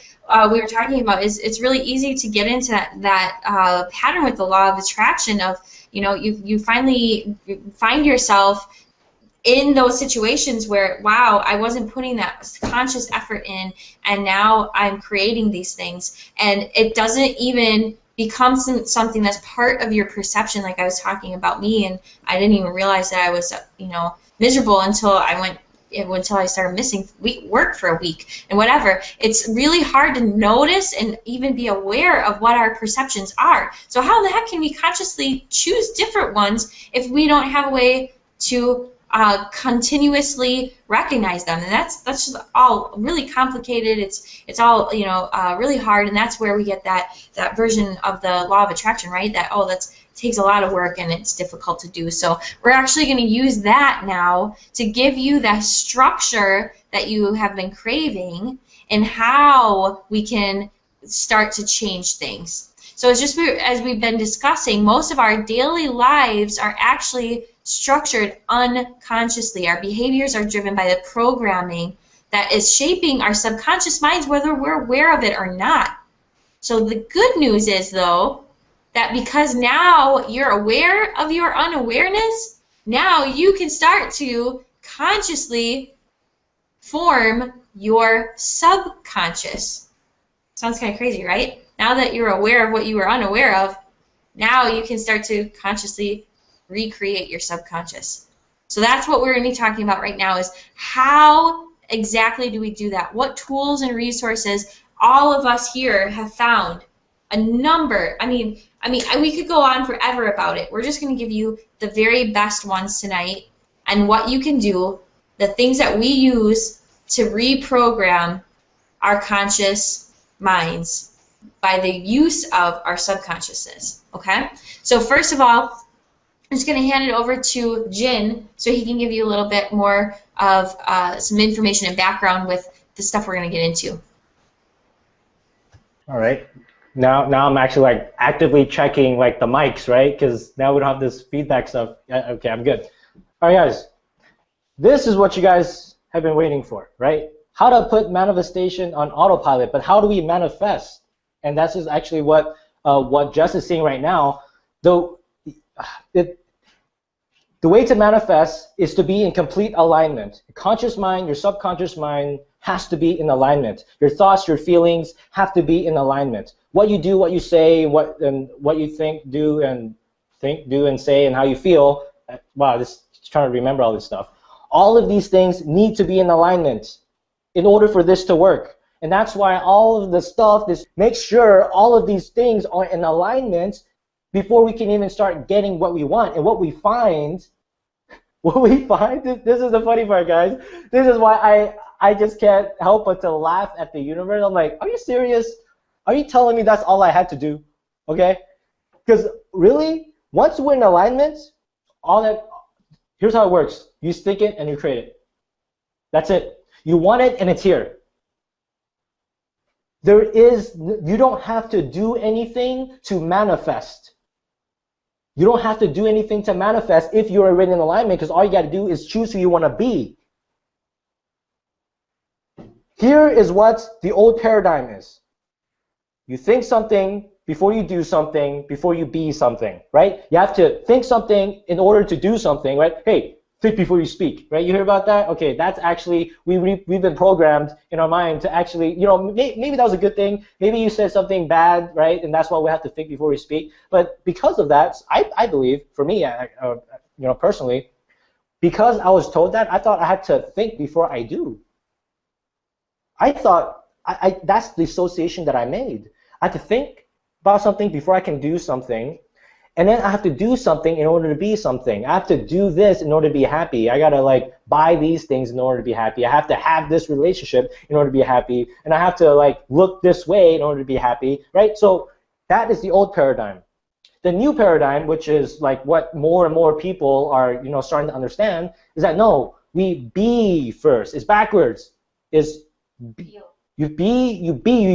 we were talking about it's really easy to get into that pattern with the law of attraction of you finally find yourself in those situations where, wow, I wasn't putting that conscious effort in, and now I'm creating these things. And it doesn't even become something that's part of your perception, like I was talking about me, and I didn't even realize that I was, miserable until I started missing work for a week and whatever. It's really hard to notice and even be aware of what our perceptions are. So how the heck can we consciously choose different ones if we don't have a way to continuously recognize them? And that's just all really complicated. It's all really hard, and that's where we get that version of the law of attraction, right? That that's takes a lot of work and it's difficult to do. So we're actually going to use that now to give you that structure that you have been craving and how we can start to change things. So it's just as we've been discussing, most of our daily lives are actually structured unconsciously. Our behaviors are driven by the programming that is shaping our subconscious minds, whether we're aware of it or not. So the good news is, though, that because now you're aware of your unawareness, now you can start to consciously form your subconscious. Sounds kind of crazy, right? Now that you're aware of what you were unaware of, now you can start to consciously recreate your subconscious. So that's what we're going to be talking about right now, is how exactly do we do that? What tools and resources all of us here have found? A number. I mean, we could go on forever about it. We're just going to give you the very best ones tonight and what you can do, the things that we use to reprogram our conscious minds by the use of our subconsciousness. Okay? So first of all, I'm just going to hand it over to Jin so he can give you a little bit more of some information and background with the stuff we're going to get into. All right. Now I'm actually like actively checking like the mics, right? Because now we don't have this feedback stuff. Okay, I'm good. All right, guys. This is what you guys have been waiting for, right? How to put manifestation on autopilot, but how do we manifest? And that's just actually what Jess is seeing right now. Though the way to manifest is to be in complete alignment. Your conscious mind, your subconscious mind has to be in alignment. Your thoughts, your feelings have to be in alignment. What you do, what you say, what you think, do, and say, and how you feel. Wow, just trying to remember all this stuff. All of these things need to be in alignment in order for this to work. And that's why all of the stuff, make sure all of these things are in alignment before we can even start getting what we want. And what we find, this is the funny part, guys. This is why I just can't help but to laugh at the universe. I'm like, are you serious? Are you telling me that's all I had to do? Okay? Because really, once we're in alignment, here's how it works. You stick it and you create it. That's it. You want it and it's here. You don't have to do anything to manifest. You don't have to do anything to manifest if you're already in alignment, because all you got to do is choose who you want to be. Here is what the old paradigm is. You think something before you do something, before you be something, right? You have to think something in order to do something, right? Hey, think before you speak, right? You hear about that? Okay, that's actually, we've been programmed in our mind to actually, maybe that was a good thing. Maybe you said something bad, right? And that's why we have to think before we speak. But because of that, I believe, for me, personally, because I was told that, I thought I had to think before I do. I thought, that's the association that I made. I have to think about something before I can do something, and then I have to do something in order to be something. I have to do this in order to be happy. I gotta buy these things in order to be happy. I have to have this relationship in order to be happy, and I have to look this way in order to be happy, right? So that is the old paradigm. The new paradigm, which is what more and more people are starting to understand, is that no, we be first. It's backwards. You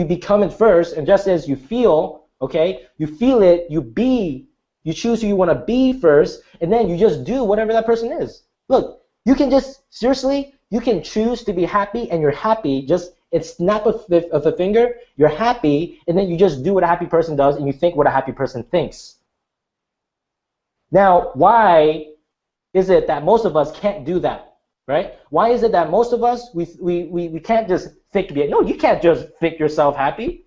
become it first, and just as you feel, okay, you feel it, you choose who you want to be first, and then you just do whatever that person is. Look, you can you can choose to be happy, and you're happy, just a snap of a finger, you're happy, and then you just do what a happy person does, and you think what a happy person thinks. Now, why is it that most of us can't do that? Right? Why is it that most of us, we can't just think, no, you can't just think yourself happy.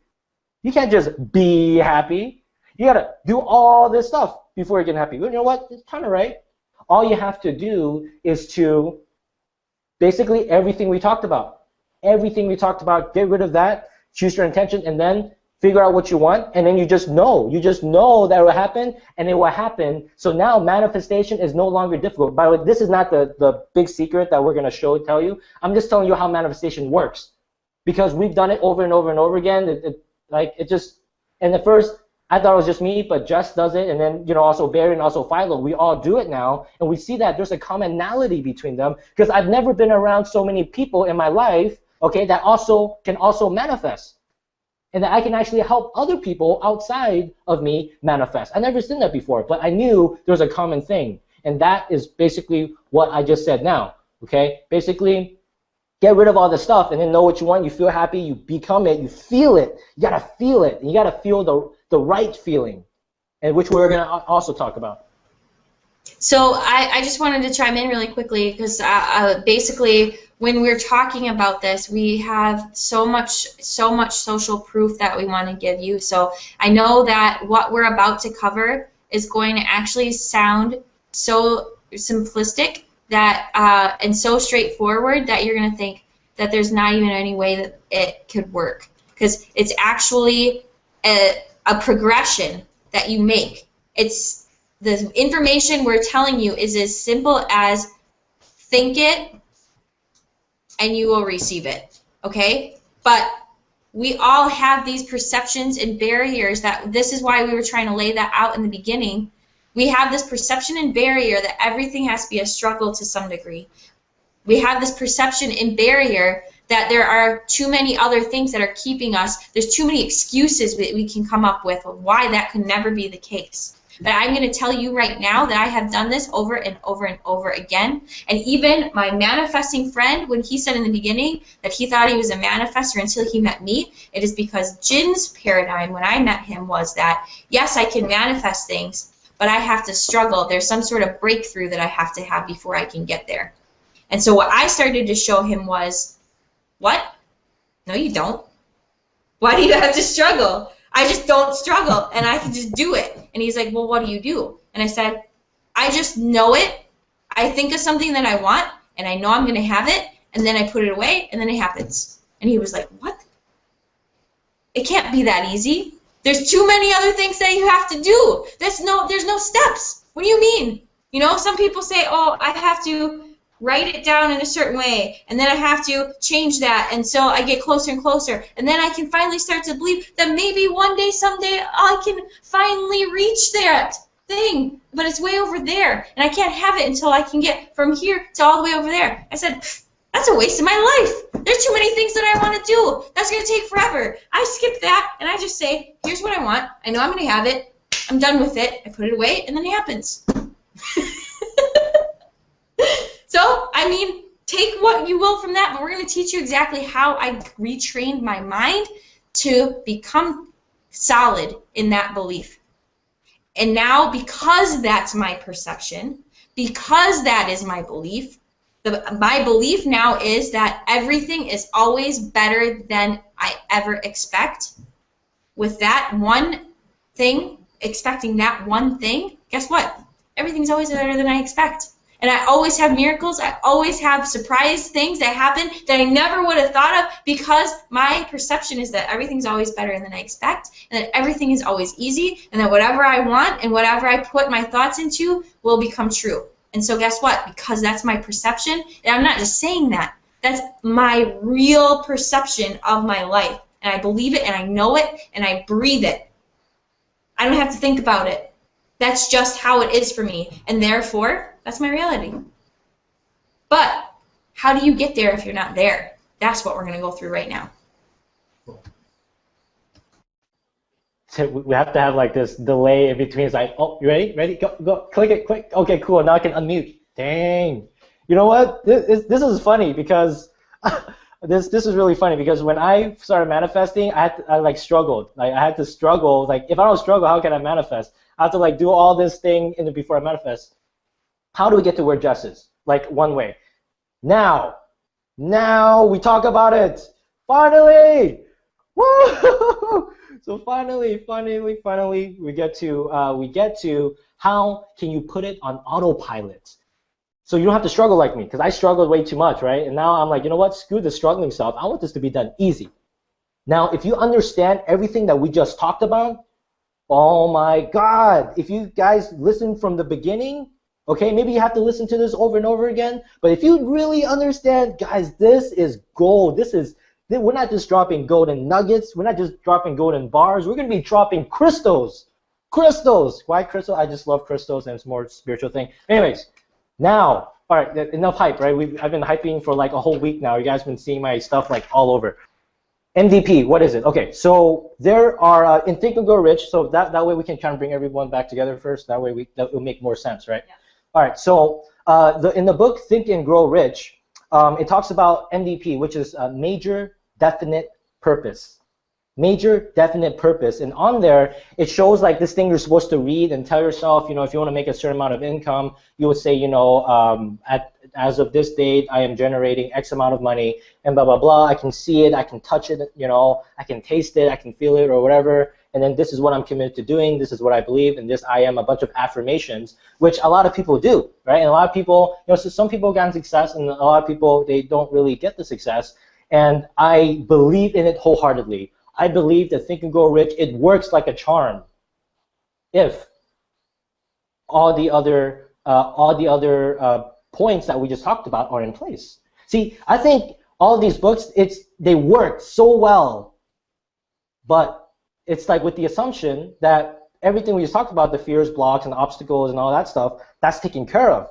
You can't just be happy. You gotta do all this stuff before you get happy. You know what? It's kind of right. All you have to do is to basically everything we talked about. Everything we talked about, get rid of that, choose your intention, and then figure out what you want, and then you just know. You just know that it will happen, and it will happen. So now manifestation is no longer difficult. By the way, this is not the big secret that we're going to tell you. I'm just telling you how manifestation works. Because we've done it over and over and over again. And at first, I thought it was just me, but Jess does it, and then also Barry and also Philo. We all do it now, and we see that there's a commonality between them because I've never been around so many people in my life, okay, that can also manifest, and that I can actually help other people outside of me manifest. I never seen that before, but I knew there was a common thing, and that is basically what I just said now. Okay, basically, get rid of all the stuff and then know what you want. You feel happy, you become it, you feel it. You gotta feel it. And you gotta feel the right feeling, and which we're gonna also talk about. So I just wanted to chime in really quickly because basically when we're talking about this, we have so much social proof that we want to give you. So I know that what we're about to cover is going to actually sound so simplistic that and so straightforward that you're going to think that there's not even any way that it could work, because it's actually a progression that you make. It's the information we're telling you is as simple as think it and you will receive it, okay? But we all have these perceptions and barriers that this is why we were trying to lay that out in the beginning. We have this perception and barrier that everything has to be a struggle to some degree. We have this perception and barrier that there are too many other things that are keeping us. There's too many excuses that we can come up with of why that could never be the case. But I'm going to tell you right now that I have done this over and over and over again. And even my manifesting friend, when he said in the beginning that he thought he was a manifestor until he met me, it is because Jin's paradigm when I met him was that, yes, I can manifest things, but I have to struggle. There's some sort of breakthrough that I have to have before I can get there. And so what I started to show him was, what? No, you don't. Why do you have to struggle? I just don't struggle, and I can just do it. And he's like, well, what do you do? And I said, I just know it. I think of something that I want, and I know I'm going to have it, and then I put it away, and then it happens. And he was like, what? It can't be that easy. There's too many other things that you have to do. There's no steps. What do you mean? You know, some people say, oh, I have to write it down in a certain way, and then I have to change that, and so I get closer and closer, and then I can finally start to believe that maybe one day, someday, I can finally reach that thing, but it's way over there, and I can't have it until I can get from here to all the way over there. I said, that's a waste of my life. There's too many things that I want to do. That's going to take forever. I skip that, and I just say, here's what I want. I know I'm going to have it. I'm done with it. I put it away, and then it happens. So, I mean, take what you will from that, but we're going to teach you exactly how I retrained my mind to become solid in that belief. And now, because that's my perception, because that is my belief, my belief now is that everything is always better than I ever expect. With that one thing, expecting that one thing, guess what? Everything's always better than I expect. And I always have miracles. I always have surprise things that happen that I never would have thought of, because my perception is that everything's always better than I expect, and that everything is always easy, and that whatever I want and whatever I put my thoughts into will become true. And so guess what? Because that's my perception, and I'm not just saying that. That's my real perception of my life. And I believe it, and I know it, and I breathe it. I don't have to think about it. That's just how it is for me. And therefore, that's my reality. But how do you get there if you're not there? That's what we're going to go through right now. So we have to have like this delay in between. It's like, oh, you ready? Ready? Go. Click it. Click. Okay, cool. Now I can unmute. Dang. You know what? This is funny because this is really funny because when I started manifesting, I like struggled. Like I had to struggle. Like if I don't struggle, how can I manifest? I have to like do all this thing before I manifest. How do we get to where Jess is? Like one way. Now we talk about it. Finally, woo! So finally, we get to how can you put it on autopilot? So you don't have to struggle like me, because I struggled way too much, right? And now I'm like, you know what? Screw the struggling stuff. I want this to be done easy. Now, if you understand everything that we just talked about, oh my God! If you guys listen from the beginning. Okay, maybe you have to listen to this over and over again, but if you really understand, guys, this is gold. This is We're not just dropping golden nuggets. We're not just dropping golden bars. We're going to be dropping crystals. Crystals. Why crystal? I just love crystals, and it's more spiritual thing. Anyways, now, all right, enough hype, right? I've been hyping for like a whole week now. You guys have been seeing my stuff like all over. MVP, what is it? Okay, so there are in Think and Grow Rich. So that way we can kind of bring everyone back together first. That way that will make more sense, right? Yeah. All right. So in the book Think and Grow Rich, it talks about MVP, which is a major definite purpose. Major definite purpose, and on there it shows like this thing you're supposed to read and tell yourself, you know, if you want to make a certain amount of income, you would say, you know, as of this date, I am generating X amount of money, and blah blah blah. I can see it, I can touch it, you know, I can taste it, I can feel it, or whatever. And then this is what I'm committed to doing. This is what I believe, and this I am a bunch of affirmations, which a lot of people do, right? And a lot of people, you know, so some people got success, and a lot of people they don't really get the success. And I believe in it wholeheartedly. I believe that Think and Grow Rich, it works like a charm if all the other points that we just talked about are in place. See, I think all of these books, they work so well, but it's like with the assumption that everything we just talked about, the fears, blocks, and obstacles and all that stuff, that's taken care of.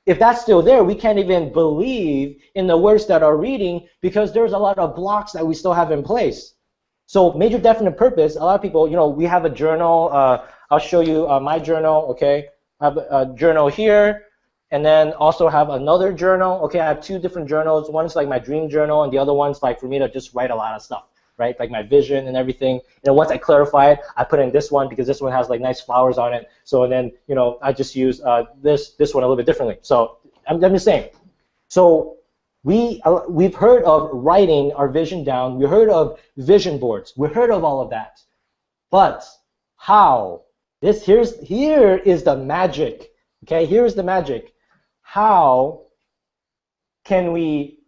If that's still there, we can't even believe in the words that are reading because there's a lot of blocks that we still have in place. So major definite purpose, a lot of people, you know, we have a journal. I'll show you my journal, okay? I have a journal here, and then also have another journal. Okay, I have two different journals. One's like my dream journal, and the other one's like for me to just write a lot of stuff, right? Like my vision and everything. And once I clarify it, I put in this one because this one has like nice flowers on it. So and then, you know, I just use this one a little bit differently. So I'm just saying. So we've heard of writing our vision down. We heard of vision boards. We heard of all of that. But how? Here is the magic. Okay, here's the magic. How can we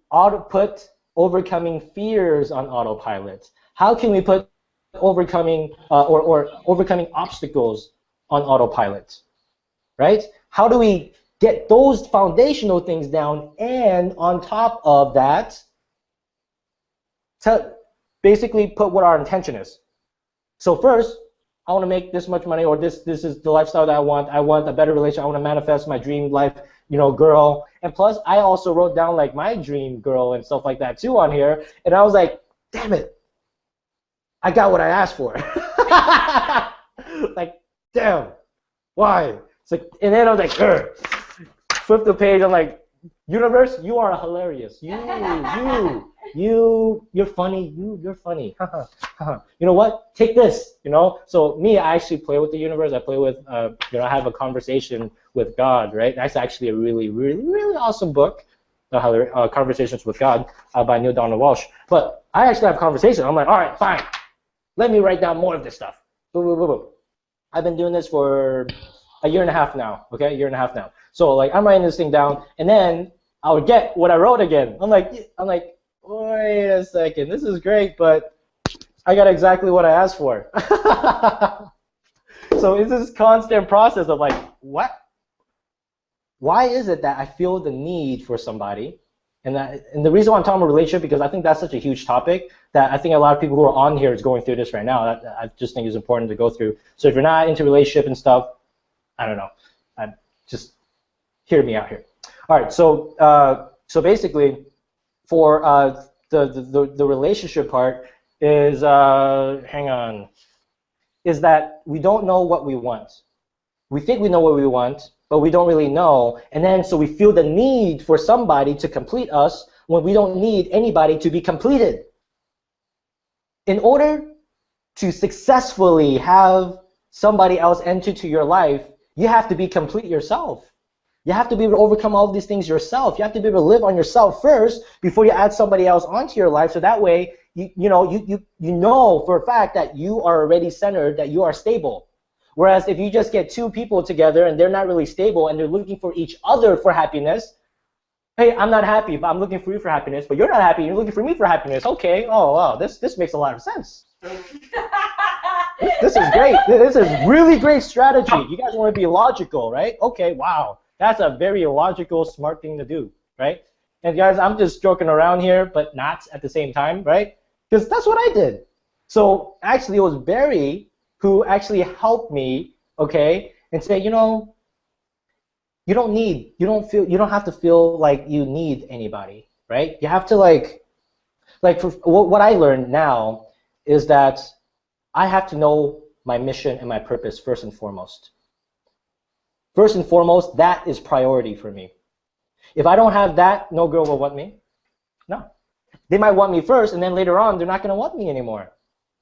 put overcoming fears on autopilot? How can we put overcoming or overcoming obstacles on autopilot? Right? How do we get those foundational things down, and on top of that, to basically put what our intention is. So first, I want to make this much money, or this is the lifestyle that I want. I want a better relationship. I want to manifest my dream life, you know, girl. And plus, I also wrote down like my dream girl and stuff like that too on here. And I was like, damn it, I got what I asked for. Like, damn, why? It's like, and then I was like, flip the page. I'm like, universe, you are hilarious. You're funny. You're funny. You know what? Take this. You know. So me, I actually play with the universe. I play with, you know, I have a conversation with God. Right. That's actually a really, really, really awesome book, Conversations with God by Neil Donald Walsh. But I actually have conversations. I'm like, all right, fine. Let me write down more of this stuff. Boom, boom, boom, boom. I've been doing this for a year and a half now. Okay, a year and a half now. So like I'm writing this thing down, and then I would get what I wrote again. I'm like, wait a second, this is great, but I got exactly what I asked for. So it's this constant process of like, what? Why is it that I feel the need for somebody? And the reason why I'm talking about relationship, because I think that's such a huge topic that I think a lot of people who are on here is going through this right now. I just think it's important to go through. So if you're not into relationship and stuff, I don't know. Just hear me out here. All right. So so basically, for the relationship part is is that we don't know what we want. We think we know what we want, but we don't really know. And then so we feel the need for somebody to complete us when we don't need anybody to be completed. In order to successfully have somebody else enter into your life, you have to be complete yourself. You have to be able to overcome all of these things yourself. You have to be able to live on yourself first before you add somebody else onto your life. So that way, you know for a fact that you are already centered, that you are stable. Whereas if you just get two people together and they're not really stable and they're looking for each other for happiness, hey, I'm not happy, but I'm looking for you for happiness. But you're not happy, you're looking for me for happiness. Okay, oh wow, this makes a lot of sense. This is great. This is really great strategy. You guys want to be logical, right? Okay, wow. That's a very logical, smart thing to do, right? And guys, I'm just joking around here, but not at the same time, right? Because that's what I did. So actually, it was Barry who actually helped me, okay, and say, you know, you don't have to feel like you need anybody, right? You have to what I learned now is that I have to know my mission and my purpose first and foremost. First and foremost, that is priority for me. If I don't have that, no girl will want me. No. They might want me first, and then later on, they're not going to want me anymore,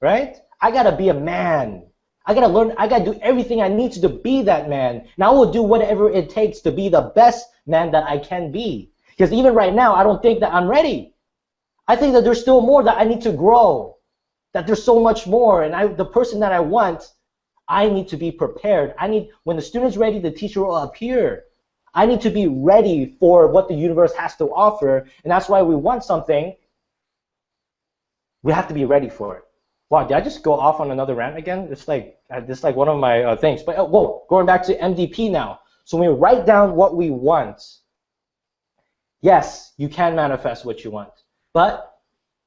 right? I got to be a man. I got to learn. I got to do everything I need to be that man. And I will do whatever it takes to be the best man that I can be. Because even right now, I don't think that I'm ready. I think that there's still more that I need to grow, that there's so much more. And the person that I want, I need to be prepared. When the student's ready, the teacher will appear. I need to be ready for what the universe has to offer. And that's why we want something. We have to be ready for it. Wow, did I just go off on another rant again? It's like one of my things. But whoa, going back to MDP now. So when we write down what we want, yes, you can manifest what you want. But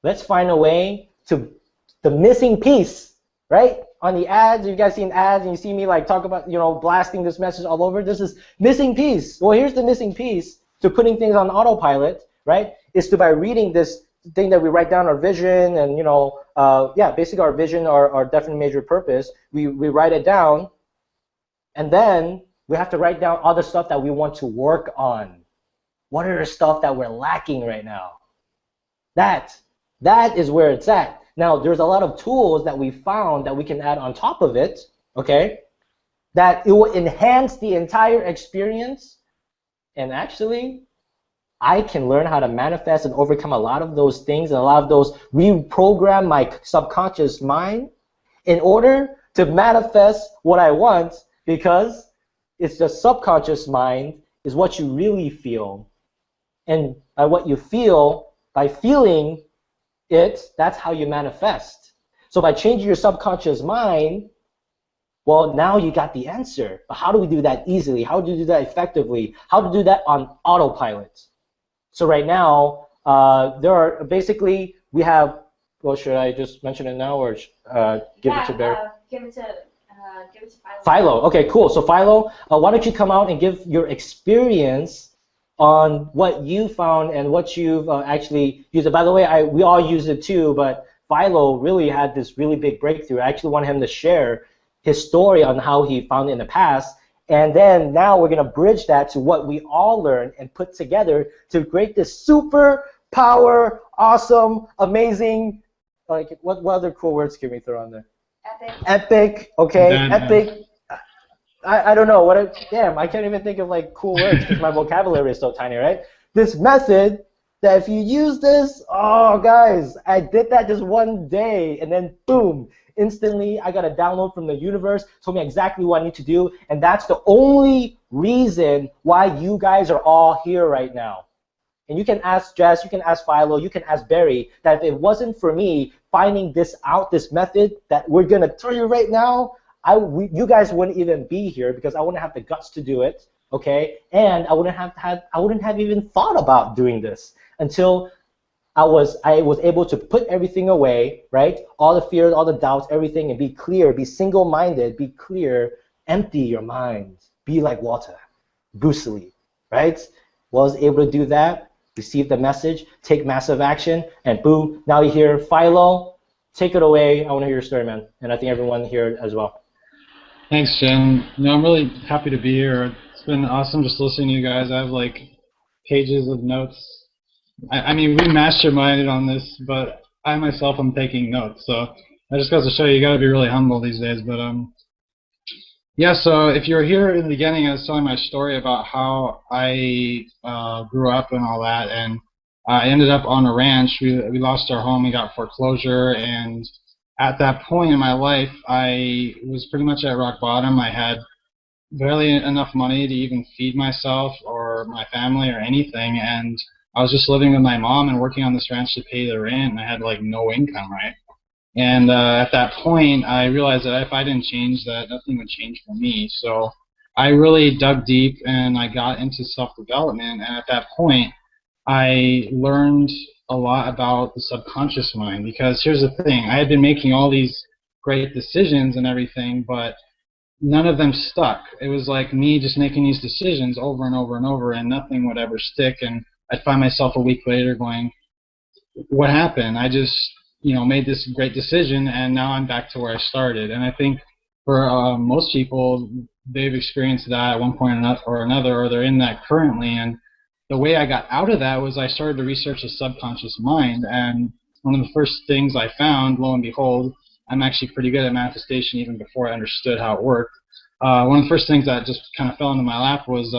let's find a way to the missing piece, right? On the ads, you guys seen ads and you see me like talk about, blasting this message all over. This is missing piece. Well, here's the missing piece to putting things on autopilot, right? Is by reading this thing that we write down, our vision, and basically our vision, our definite major purpose. We write it down, and then we have to write down all the stuff that we want to work on. What are the stuff that we're lacking right now? That is where it's at. Now, there's a lot of tools that we found that we can add on top of it, okay, that it will enhance the entire experience. And actually, I can learn how to manifest and overcome a lot of those things and a lot of those, reprogram my subconscious mind in order to manifest what I want, because it's the subconscious mind is what you really feel. And by what you feel, by feeling it, that's how you manifest. So by changing your subconscious mind, well, now you got the answer. But how do we do that easily? How do you do that effectively? How to do that on autopilot? So right now, we have, well, should I just mention it now or give it to Barry? Give it to Philo. Philo, okay, cool. So Philo, why don't you come out and give your experience on what you found and what you've actually used. By the way, we all use it too, but Philo really had this really big breakthrough. I actually want him to share his story on how he found it in the past. And then now we're going to bridge that to what we all learned and put together to create this super power, awesome, amazing, like what other cool words can we throw on there? Epic, okay, epic. I don't know damn, I can't even think of like cool words because my vocabulary is so tiny, right? This method that if you use this, oh guys, I did that just one day and then boom, instantly I got a download from the universe, told me exactly what I need to do, and that's the only reason why you guys are all here right now. And you can ask Jess, you can ask Philo, you can ask Barry, that if it wasn't for me finding this method that we're gonna tell you right now, you guys wouldn't even be here because I wouldn't have the guts to do it, okay? And I wouldn't have even thought about doing this until I was able to put everything away, right? All the fears, all the doubts, everything, and be clear, be single-minded, be clear, empty your mind, be like water, Bruce Lee, right? Was able to do that, receive the message, take massive action, and boom, now you hear Philo. Take it away. I want to hear your story, man, and I think everyone here as well. Thanks, Jim. I'm really happy to be here. It's been awesome just listening to you guys. I have like pages of notes. I mean, we masterminded on this, but I myself am taking notes. So that just goes to show you got to be really humble these days. But yeah. So if you're here in the beginning, I was telling my story about how I grew up and all that, and I ended up on a ranch. We lost our home. We got foreclosure, and at that point in my life, I was pretty much at rock bottom. I had barely enough money to even feed myself or my family or anything, and I was just living with my mom and working on this ranch to pay the rent, and I had like no income, right? And at that point, I realized that if I didn't change that, nothing would change for me. So I really dug deep, and I got into self-development, and at that point, I learned a lot about the subconscious mind, because here's the thing. I had been making all these great decisions and everything, but none of them stuck. It was like me just making these decisions over and over and over, and nothing would ever stick. And I'd find myself a week later going, what happened? I just, made this great decision, and now I'm back to where I started. And I think for most people, they've experienced that at one point or another, or they're in that currently. And the way I got out of that was I started to research the subconscious mind. And one of the first things I found, lo and behold, I'm actually pretty good at manifestation even before I understood how it worked. One of the first things that just kind of fell into my lap was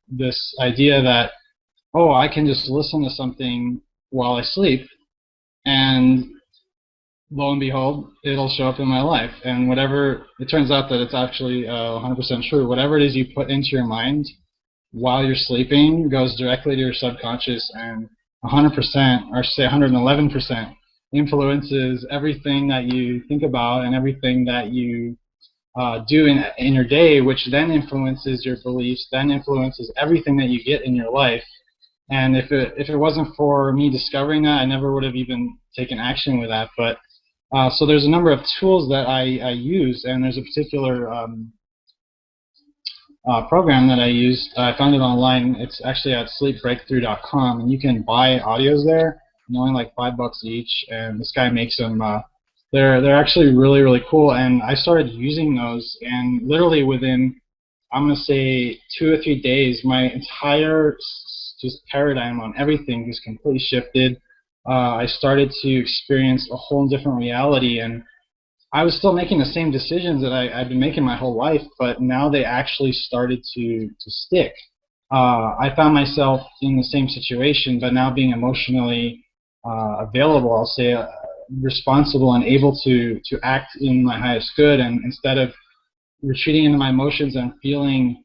this idea that, I can just listen to something while I sleep, and lo and behold, it'll show up in my life. And whatever, it turns out that it's actually 100% true. Whatever it is you put into your mind while you're sleeping goes directly to your subconscious, and 100%, or say 111%, influences everything that you think about and everything that you do in your day, which then influences your beliefs, then influences everything that you get in your life. And if it wasn't for me discovering that, I never would have even taken action with that. But so there's a number of tools that I use, and there's a particular program that I use. I found it online. It's actually at sleepbreakthrough.com, and you can buy audios there. They're only like $5 each, and this guy makes them. They're actually really, really cool, and I started using those, and literally within, I'm going to say 2 or 3 days, my entire just paradigm on everything just completely shifted. I started to experience a whole different reality, and I was still making the same decisions that I've been making my whole life, but now they actually started to stick. I found myself in the same situation, but now being emotionally available, I'll say, responsible and able to act in my highest good, and instead of retreating into my emotions and feeling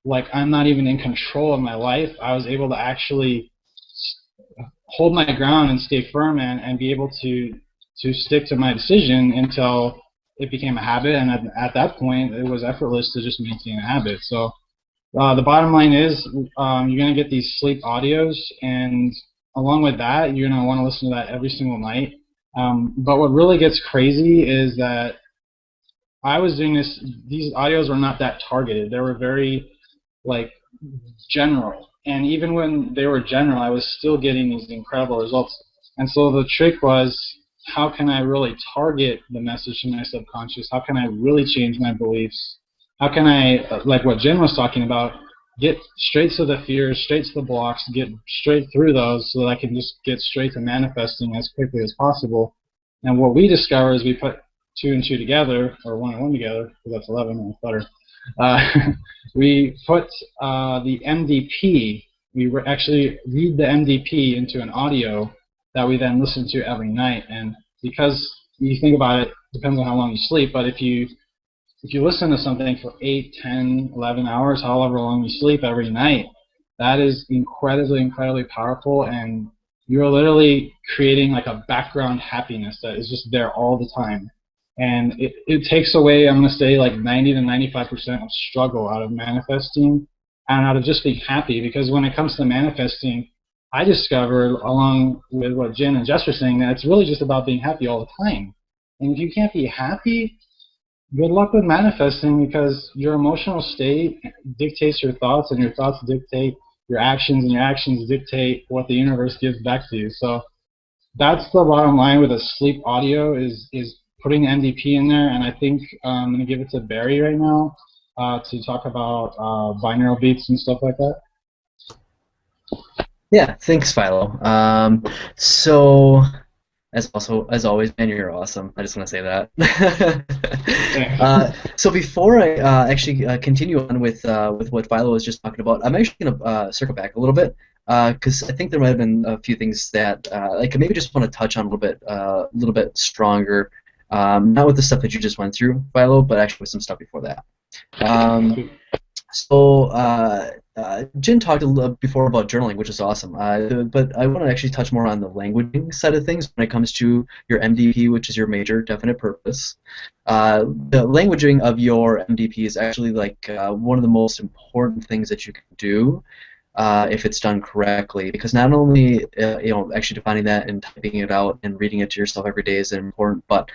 like I'm not even in control of my life, I was able to actually hold my ground and stay firm and be able to stick to my decision until it became a habit, and at that point it was effortless to just maintain a habit. So the bottom line is you're going to get these sleep audios, and along with that you're going to want to listen to that every single night. But what really gets crazy is that I was doing these audios were not that targeted. They were very general, and even when they were general, I was still getting these incredible results. And so the trick was, how can I really target the message to my subconscious? How can I really change my beliefs? How can I, like what Jen was talking about, get straight to the fears, straight to the blocks, get straight through those so that I can just get straight to manifesting as quickly as possible. And what we discover is we put 2 and 2 together, or 1 and 1 together, because that's 11 and it's better. We put the MDP, we actually read the MDP into an audio that we then listen to every night. And because you think about it, depends on how long you sleep, but if you listen to something for 8, 10, 11 hours, however long you sleep every night, that is incredibly, incredibly powerful, and you're literally creating like a background happiness that is just there all the time. And it takes away, I'm going to say, like 90 to 95% of struggle out of manifesting and out of just being happy. Because when it comes to manifesting, I discovered, along with what Jen and Jess were saying, that it's really just about being happy all the time. And if you can't be happy, good luck with manifesting, because your emotional state dictates your thoughts, and your thoughts dictate your actions, and your actions dictate what the universe gives back to you. So that's the bottom line with a sleep audio is putting the MDP in there. And I think I'm going to give it to Barry right now to talk about binaural beats and stuff like that. Yeah, thanks, Philo. So, as always, man, you're awesome. I just want to say that. So before I actually continue on with what Philo was just talking about, I'm actually going to circle back a little bit because I think there might have been a few things that I could maybe just want to touch on a little bit stronger. Not with the stuff that you just went through, Philo, but actually with some stuff before that. Jen talked a little before about journaling, which is awesome. But I want to actually touch more on the languaging side of things when it comes to your MDP, which is your major definite purpose. The languaging of your MDP is actually like one of the most important things that you can do if it's done correctly. Because not only actually defining that and typing it out and reading it to yourself every day is important, but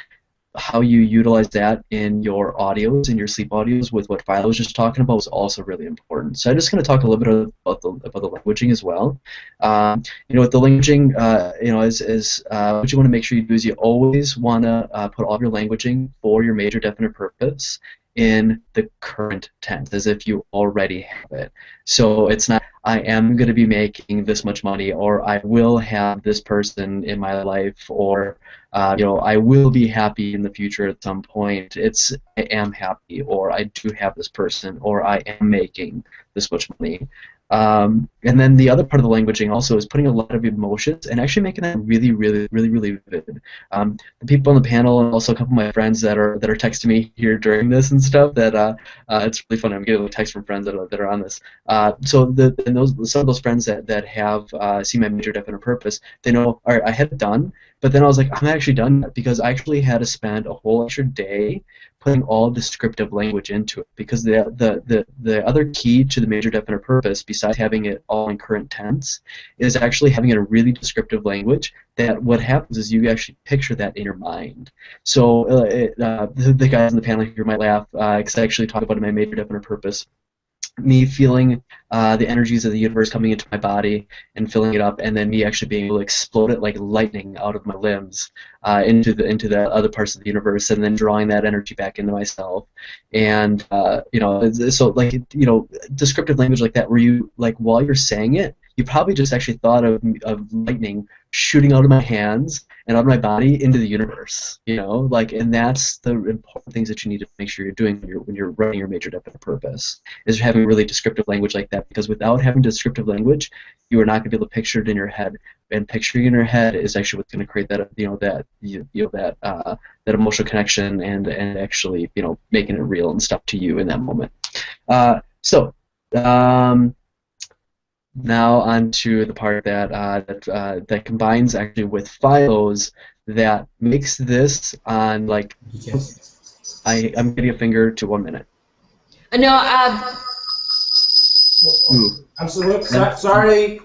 how you utilize that in your audios, in your sleep audios, with what Philo was just talking about, is also really important. So I'm just going to talk a little bit about the languaging as well. With the languaging, what you want to make sure you do is you always want to put all your languaging for your major definite purpose in the current tense, as if you already have it. So it's not, I am going to be making this much money, or I will have this person in my life, or I will be happy in the future at some point. It's, I am happy, or I do have this person, or I am making this much money. And then the other part of the languaging also is putting a lot of emotions and actually making that really, really, really, really vivid. The people on the panel and also a couple of my friends that are texting me here during this and stuff, that it's really fun. I'm getting a text from friends that are on this. Some of those friends that have seen my major definite purpose, they know, all right, I had it done, but then I was like, I'm actually done yet, because I actually had to spend a whole extra day putting all descriptive language into it, because the other key to the major definite purpose, besides having it all in current tense, is actually having it a really descriptive language. That what happens is you actually picture that in your mind. So the guys on the panel here might laugh, because I actually talk about it in my major definite purpose. Me feeling the energies of the universe coming into my body and filling it up, and then me actually being able to explode it like lightning out of my limbs into the other parts of the universe, and then drawing that energy back into myself. And so descriptive language like that, where you, like, while you're saying it, you probably just actually thought of lightning shooting out of my hands and out of my body into the universe, and that's the important things that you need to make sure you're doing when you're running your major definite purpose, is having really descriptive language like that, because without having descriptive language, you are not going to be able to picture it in your head, and picturing in your head is actually what's going to create that that emotional connection and actually making it real and stuff to you in that moment. Now on to the part that combines actually with Philo's, that makes this on, like, I'm getting a finger to 1 minute. No, I'm sorry.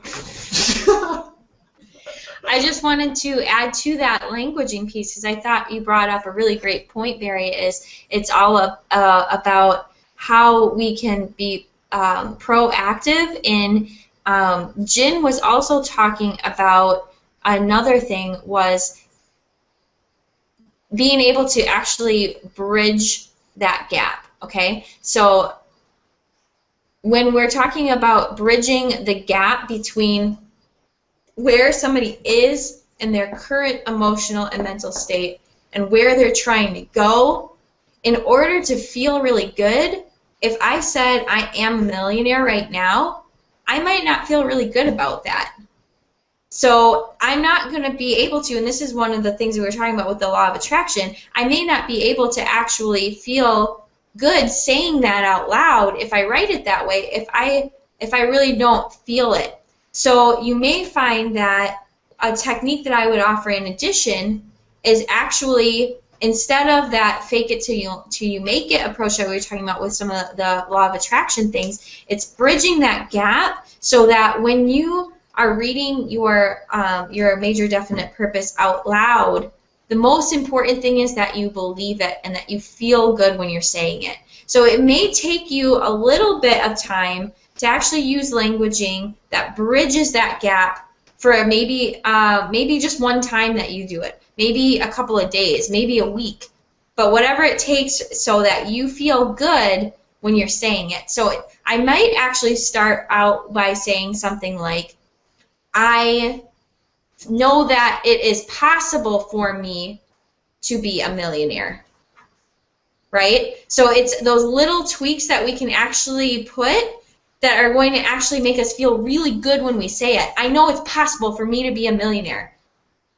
I just wanted to add to that languaging piece, because I thought you brought up a really great point, Barry, is it's all about how we can be proactive in. Jin was also talking about another thing, was being able to actually bridge that gap, okay? So when we're talking about bridging the gap between where somebody is in their current emotional and mental state and where they're trying to go, in order to feel really good, if I said I am a millionaire right now, I might not feel really good about that. So I'm not going to be able to, and this is one of the things we were talking about with the law of attraction, I may not be able to actually feel good saying that out loud if I write it that way, if I really don't feel it. So you may find that a technique that I would offer in addition is actually, instead of that fake it till you make it approach that we were talking about with some of the law of attraction things, it's bridging that gap so that when you are reading your major definite purpose out loud, the most important thing is that you believe it and that you feel good when you're saying it. So it may take you a little bit of time to actually use languaging that bridges that gap for maybe just one time that you do it. Maybe a couple of days, maybe a week, but whatever it takes so that you feel good when you're saying it. So I might actually start out by saying something like, I know that it is possible for me to be a millionaire, right? So it's those little tweaks that we can actually put that are going to actually make us feel really good when we say it. I know it's possible for me to be a millionaire.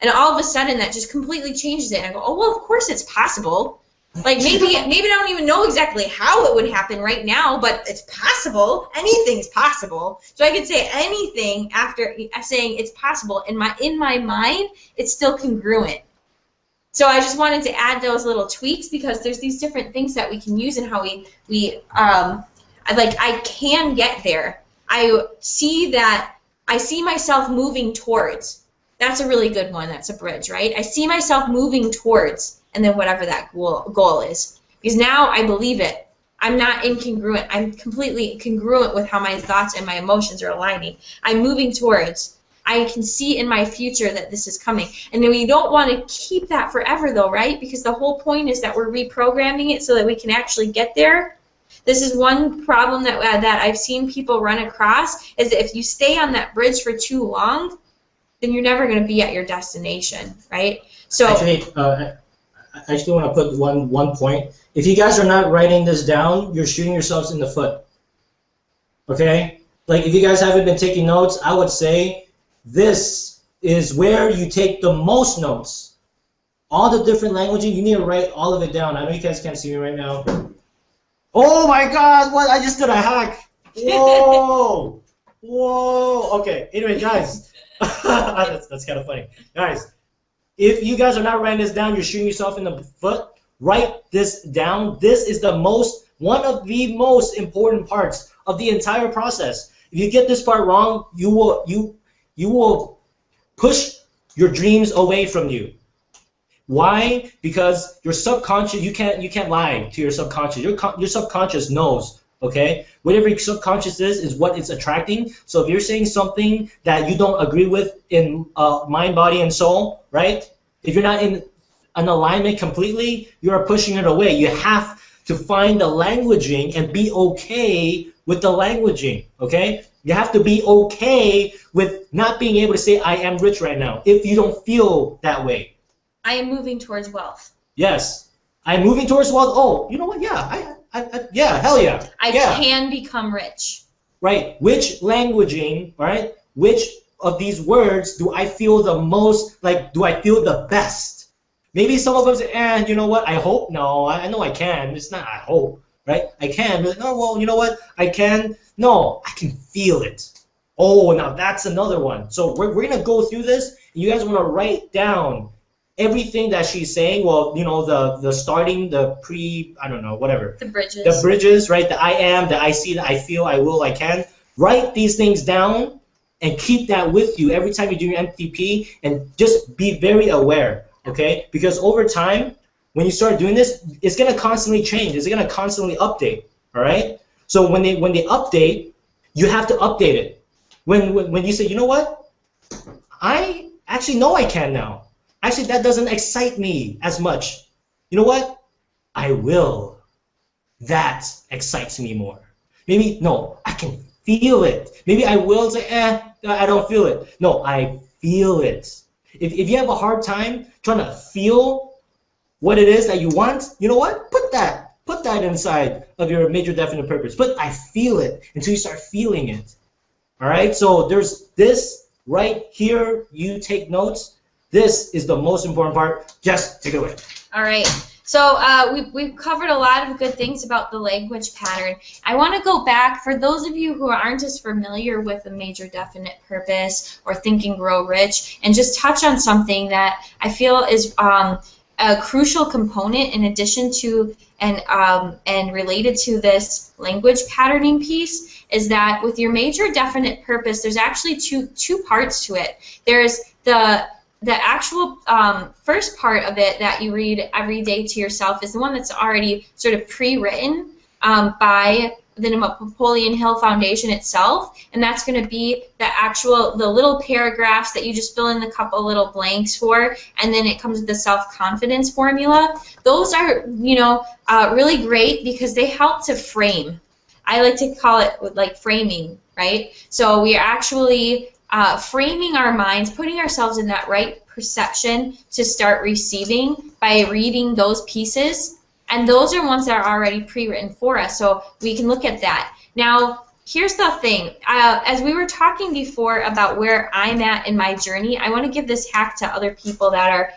And all of a sudden, that just completely changes it. And I go, oh, well, of course it's possible. Like, maybe I don't even know exactly how it would happen right now, but it's possible. Anything's possible. So I could say anything after saying it's possible. In my mind, it's still congruent. So I just wanted to add those little tweaks, because there's these different things that we can use in how I can get there. I see myself moving towards. That's a really good one. That's a bridge, right? I see myself moving towards, and then whatever that goal is. Because now I believe it. I'm not incongruent. I'm completely congruent with how my thoughts and my emotions are aligning. I'm moving towards. I can see in my future that this is coming. And then we don't want to keep that forever, though, right? Because the whole point is that we're reprogramming it so that we can actually get there. This is one problem that I've seen people run across, is that if you stay on that bridge for too long, then you're never going to be at your destination, right? So actually, I actually want to put one point. If you guys are not writing this down, you're shooting yourselves in the foot. Okay? Like, if you guys haven't been taking notes, I would say this is where you take the most notes. All the different languaging, you need to write all of it down. I know you guys can't see me right now. Oh my God! What? I just did a hack. Whoa! Whoa! Okay. Anyway, guys. that's kind of funny. Guys, if you guys are not writing this down, you're shooting yourself in the foot. Write this down. This is one of the most important parts of the entire process. If you get this part wrong, you will push your dreams away from you. Why? Because your subconscious, you can't lie to your subconscious. Your subconscious knows. Okay, whatever your subconscious is what it's attracting. So if you're saying something that you don't agree with in mind, body, and soul, right? If you're not in an alignment completely, you are pushing it away. You have to find the languaging and be okay with the languaging. Okay, you have to be okay with not being able to say I am rich right now if you don't feel that way. I am moving towards wealth. Yes, I'm moving towards wealth. Oh, you know what? Yeah, yeah, hell yeah. I can become rich. Right. Which languaging, right? Which of these words do I feel the most, like, do I feel the best? Maybe some of them say, you know what? I hope. No, I know I can. It's not I hope, right? I can. But, oh, well, you know what? I can. No, I can feel it. Oh, now that's another one. So we're going to go through this, and you guys want to write down everything that she's saying. Well, you know, the starting, the pre, I don't know, whatever. The bridges. The bridges, right? The I am, the I see, the I feel, I will, I can. Write these things down and keep that with you every time you do your MTP, and just be very aware, okay? Because over time, when you start doing this, it's going to constantly change. It's going to constantly update, all right? So when they update, you have to update it. When you say, you know what? I actually know I can now. Actually, that doesn't excite me as much. You know what? I will. That excites me more. Maybe, no, I can feel it. Maybe I will say, I don't feel it. No, I feel it. If you have a hard time trying to feel what it is that you want, you know what? Put that inside of your major definite purpose. But I feel it until you start feeling it. All right? So there's this right here. You take notes. This is the most important part. Just take it away. All right. So we've covered a lot of good things about the language pattern. I want to go back, for those of you who aren't as familiar with a major definite purpose or Think and Grow Rich, and just touch on something that I feel is a crucial component in addition to and related to this language patterning piece, is that with your major definite purpose, there's actually two parts to it. There's the actual first part of it that you read every day to yourself is the one that's already sort of pre-written by the Napoleon Hill Foundation itself, and that's going to be the little paragraphs that you just fill in the couple little blanks for, and then it comes with the self-confidence formula. Those are, really great because they help to frame. I like to call it like framing, right? So we are actually framing our minds, putting ourselves in that right perception to start receiving by reading those pieces. And those are ones that are already pre-written for us, so we can look at that. Now, here's the thing. As we were talking before about where I'm at in my journey, I want to give this hack to other people that are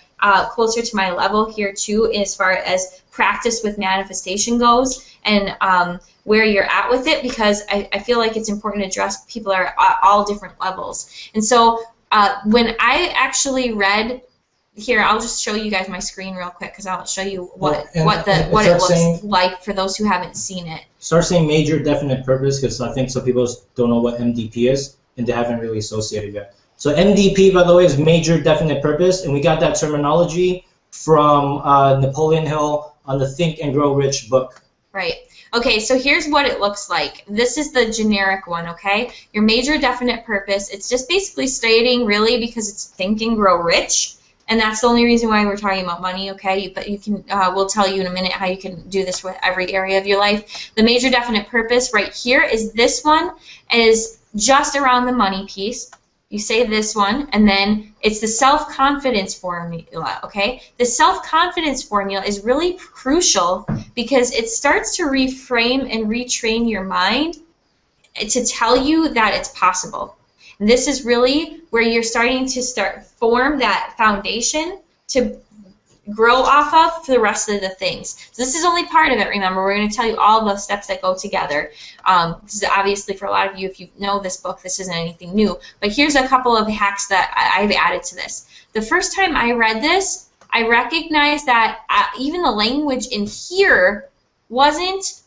closer to my level here too, as far as practice with manifestation goes, and where you're at with it, because I feel like it's important to address people are at all different levels. And so when I actually read here, I'll just show you guys my screen real quick because I'll show you what and it looks like for those who haven't seen it. Start saying major definite purpose, because I think some people don't know what MDP is and they haven't really associated yet. So MDP, by the way, is major definite purpose, and we got that terminology from Napoleon Hill on the Think and Grow Rich book. Right. Okay, so here's what it looks like. This is the generic one, okay? Your major definite purpose, it's just basically stating, really, because it's Think and Grow Rich, and that's the only reason why we're talking about money, okay? But you can, we'll tell you in a minute how you can do this with every area of your life. The major definite purpose right here is this one, is just around the money piece. You say this one, and then it's the self-confidence formula, okay? The self-confidence formula is really crucial because it starts to reframe and retrain your mind to tell you that it's possible. And this is really where you're starting to form that foundation to grow off of for the rest of the things. So this is only part of it, remember. We're going to tell you all the steps that go together. This is obviously for a lot of you, if you know this book, this isn't anything new. But here's a couple of hacks that I've added to this. The first time I read this, I recognized that even the language in here wasn't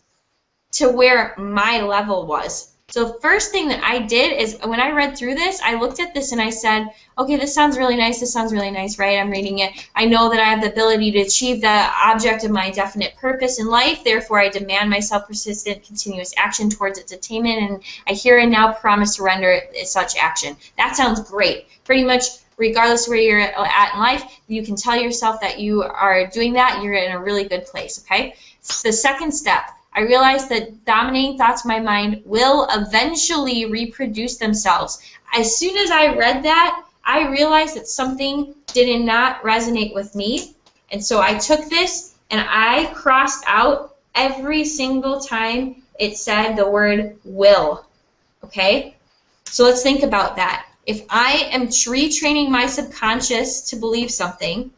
to where my level was. So the first thing that I did is when I read through this, I looked at this and I said, okay, this sounds really nice, right? I'm reading it. I know that I have the ability to achieve the object of my definite purpose in life, therefore I demand myself persistent, continuous action towards its attainment, and I here and now promise to render such action. That sounds great. Pretty much regardless of where you're at in life, you can tell yourself that you are doing that, you're in a really good place, okay? The second step, I realized that dominating thoughts in my mind will eventually reproduce themselves. As soon as I read that, I realized that something did not resonate with me, and so I took this and I crossed out every single time it said the word will, okay? So let's think about that. If I am retraining my subconscious to believe something,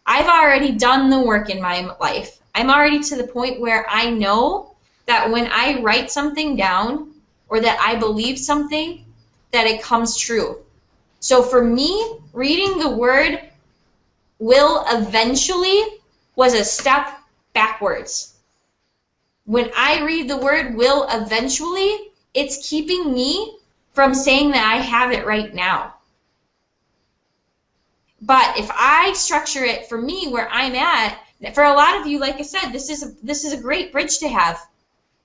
I've already done the work in my life. I'm already to the point where I know that when I write something down or that I believe something, that it comes true. So for me, reading the word will eventually was a step backwards. When I read the word will eventually, it's keeping me from saying that I have it right now. But if I structure it for me where I'm at, for a lot of you, like I said, this is a great bridge to have.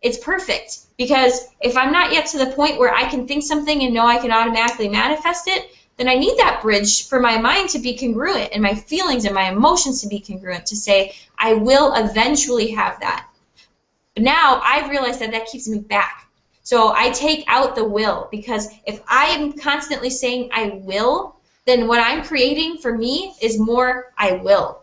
It's perfect, because if I'm not yet to the point where I can think something and know I can automatically manifest it, then I need that bridge for my mind to be congruent and my feelings and my emotions to be congruent, to say I will eventually have that. But now I've realized that that keeps me back. So I take out the will, because if I am constantly saying I will, then what I'm creating for me is more I will.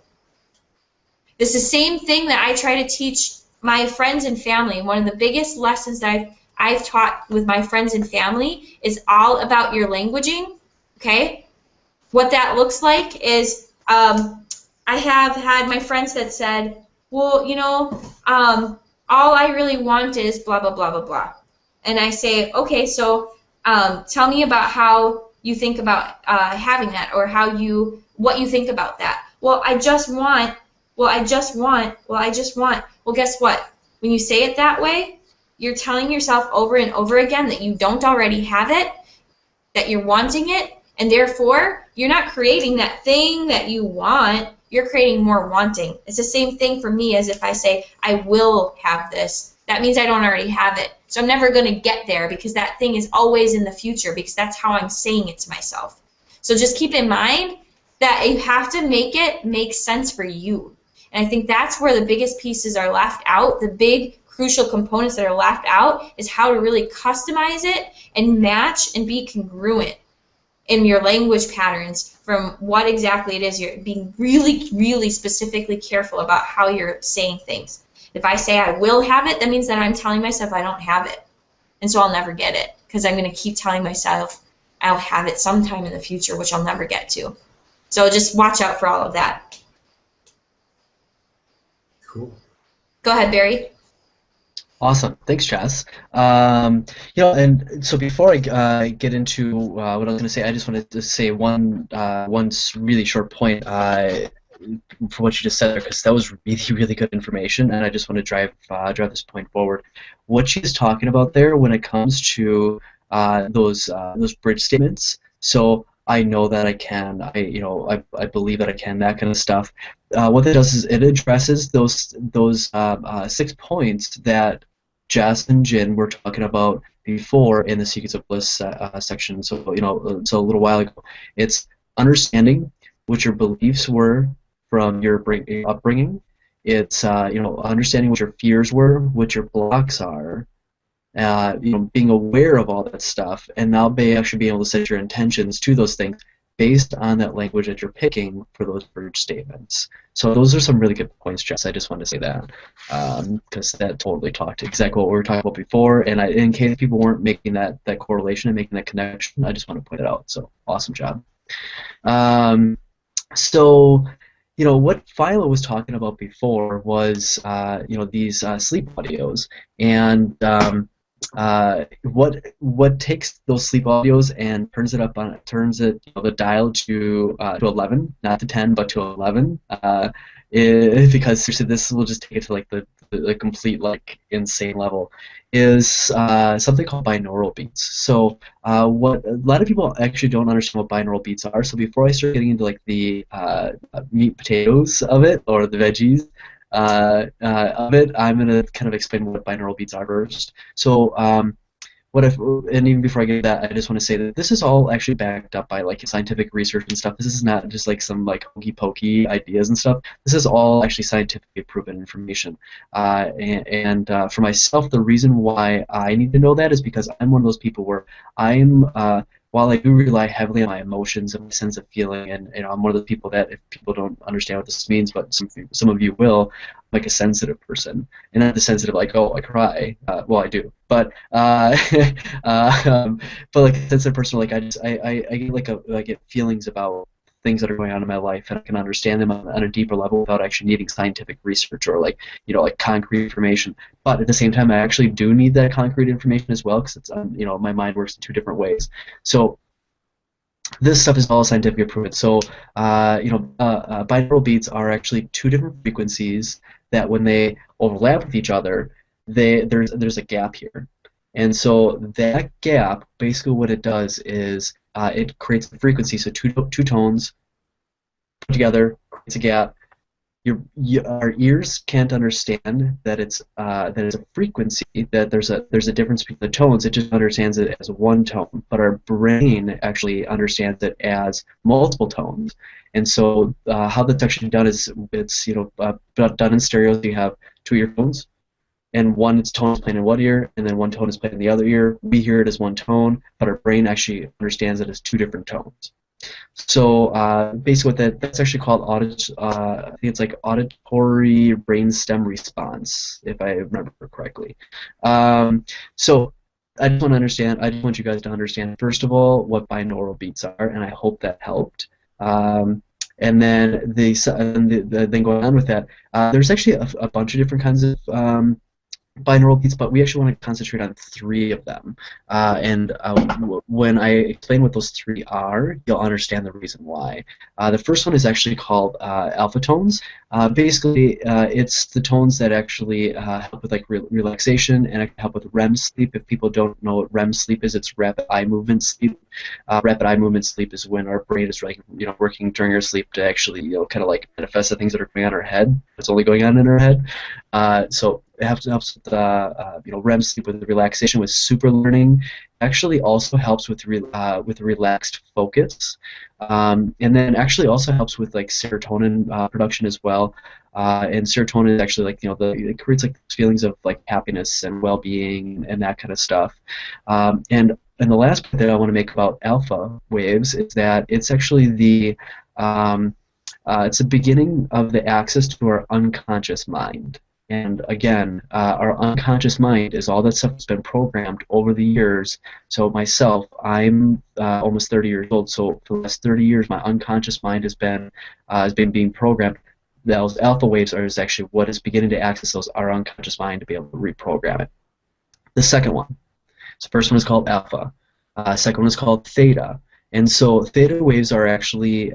It's the same thing that I try to teach my friends and family. One of the biggest lessons that I've taught with my friends and family is all about your languaging, okay? What that looks like is I have had my friends that said, well, you know, all I really want is blah, blah, blah, blah, blah. And I say, okay, so tell me about how you think about having that, or what you think about that. Well, I just want. Well, guess what? When you say it that way, you're telling yourself over and over again that you don't already have it, that you're wanting it, and therefore you're not creating that thing that you want, you're creating more wanting. It's the same thing for me as if I say, I will have this. That means I don't already have it. So I'm never going to get there, because that thing is always in the future, because that's how I'm saying it to myself. So just keep in mind that you have to make it make sense for you. And I think that's where the biggest pieces are left out. The big crucial components that are left out is how to really customize it and match and be congruent in your language patterns from what exactly it is. You're being really, really specifically careful about how you're saying things. If I say I will have it, that means that I'm telling myself I don't have it. And so I'll never get it, because I'm going to keep telling myself I'll have it sometime in the future, which I'll never get to. So just watch out for all of that. Cool. Go ahead, Barry. Awesome. Thanks, Jess. And so before I get into what I was going to say, I just wanted to say one really short point for what you just said there, because that was really, really good information, and I just want to drive this point forward. What she's talking about there when it comes to those bridge statements. So I know that I can. I believe that I can. That kind of stuff. What that does is it addresses those 6 points that Jess and Jin were talking about before in the Secrets of Bliss section. So so a little while ago, it's understanding what your beliefs were from your upbringing. It's understanding what your fears were, what your blocks are, being aware of all that stuff, and now actually being able to set your intentions to those things based on that language that you're picking for those bridge statements. So those are some really good points, Jess. I just wanted to say that because that totally talked exactly what we were talking about before. And in case people weren't making that correlation and making that connection, I just want to point it out. So awesome job. What Philo was talking about before was these sleep audios, and what takes those sleep audios and turns it the dial to 11, not to 10 but to 11, because seriously this will just take it to like the complete like insane level, is something called binaural beats. So what a lot of people actually don't understand what binaural beats are. So before I start getting into like the meat potatoes of it or the veggies of it, I'm going to kind of explain what binaural beats are first. So and even before I get to that, I just want to say that this is all actually backed up by like scientific research and stuff. This is not just like some like hokey pokey ideas and stuff. This is all actually scientifically proven information. For myself, the reason why I need to know that is because I'm one of those people where while I do rely heavily on my emotions and my sense of feeling, and I'm one of the people that, if people don't understand what this means, but some of you will, I'm like a sensitive person, and not the sensitive like, oh, I cry. Well, I do, but but like a sensitive person, like I get I get feelings about things that are going on in my life, and I can understand them on a deeper level without actually needing scientific research or like concrete information. But at the same time, I actually do need that concrete information as well, because it's my mind works in 2 different ways. So this stuff is all scientifically proven. So binaural beats are actually 2 different frequencies that when they overlap with each other, there's a gap here. And so that gap, basically what it does is it creates a frequency. So two tones put together creates a gap. Our ears can't understand that it's a frequency, that there's a difference between the tones. It just understands it as one tone, but our brain actually understands it as multiple tones. And so how that's actually done is it's done in stereo. So you have 2 earphones, and one tone is playing in one ear, and then one tone is playing in the other ear. We hear it as one tone, but our brain actually understands it as 2 different tones. So basically, that's actually called I think it's like auditory brainstem response, if I remember correctly. So I just want you guys to understand, first of all, what binaural beats are, and I hope that helped. And then then going on with that, there's actually a bunch of different kinds of binaural beats, but we actually want to concentrate on 3 of them. When I explain what those 3 are, you'll understand the reason why. The first one is actually called alpha tones. Basically, it's the tones that actually help with like relaxation and help with REM sleep. If people don't know what REM sleep is, it's rapid eye movement sleep. Rapid eye movement sleep is when our brain is like working during our sleep to actually kind of like manifest the things that are going on in our head. It's only going on in our head. So it helps with REM sleep, with relaxation, with super learning. Actually, also helps with relaxed focus, and then actually also helps with like serotonin production as well. And serotonin is actually like it creates like feelings of like happiness and well-being and that kind of stuff. And the last point that I want to make about alpha waves is that it's actually it's the beginning of the access to our unconscious mind. And again, our unconscious mind is all that stuff that's been programmed over the years. So myself, I'm almost 30 years old. So for the last 30 years, my unconscious mind has been being programmed those alpha waves is actually what is beginning to access our unconscious mind to be able to reprogram it. The second one. So first one is called alpha. Second one is called theta. And so theta waves are actually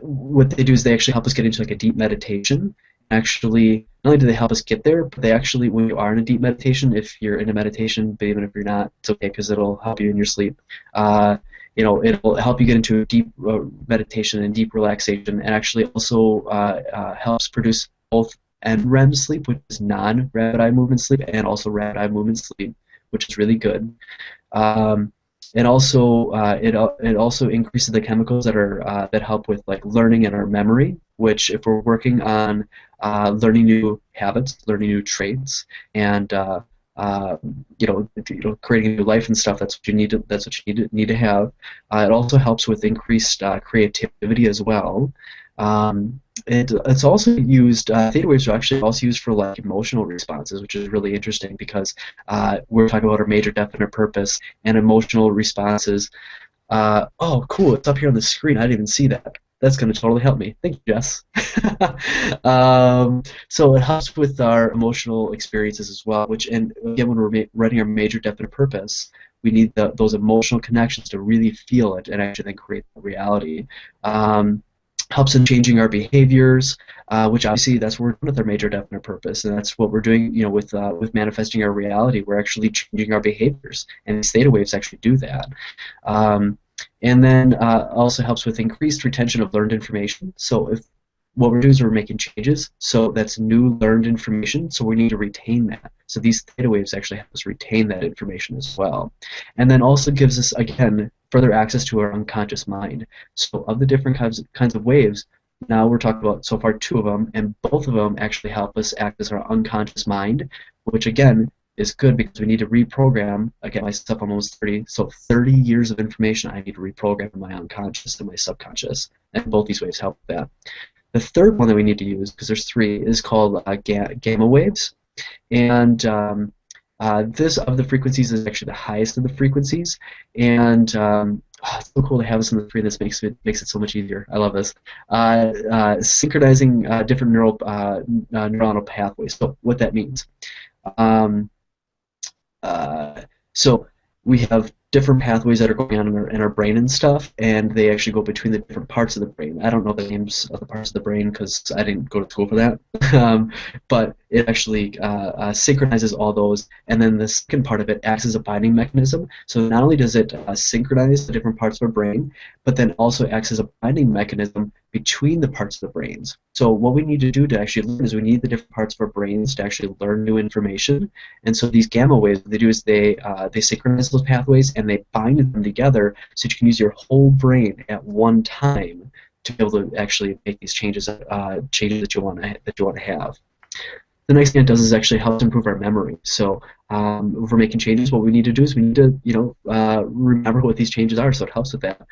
what they do is they actually help us get into like a deep meditation. Actually, not only do they help us get there, but they actually, when you are in a deep meditation, if you're in a meditation, but even if you're not, it's okay because it'll help you in your sleep. It'll help you get into a deep meditation and deep relaxation, and actually also helps produce both NREM sleep, which is non-rapid eye movement sleep, and also rapid eye movement sleep, which is really good. And also, it also increases the chemicals that help with like learning and our memory. Which, if we're working on learning new habits, learning new traits, and creating a new life and stuff, that's what you need to. That's what you need to have. It also helps with increased creativity as well. It's also used. Theta waves are actually also used for like emotional responses, which is really interesting because we're talking about our major definite purpose and emotional responses. Oh, cool! It's up here on the screen. I didn't even see that. That's going to totally help me. Thank you, Jess. So it helps with our emotional experiences as well. And again, when we're writing our major definite purpose, we need those emotional connections to really feel it and actually then create the reality. Helps in changing our behaviors, which obviously that's what we're doing with our major definite purpose, and that's what we're doing, with manifesting our reality. We're actually changing our behaviors, and these theta waves actually do that. And then also helps with increased retention of learned information. So if what we're doing is we're making changes, so that's new learned information, so we need to retain that. So these theta waves actually help us retain that information as well. And then also gives us, again, further access to our unconscious mind. So of the different kinds of waves, now we're talking about so far 2 of them, and both of them actually help us access our unconscious mind, which again is good because we need to reprogram. Again, myself, I'm almost 30, so 30 years of information I need to reprogram in my unconscious and my subconscious, and both these waves help with that. The third one that we need to use, because there's 3, is called gamma waves, and this of the frequencies is actually the highest of the frequencies, and it's so cool to have this on the screen. This makes it so much easier. I love this. Synchronizing different neuronal pathways. So what that means. So we have different pathways that are going on in our brain and stuff, and they actually go between the different parts of the brain. I don't know the names of the parts of the brain because I didn't go to school for that, but it actually synchronizes all those, and then the second part of it acts as a binding mechanism. So not only does it synchronize the different parts of our brain, but then also acts as a binding mechanism between the parts of the brains. So what we need to do to actually learn is we need the different parts of our brains to actually learn new information. And so these gamma waves, what they do is they synchronize those pathways and they bind them together so you can use your whole brain at one time to be able to actually make these changes that you want to have. The next thing it does is actually helps improve our memory. So if we're making changes, what we need to do is we need to remember what these changes are. So it helps with that.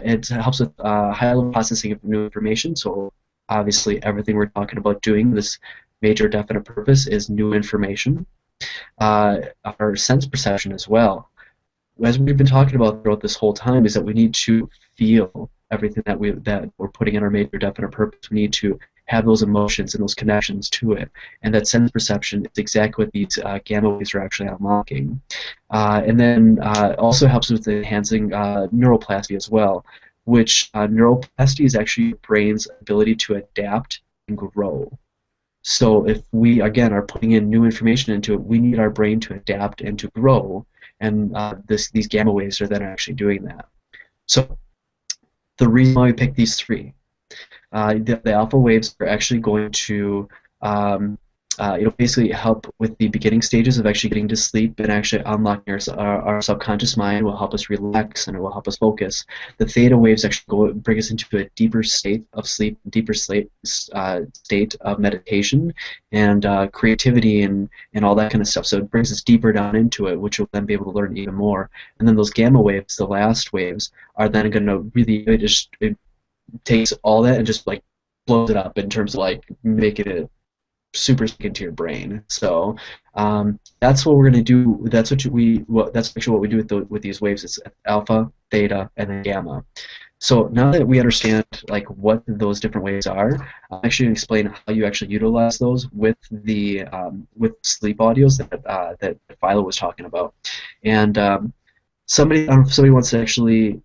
It helps with high-level processing of new information. So obviously everything we're talking about doing, this major definite purpose, is new information. Our sense perception as well. As we've been talking about throughout this whole time, is that we need to feel everything that we're putting in our major definite purpose. We need to have those emotions and those connections to it, and that sense perception is exactly what these gamma waves are actually unlocking. And then also helps with enhancing neuroplasticity as well, which neuroplasticity is actually your brain's ability to adapt and grow. So if we, again, are putting in new information into it, we need our brain to adapt and to grow, and these gamma waves are then actually doing that. So the reason why we picked these 3, the alpha waves are actually going to basically help with the beginning stages of actually getting to sleep and actually unlocking our subconscious mind. Will help us relax and it will help us focus. The theta waves actually bring us into a deeper state of sleep, deeper state of meditation and creativity and all that kind of stuff. So it brings us deeper down into it, which will then be able to learn even more. And then those gamma waves, the last waves, are then going to really it takes all that and just like blows it up in terms of like making it super into your brain. So that's what we're going to do. That's actually what we do with these waves. It's alpha, theta, and then gamma. So now that we understand like what those different waves are, I'll actually explain how you actually utilize those with sleep audios that Philo was talking about. And somebody, I don't know if somebody wants to actually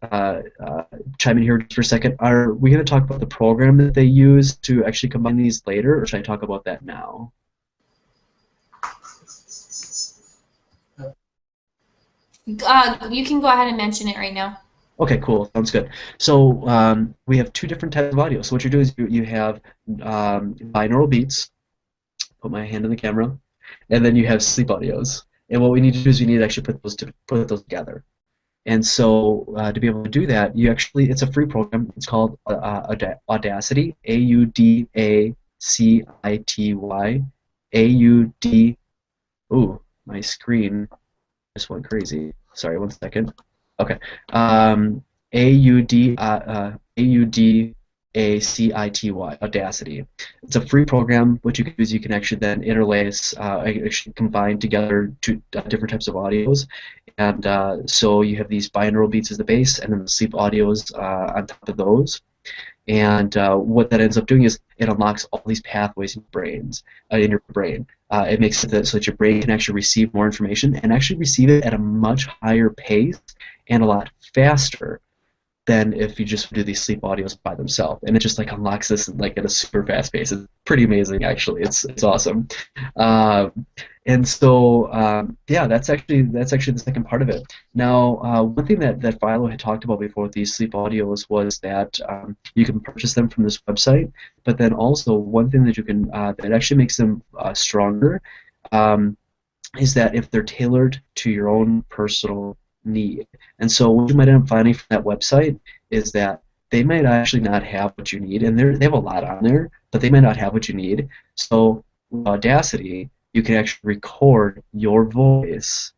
chime in here just for a second. Are we going to talk about the program that they use to actually combine these later, or should I talk about that now? You can go ahead and mention it right now. Okay, cool. Sounds good. So we have two different types of audio. So what you do is you have binaural beats. Put my hand in the camera, and then you have sleep audios. And what we need to do is we need to actually put those together. And so to be able to do that, it's a free program. It's called Audacity, Audacity, Ooh, my screen just went crazy. Sorry, 1 second. Okay. Audacity, Audacity. It's a free program. What you can do is you can actually then interlace, actually combine together two different types of audios. And so you have these binaural beats as the base, and then the sleep audios on top of those. And what that ends up doing is it unlocks all these pathways in your brain. It makes it so that your brain can actually receive more information and actually receive it at a much higher pace and a lot faster than if you just do these sleep audios by themselves. And it just like unlocks this like at a super fast pace. It's pretty amazing, actually. It's awesome. And so yeah, that's actually the second part of it. Now, one thing that Philo had talked about before with these sleep audios was that you can purchase them from this website, but then also one thing that you can that actually makes them stronger is that if they're tailored to your own personal need. And so what you might end up finding from that website is that they might actually not have what you need, and they have a lot on there, but they might not have what you need. So with Audacity, you can actually record your voice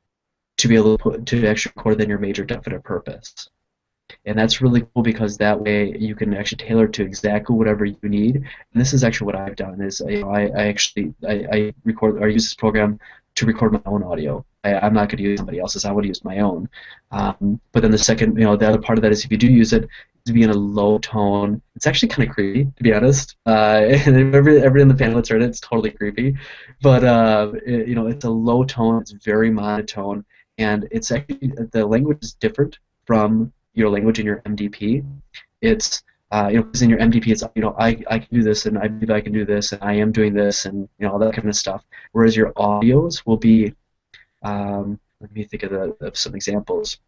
to be able to actually record then your major definite purpose. And that's really cool because that way you can actually tailor it to exactly whatever you need. And this is actually what I've done is I use this program to record my own audio. I'm not going to use somebody else's. I want to use my own. But then the other part of that is if you do use it, to be in a low tone. It's actually kind of creepy, to be honest. And everybody in the panel that's heard it, it's totally creepy. But it's a low tone. It's very monotone, and it's actually the language is different from your language in your MDP. It's because in your MDP it's I can do this, and I believe I can do this, and I am doing this, and all that kind of stuff. Whereas your audios will be let me think of some examples.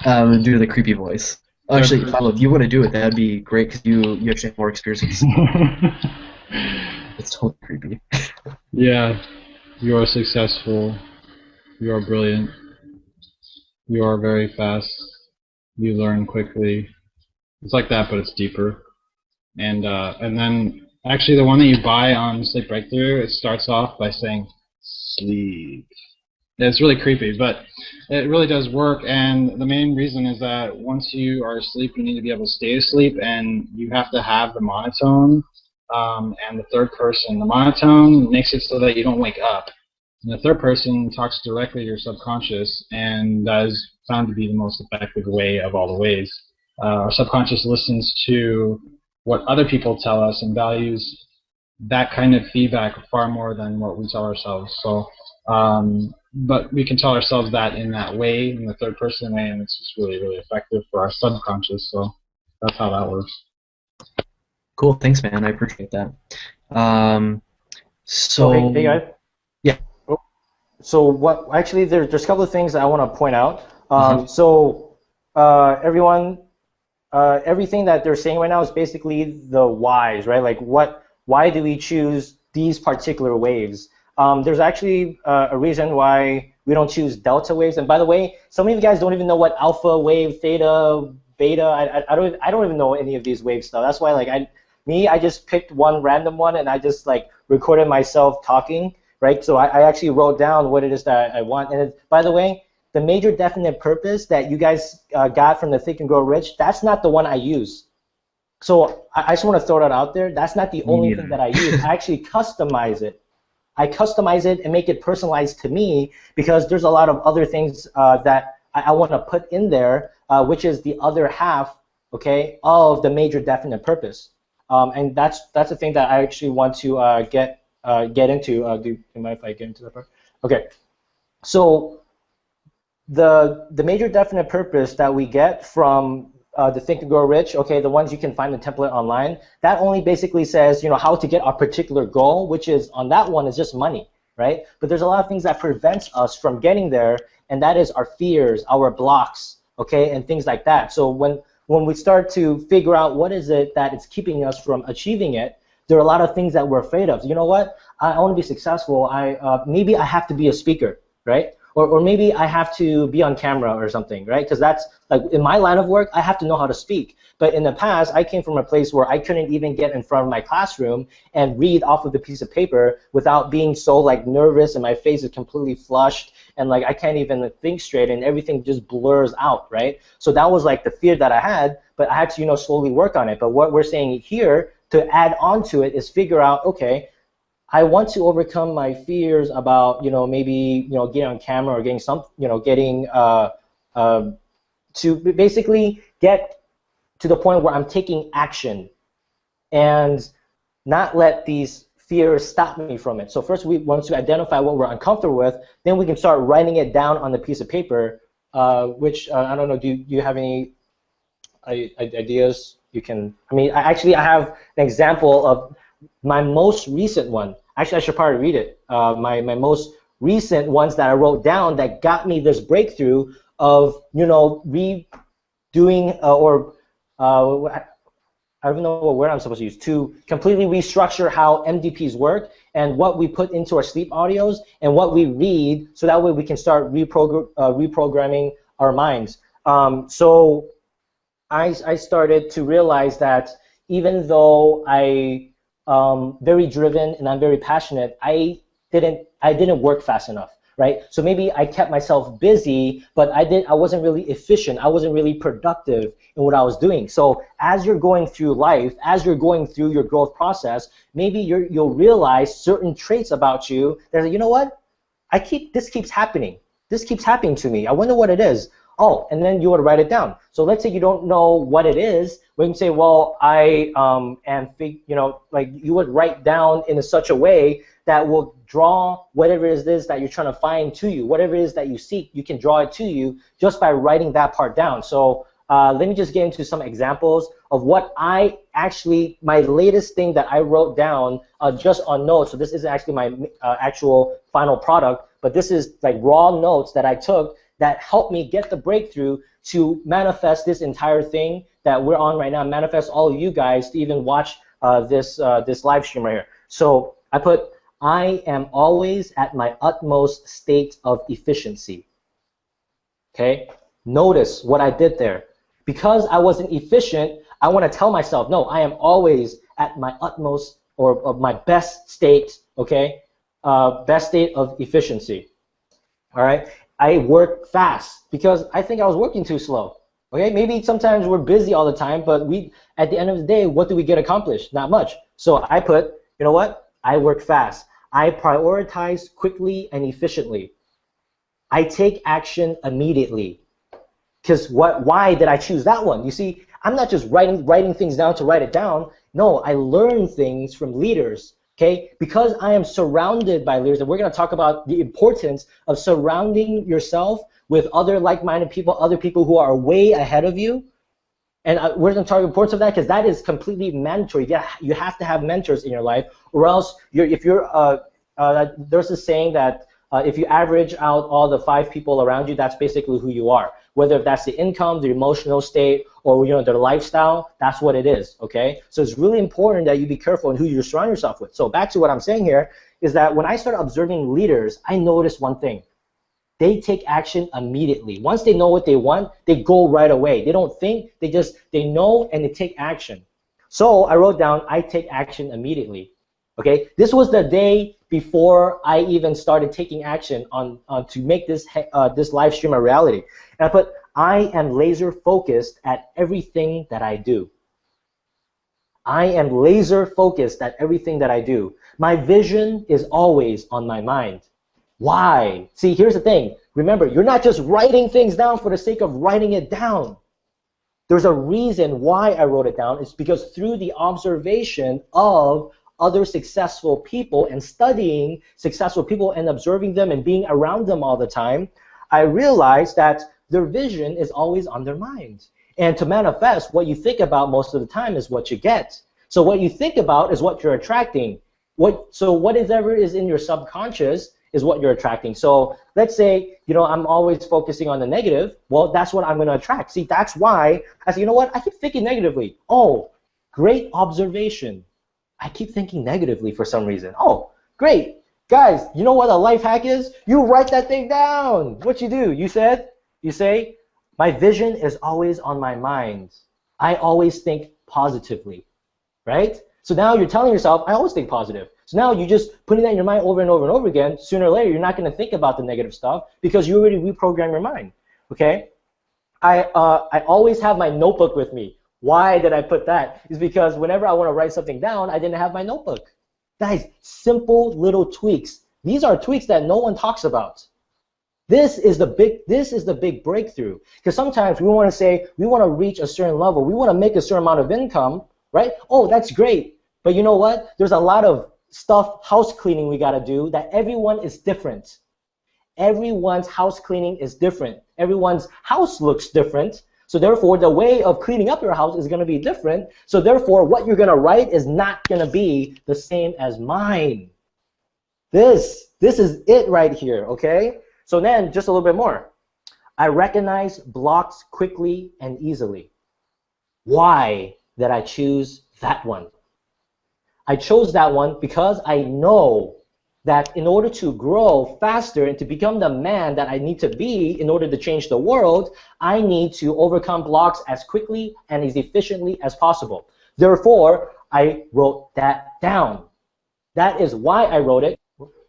Due to the creepy voice. Actually, Philo, if you want to do it, that'd be great because you actually have more experience with this. It's totally creepy. Yeah, you are successful. You are brilliant. You are very fast. You learn quickly. It's like that, but it's deeper. And then actually, the one that you buy on Sleep Breakthrough, it starts off by saying sleep. It's really creepy, but it really does work, and the main reason is that once you are asleep, you need to be able to stay asleep, and you have to have the monotone and the third person. The monotone makes it so that you don't wake up, and the third person talks directly to your subconscious, and that is found to be the most effective way of all the ways. Our subconscious listens to what other people tell us and values that kind of feedback far more than what we tell ourselves. So. But we can tell ourselves that in that way, in the third person way, and it's just really, really effective for our subconscious. So that's how that works. Cool, thanks, man. I appreciate that. Hey guys. Yeah. So what? Actually, there's a couple of things I want to point out. Everyone, everything that they're saying right now is basically the whys, right? Like why do we choose these particular waves? There's actually a reason why we don't choose delta waves. And by the way, some of you guys don't even know what alpha wave, theta, beta. I don't even know any of these wave stuff. That's why I just picked one random one and I just recorded myself talking, right? So I actually wrote down what it is that I want. And by the way, the major definite purpose that you guys got from the Think and Grow Rich, that's not the one I use. So I just want to throw that out there. That's not the only thing that I use. I actually customize it. I customize it and make it personalized to me because there's a lot of other things that I want to put in there, which is the other half okay, of the major definite purpose. And that's the thing that I actually want to get into. Do you mind if I get into that part? Okay. So the major definite purpose that we get from the Think and Grow Rich, okay, the ones you can find the template online, that only basically says, you know, how to get our particular goal, which is on that one is just money, right? But there's a lot of things that prevents us from getting there, and that is our fears, our blocks, okay, and things like that. So when we start to figure out what is it that is keeping us from achieving it, there are a lot of things that we're afraid of. You know what? I want to be successful. Maybe I have to be a speaker, right? Or maybe I have to be on camera or something, right? Because that's, like, in my line of work, I have to know how to speak. But in the past, I came from a place where I couldn't even get in front of my classroom and read off of the piece of paper without being so, like, nervous, and my face is completely flushed, and, like, I can't even think straight, and everything just blurs out, right? So that was, like, the fear that I had, but I had to, you know, slowly work on it. But what we're saying here to add on to it is figure out, okay, I want to overcome my fears about, you know, maybe, you know, getting on camera or getting some, you know, getting to basically get to the point where I'm taking action and not let these fears stop me from it. So first we want to identify what we're uncomfortable with, then we can start writing it down on the piece of paper, which, I don't know, do you have any ideas? You can, I mean, I have an example of my most recent one. Actually, I should probably read it. My most recent ones that I wrote down that got me this breakthrough of, you know, redoing I don't know what word I'm supposed to use, to completely restructure how MDPs work and what we put into our sleep audios and what we read, so that way we can start reprogramming our minds. So I started to realize that even though I very driven and I'm very passionate, I didn't work fast enough, right? So maybe I kept myself busy, but I wasn't really efficient. I wasn't really productive in what I was doing. So as you're going through life, as you're going through your growth process, maybe you'll realize certain traits about you that are, you know what? This keeps happening. This keeps happening to me. I wonder what it is. Oh, and then you would write it down. So let's say you don't know what it is. We can say, well, you know, like you would write down in such a way that will draw whatever it is that you're trying to find to you. Whatever it is that you seek, you can draw it to you just by writing that part down. So let me just get into some examples of what my latest thing that I wrote down just on notes. So this isn't actually my actual final product, but this is like raw notes that I took that helped me get the breakthrough to manifest this entire thing that we're on right now, manifest all of you guys to even watch this live stream right here. So I put, I am always at my utmost state of efficiency. Okay? Notice what I did there. Because I wasn't efficient, I want to tell myself, no, I am always at my utmost or of my best state, okay? Best state of efficiency. All right? I work fast because I think I was working too slow. Okay, maybe sometimes we're busy all the time, but at the end of the day, what do we get accomplished? Not much. So I put, you know what? I work fast. I prioritize quickly and efficiently. I take action immediately. Because why did I choose that one? You see, I'm not just writing things down to write it down. No, I learn things from leaders. Okay, because I am surrounded by leaders, and we're going to talk about the importance of surrounding yourself with other like-minded people, other people who are way ahead of you. And we're going to talk about the importance of that because that is completely mandatory. You have to have mentors in your life, or else there's this saying that if you average out all the 5 people around you, that's basically who you are. Whether that's the income, the emotional state, or their lifestyle, that's what it is, okay? So it's really important that you be careful in who you surround yourself with. So back to what I'm saying here is that when I started observing leaders, I noticed one thing. They take action immediately. Once they know what they want, they go right away. They don't think, they know and they take action. So I wrote down, I take action immediately, okay? This was the day before I even started taking action on to make this live stream a reality. And I put, I am laser focused at everything that I do. I am laser focused at everything that I do. My vision is always on my mind. Why? See, here's the thing. Remember, you're not just writing things down for the sake of writing it down. There's a reason why I wrote it down. It's because through the observation of other successful people and studying successful people and observing them and being around them all the time, I realized that their vision is always on their mind. And to manifest, what you think about most of the time is what you get. So what you think about is what you're attracting. So whatever is in your subconscious is what you're attracting. So let's say, I'm always focusing on the negative. Well, that's what I'm going to attract. See, that's why I say, you know what? I keep thinking negatively. Oh, great observation. I keep thinking negatively for some reason. Oh, great. Guys, you know what a life hack is? You write that thing down. What you do? You say, my vision is always on my mind. I always think positively, right? So now you're telling yourself, I always think positive. So now you're just putting that in your mind over and over and over again. Sooner or later, you're not going to think about the negative stuff because you already reprogrammed your mind, okay? I always have my notebook with me. Why did I put that? It's because whenever I want to write something down, I didn't have my notebook. Guys, simple little tweaks. These are tweaks that no one talks about. This is the big breakthrough. Because sometimes we want to say we want to reach a certain level. We want to make a certain amount of income, right? Oh, that's great. But you know what? There's a lot of stuff, house cleaning we got to do that everyone is different. Everyone's house cleaning is different. Everyone's house looks different. So therefore, the way of cleaning up your house is going to be different. So therefore, what you're going to write is not going to be the same as mine. This is it right here, okay? So then, just a little bit more. I recognize blocks quickly and easily. Why did I choose that one? I chose that one because I know that in order to grow faster and to become the man that I need to be in order to change the world, I need to overcome blocks as quickly and as efficiently as possible. Therefore, I wrote that down. That is why I wrote it.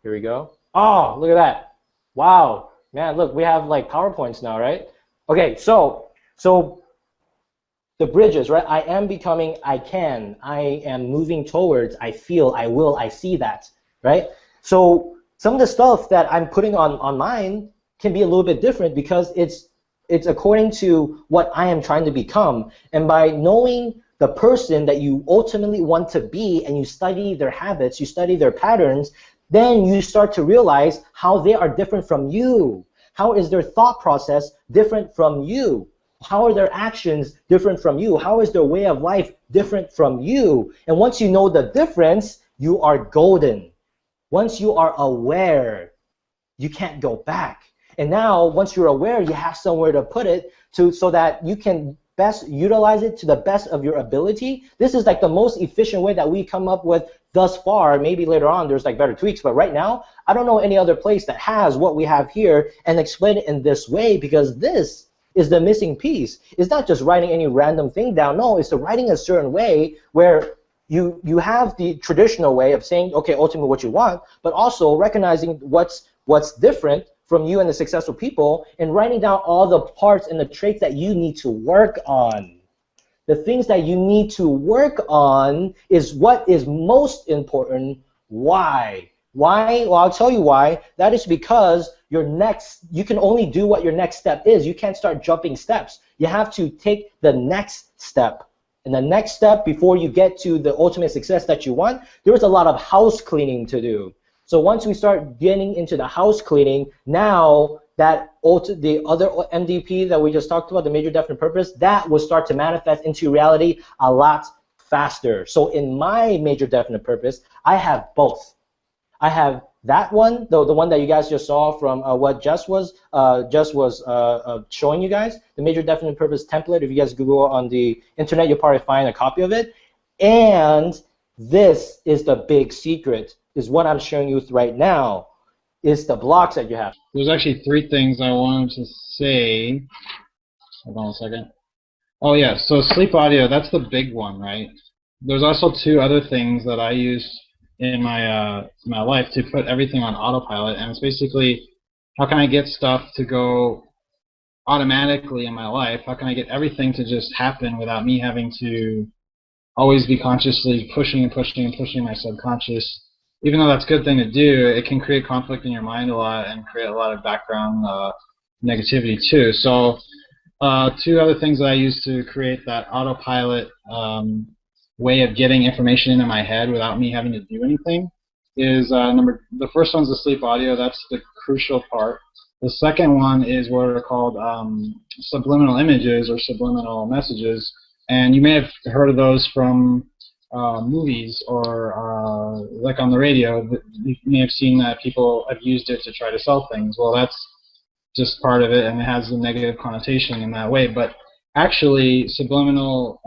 Here we go. Oh, look at that. Wow. Man, look, we have like PowerPoints now, right? Okay, so the bridges, right? I am becoming, I can. I am moving towards, I feel, I will, I see that, right? So some of the stuff that I'm putting on mine can be a little bit different because it's according to what I am trying to become. And by knowing the person that you ultimately want to be and you study their habits, you study their patterns, then you start to realize how they are different from you. How is their thought process different from you? How are their actions different from you? How is their way of life different from you? And once you know the difference, you are golden. Once you are aware, you can't go back. And now, once you're aware, you have somewhere to put it so that you can best utilize it to the best of your ability. This is like the most efficient way that we come up with thus far. Maybe later on there's like better tweaks, but right now, I don't know any other place that has what we have here and explain it in this way because this is the missing piece. It's not just writing any random thing down. No, it's writing a certain way where you have the traditional way of saying, okay, ultimately what you want, but also recognizing what's different from you and the successful people and writing down all the parts and the traits that you need to work on. The things that you need to work on is what is most important. Why? Why? Well, I'll tell you why. That is because you can only do what your next step is. You can't start jumping steps. You have to take the next step. And the next step before you get to the ultimate success that you want, there's a lot of house cleaning to do. So once we start getting into the house cleaning, now that the other MDP that we just talked about, the major definite purpose, that will start to manifest into reality a lot faster. So in my major definite purpose, I have both. I have that one, the one that you guys just saw from what Jess was showing you guys, the major definite purpose template. If you guys Google on the internet, you'll probably find a copy of it. And this is the big secret, is what I'm showing you right now, is the blocks that you have. There's actually 3 things I wanted to say. Hold on a second. Oh yeah, so sleep audio, that's the big one, right? There's also 2 other things that I use in my life to put everything on autopilot, and it's basically how can I get stuff to go automatically in my life? How can I get everything to just happen without me having to always be consciously pushing and pushing and pushing my subconscious? Even though that's a good thing to do, it can create conflict in your mind a lot and create a lot of background negativity too. So Two other things that I use to create that autopilot way of getting information into my head without me having to do anything is the first one's the sleep audio. That's the crucial part. The second one is what are called subliminal images or subliminal messages, and you may have heard of those from movies or like on the radio. You may have seen that people have used it to try to sell things. Well, that's just part of it, and it has a negative connotation in that way. But actually, subliminal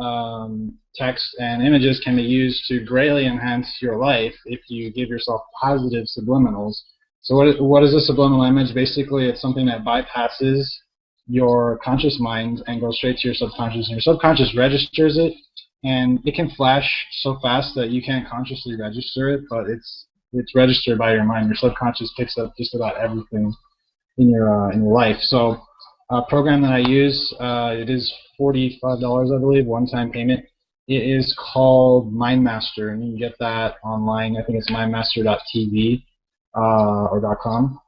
text and images can be used to greatly enhance your life if you give yourself positive subliminals. So what is a subliminal image? Basically, it's something that bypasses your conscious mind and goes straight to your subconscious, and your subconscious registers it, and it can flash so fast that you can't consciously register it, but it's registered by your mind. Your subconscious picks up just about everything in your life. So a program that I use, it is $45, I believe, one-time payment. It is called MindMaster, and you can get that online. I think it's mindmaster.tv or .com.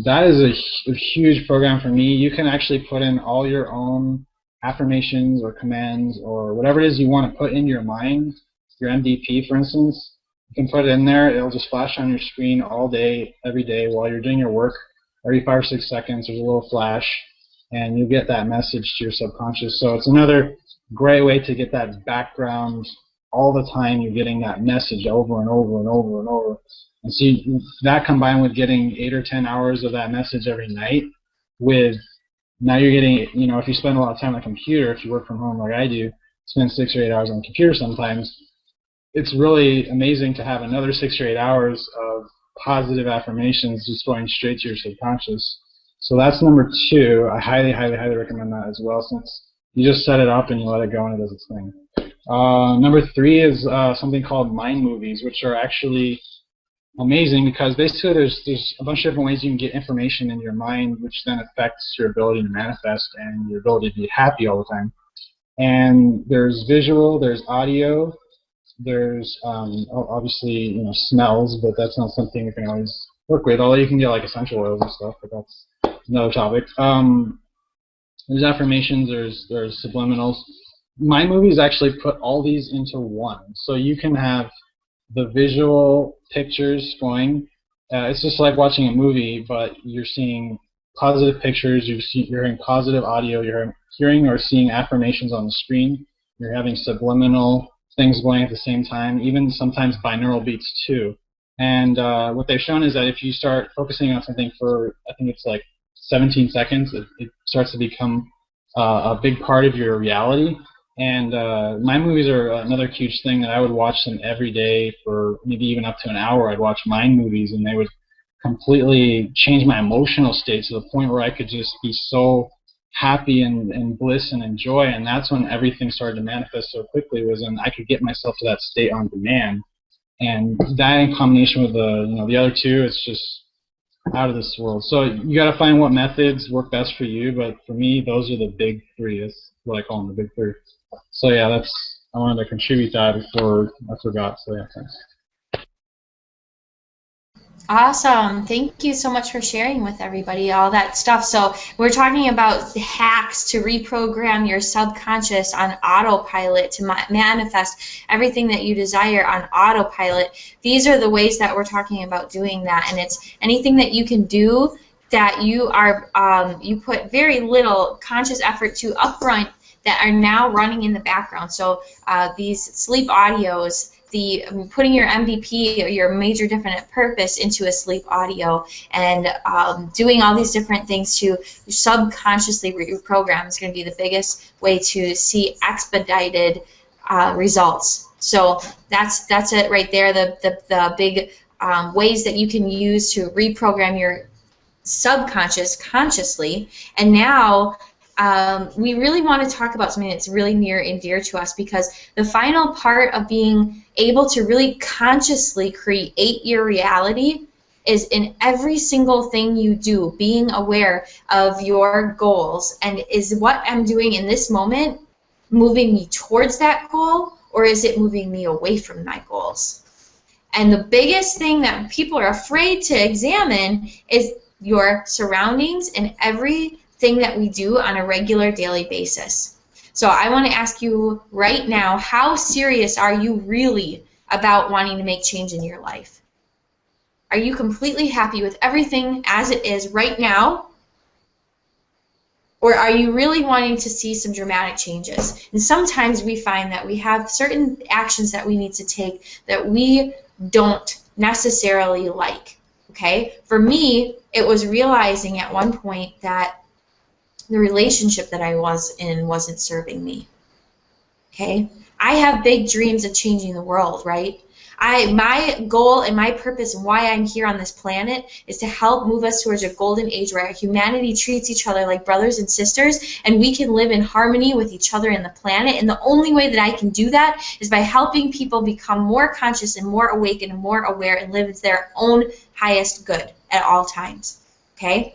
That is a huge program for me. You can actually put in all your own affirmations or commands or whatever it is you want to put in your mind, your MDP, for instance. You can put it in there. It'll just flash on your screen all day, every day while you're doing your work. Every 5 or 6 seconds, there's a little flash, and you get that message to your subconscious. So it's another great way to get that background all the time. You're getting that message over and over and over and over. And so that combined with getting 8 or 10 hours of that message every night, with now you're getting, you know, if you spend a lot of time on the computer, if you work from home like I do, spend 6 or 8 hours on the computer sometimes, it's really amazing to have another 6 or 8 hours of positive affirmations just going straight to your subconscious. So that's number 2. I highly, highly, highly recommend that as well, since you just set it up and you let it go and it does its thing. Number 3 is something called mind movies, which are actually amazing because basically there's a bunch of different ways you can get information in your mind, which then affects your ability to manifest and your ability to be happy all the time. And there's visual, there's audio, there's obviously, you know, smells, but that's not something you can always work with, although you can get like essential oils and stuff, but that's another topic. There's affirmations, there's subliminals. My movies actually put all these into one, so you can have the visual pictures going. It's just like watching a movie, but you're seeing positive pictures, you're hearing positive audio, you're hearing or seeing affirmations on the screen, you're having subliminal things going at the same time, even sometimes binaural beats too. And what they've shown is that if you start focusing on something for, I think it's like 17 seconds, it starts to become a big part of your reality. And my movies are another huge thing that I would watch them every day for maybe even up to an hour. I'd watch mind movies, and they would completely change my emotional state to the point where I could just be so happy and bliss and enjoy. And that's when everything started to manifest so quickly, was when I could get myself to that state on demand. And that in combination with the other two, it's just out of this world. So you got to find what methods work best for you. But for me, those are the big 3. That's what I call them, the big 3. So yeah, I wanted to contribute that before I forgot. So yeah, thanks. Awesome. Thank you so much for sharing with everybody all that stuff. So we're talking about hacks to reprogram your subconscious on autopilot to manifest everything that you desire on autopilot. These are the ways that we're talking about doing that, and it's anything that you can do that you are you put very little conscious effort to upfront that are now running in the background. So these sleep audios, the putting your MVP or your major definite purpose into a sleep audio, and doing all these different things to subconsciously reprogram is going to be the biggest way to see expedited results. So that's it right there. The big ways that you can use to reprogram your subconscious consciously. And now we really want to talk about something that's really near and dear to us, because the final part of being able to really consciously create your reality is in every single thing you do, being aware of your goals, and is what I'm doing in this moment moving me towards that goal, or is it moving me away from my goals? And the biggest thing that people are afraid to examine is your surroundings and everything thing that we do on a regular daily basis. So I want to ask you right now, how serious are you really about wanting to make change in your life? Are you completely happy with everything as it is right now? Or are you really wanting to see some dramatic changes? And sometimes we find that we have certain actions that we need to take that we don't necessarily like. Okay? For me, it was realizing at one point that the relationship that I was in wasn't serving me. Okay? I have big dreams of changing the world, right? My goal and my purpose and why I'm here on this planet is to help move us towards a golden age where humanity treats each other like brothers and sisters and we can live in harmony with each other and the planet. And the only way that I can do that is by helping people become more conscious and more awake and more aware and live their own highest good at all times. Okay?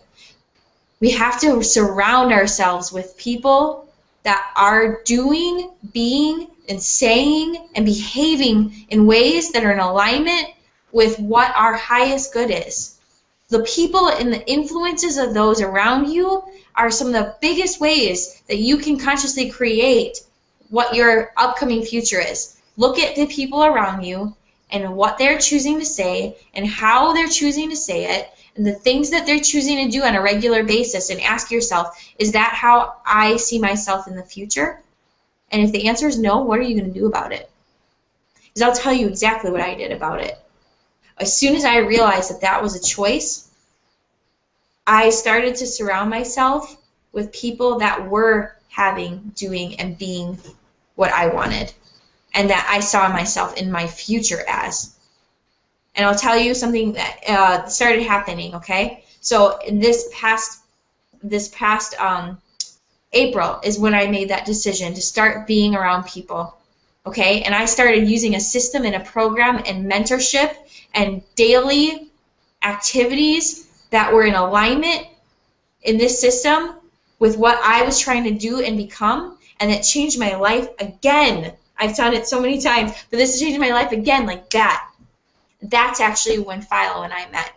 We have to surround ourselves with people that are doing, being, and saying and behaving in ways that are in alignment with what our highest good is. The people and the influences of those around you are some of the biggest ways that you can consciously create what your upcoming future is. Look at the people around you and what they're choosing to say and how they're choosing to say it and the things that they're choosing to do on a regular basis and ask yourself, is that how I see myself in the future? And if the answer is no, what are you going to do about it? Because I'll tell you exactly what I did about it. As soon as I realized that that was a choice, I started to surround myself with people that were having, doing, and being what I wanted and that I saw myself in my future as. And I'll tell you something that started happening, okay? So in this past April is when I made that decision to start being around people, okay? And I started using a system and a program and mentorship and daily activities that were in alignment in this system with what I was trying to do and become, and it changed my life again. I've done it so many times, but this changed my life again like that. That's actually when Philo and I met.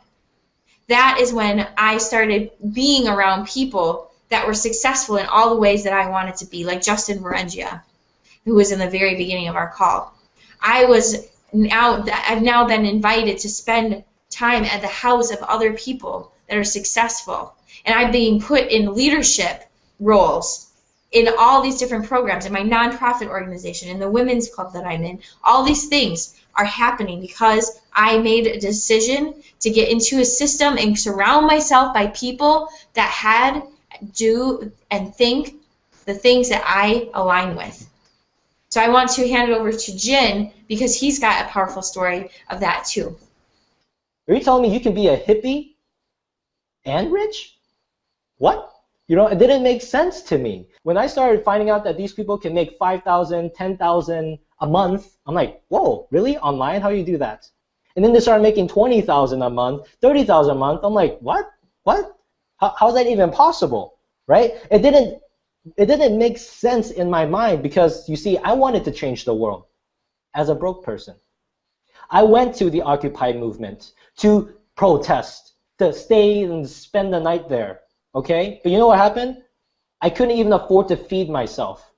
That is when I started being around people that were successful in all the ways that I wanted to be, like Justin Varengia, who was in the very beginning of our call. I've now been invited to spend time at the house of other people that are successful, and I'm being put in leadership roles in all these different programs, in my nonprofit organization, in the women's club that I'm in. All these things are happening because I made a decision to get into a system and surround myself by people that do and think the things that I align with. So I want to hand it over to Jin because he's got a powerful story of that too. Are you telling me you can be a hippie and rich? What? You know, it didn't make sense to me. When I started finding out that these people can make $5,000, $10,000 a month, I'm like, whoa, really? Online? How do you do that? And then they started making $20,000 a month, $30,000 a month. I'm like, what? What? How's that even possible, right? It didn't make sense in my mind because, you see, I wanted to change the world as a broke person. I went to the Occupy movement to protest, to stay and spend the night there, okay? But you know what happened? I couldn't even afford to feed myself.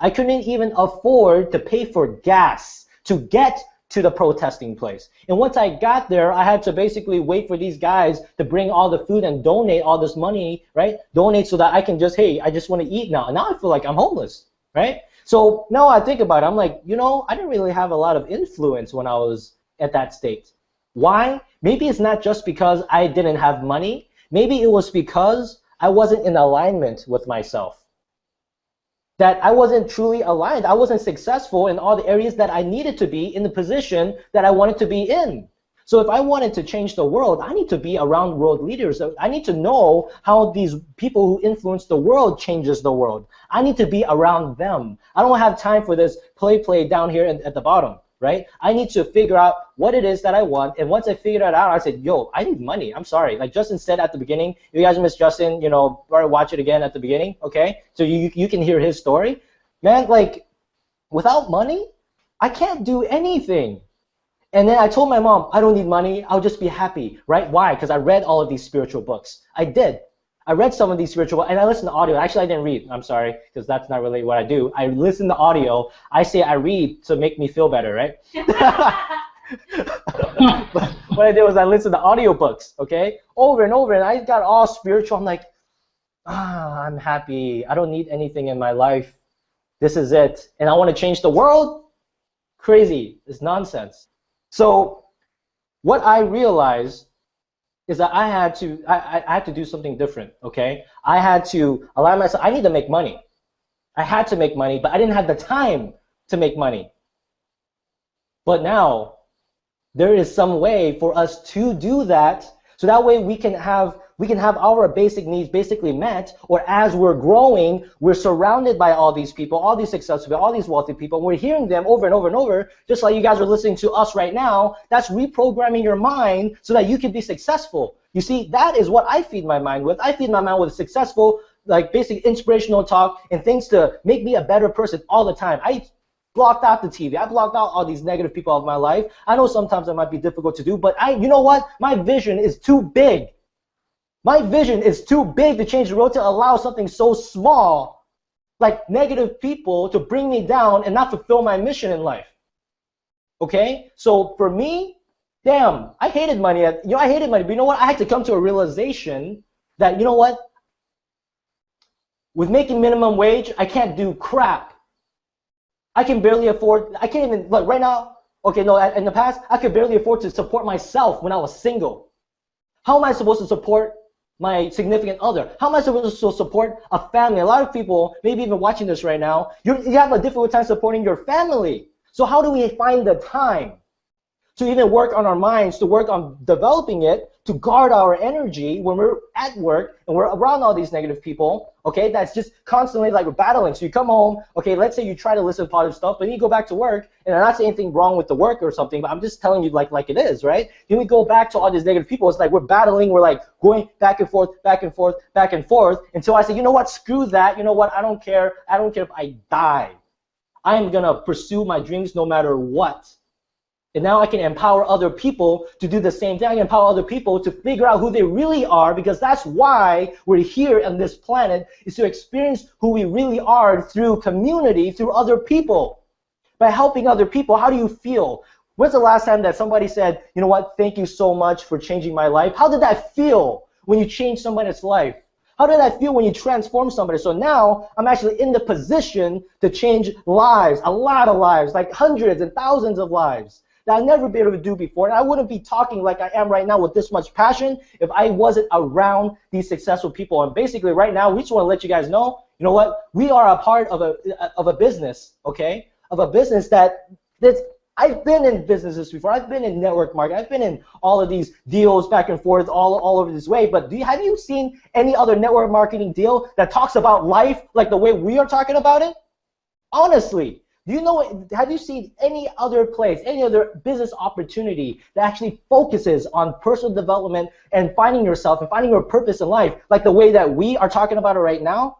I couldn't even afford to pay for gas to get to the protesting place. And once I got there, I had to basically wait for these guys to bring all the food and donate all this money, right? Donate so that I can just, hey, I just want to eat now. And now I feel like I'm homeless, right? So now I think about it, I'm like, you know, I didn't really have a lot of influence when I was at that state. Why? Maybe it's not just because I didn't have money. Maybe it was because I wasn't in alignment with myself. That I wasn't truly aligned. I wasn't successful in all the areas that I needed to be in the position that I wanted to be in. So if I wanted to change the world, I need to be around world leaders. I need to know how these people who influence the world changes the world. I need to be around them. I don't have time for this play down here at the bottom, right? I need to figure out what it is that I want. And once I figured it out, I said, yo, I need money. I'm sorry. Like Justin said at the beginning, you guys missed Justin, you know, watch it again at the beginning, okay? So you can hear his story. Man, like, without money, I can't do anything. And then I told my mom, I don't need money. I'll just be happy, right? Why? Because I read all of these spiritual books. I did. I read some of these spiritual, and I listened to audio. Actually, I didn't read. I'm sorry, because that's not really what I do. I listen to audio. I say I read to make me feel better, right? But what I did was I listened to audiobooks, okay, over and over, and I got all spiritual. I'm like, I'm happy. I don't need anything in my life. This is it. And I want to change the world? Crazy. It's nonsense. So what I realized is that I had to do something different, okay? I had to allow myself, I need to make money. I had to make money, but I didn't have the time to make money. But now, there is some way for us to do that, so that way we can have our basic needs basically met, or as we're growing, we're surrounded by all these people, all these successful people, all these wealthy people, and we're hearing them over and over and over, just like you guys are listening to us right now. That's reprogramming your mind so that you can be successful. You see, that is what I feed my mind with. I feed my mind with successful, like basic inspirational talk and things to make me a better person all the time. I blocked out the TV. I blocked out all these negative people of my life. I know sometimes it might be difficult to do, but you know what? My vision is too big. My vision is too big to change the world, to allow something so small, like negative people, to bring me down and not fulfill my mission in life. Okay? So for me, damn, I hated money. I hated money, but you know what? I had to come to a realization that, you know what? With making minimum wage, I can't do crap. I can barely afford, I can't even, look, right now, okay, no, in the past, I could barely afford to support myself when I was single. How am I supposed to support my significant other? How am I supposed to support a family? A lot of people, maybe even watching this right now, you have a difficult time supporting your family. So how do we find the time to even work on our minds, to work on developing it, to guard our energy when we're at work and we're around all these negative people, okay, that's just constantly like we're battling. So you come home, okay, let's say you try to listen to positive stuff, but then you go back to work, and I'm not saying anything wrong with the work or something, but I'm just telling you like it is, right? Then we go back to all these negative people. It's like we're battling, we're like going back and forth, back and forth, back and forth, until I say, you know what, screw that, you know what, I don't care if I die. I am gonna pursue my dreams no matter what. And now I can empower other people to do the same thing. I can empower other people to figure out who they really are, because that's why we're here on this planet, is to experience who we really are through community, through other people. By helping other people, how do you feel? When's the last time that somebody said, you know what, thank you so much for changing my life? How did that feel when you changed somebody's life? How did that feel when you transform somebody? So now I'm actually in the position to change lives, a lot of lives, like hundreds and thousands of lives that I've never been able to do before. And I wouldn't be talking like I am right now with this much passion if I wasn't around these successful people. And basically right now, we just want to let you guys know, you know what, we are a part of a business, okay? Of a business that's, I've been in businesses before. I've been in network marketing. I've been in all of these deals back and forth all over this way. But have you seen any other network marketing deal that talks about life like the way we are talking about it? Honestly. Do you know, have you seen any other place, any other business opportunity that actually focuses on personal development and finding yourself and finding your purpose in life like the way that we are talking about it right now?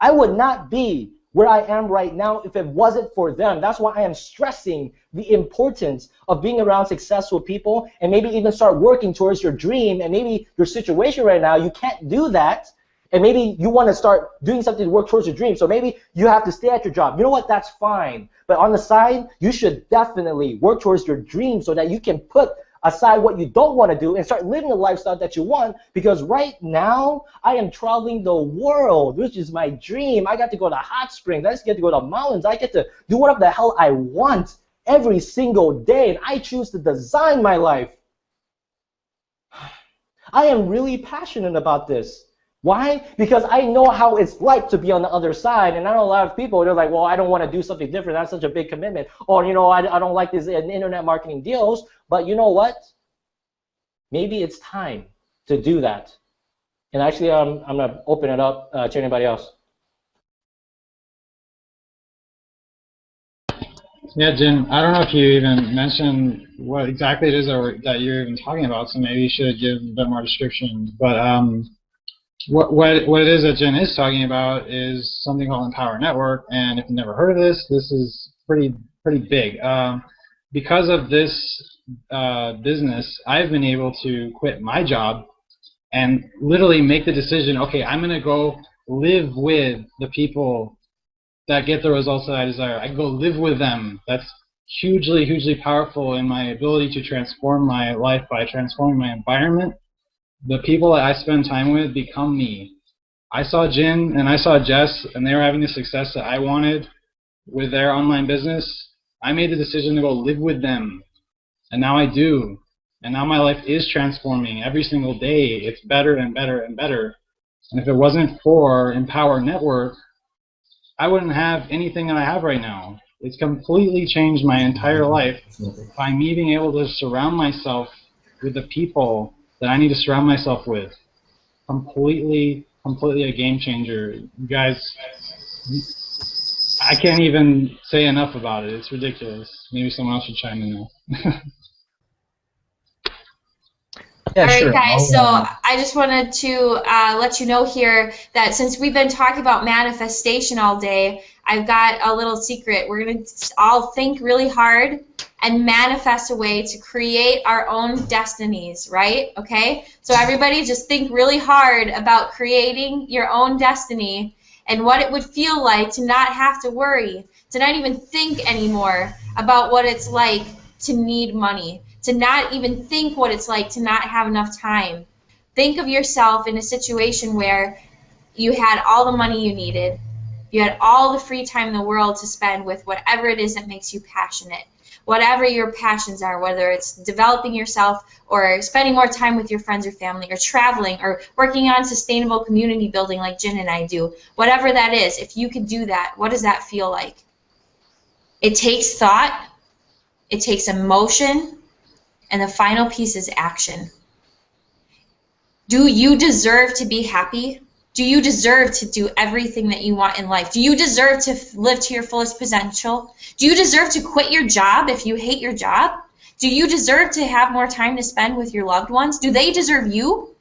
I would not be where I am right now if it wasn't for them. That's why I am stressing the importance of being around successful people, and maybe even start working towards your dream. And maybe your situation right now, you can't do that. And maybe you want to start doing something to work towards your dream. So maybe you have to stay at your job. You know what? That's fine. But on the side, you should definitely work towards your dream so that you can put aside what you don't want to do and start living the lifestyle that you want. Because right now, I am traveling the world, which is my dream. I got to go to hot springs. I just get to go to mountains. I get to do whatever the hell I want every single day. And I choose to design my life. I am really passionate about this. Why? Because I know how it's like to be on the other side, and I know a lot of people, they're like, well, I don't want to do something different. That's such a big commitment. Or, you know, I don't like these internet marketing deals. But you know what? Maybe it's time to do that. And actually, I'm going to open it up to anybody else. Yeah, Jim, I don't know if you even mentioned what exactly it is that you're even talking about, so maybe you should give a bit more description. But what it is that Jen is talking about is something called Empower Network, and if you've never heard of this, this is pretty big. Because of this business, I've been able to quit my job and literally make the decision, okay, I'm going to go live with the people that get the results that I desire. I can go live with them. That's hugely, hugely powerful in my ability to transform my life by transforming my environment. The people that I spend time with become me. I saw Jin and I saw Jess, and they were having the success that I wanted with their online business. I made the decision to go live with them, and now I do. And now my life is transforming every single day. It's better and better and better. And if it wasn't for Empower Network, I wouldn't have anything that I have right now. It's completely changed my entire life by me being able to surround myself with the people that I need to surround myself with. Completely a game changer. You guys, I can't even say enough about it. It's ridiculous. Maybe someone else should chime in now. All right, guys, so I just wanted to let you know here that since we've been talking about manifestation all day, I've got a little secret. We're going to all think really hard and manifest a way to create our own destinies, right? Okay? So everybody just think really hard about creating your own destiny and what it would feel like to not have to worry, to not even think anymore about what it's like to need money, to not even think what it's like to not have enough time. Think of yourself in a situation where you had all the money you needed, you had all the free time in the world to spend with whatever it is that makes you passionate. Whatever your passions are, whether it's developing yourself or spending more time with your friends or family or traveling or working on sustainable community building like Jin and I do, whatever that is, if you could do that, what does that feel like? It takes thought, it takes emotion, and the final piece is action. Do you deserve to be happy? Do you deserve to do everything that you want in life? Do you deserve to live to your fullest potential? Do you deserve to quit your job if you hate your job? Do you deserve to have more time to spend with your loved ones? Do they deserve you?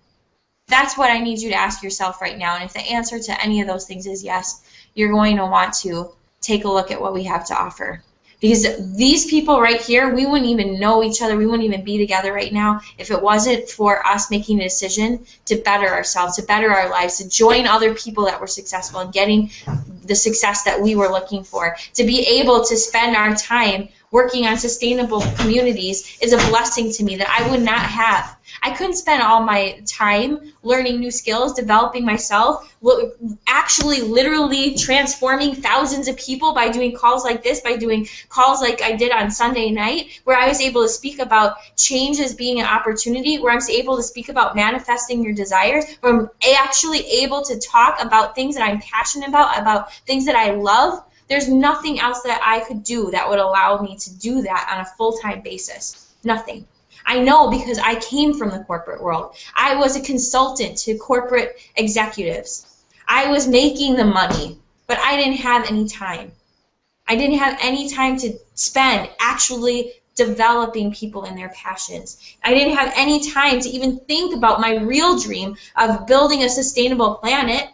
That's what I need you to ask yourself right now. And if the answer to any of those things is yes, you're going to want to take a look at what we have to offer. Because these people right here, we wouldn't even know each other, we wouldn't even be together right now if it wasn't for us making a decision to better ourselves, to better our lives, to join other people that were successful and getting the success that we were looking for. To be able to spend our time working on sustainable communities is a blessing to me that I would not have. I couldn't spend all my time learning new skills, developing myself, actually literally transforming thousands of people by doing calls like this, by doing calls like I did on Sunday night, where I was able to speak about change as being an opportunity, where I was able to speak about manifesting your desires, where I'm actually able to talk about things that I'm passionate about things that I love. There's nothing else that I could do that would allow me to do that on a full-time basis. Nothing. I know because I came from the corporate world. I was a consultant to corporate executives. I was making the money, but I didn't have any time. I didn't have any time to spend actually developing people in their passions. I didn't have any time to even think about my real dream of building a sustainable planet.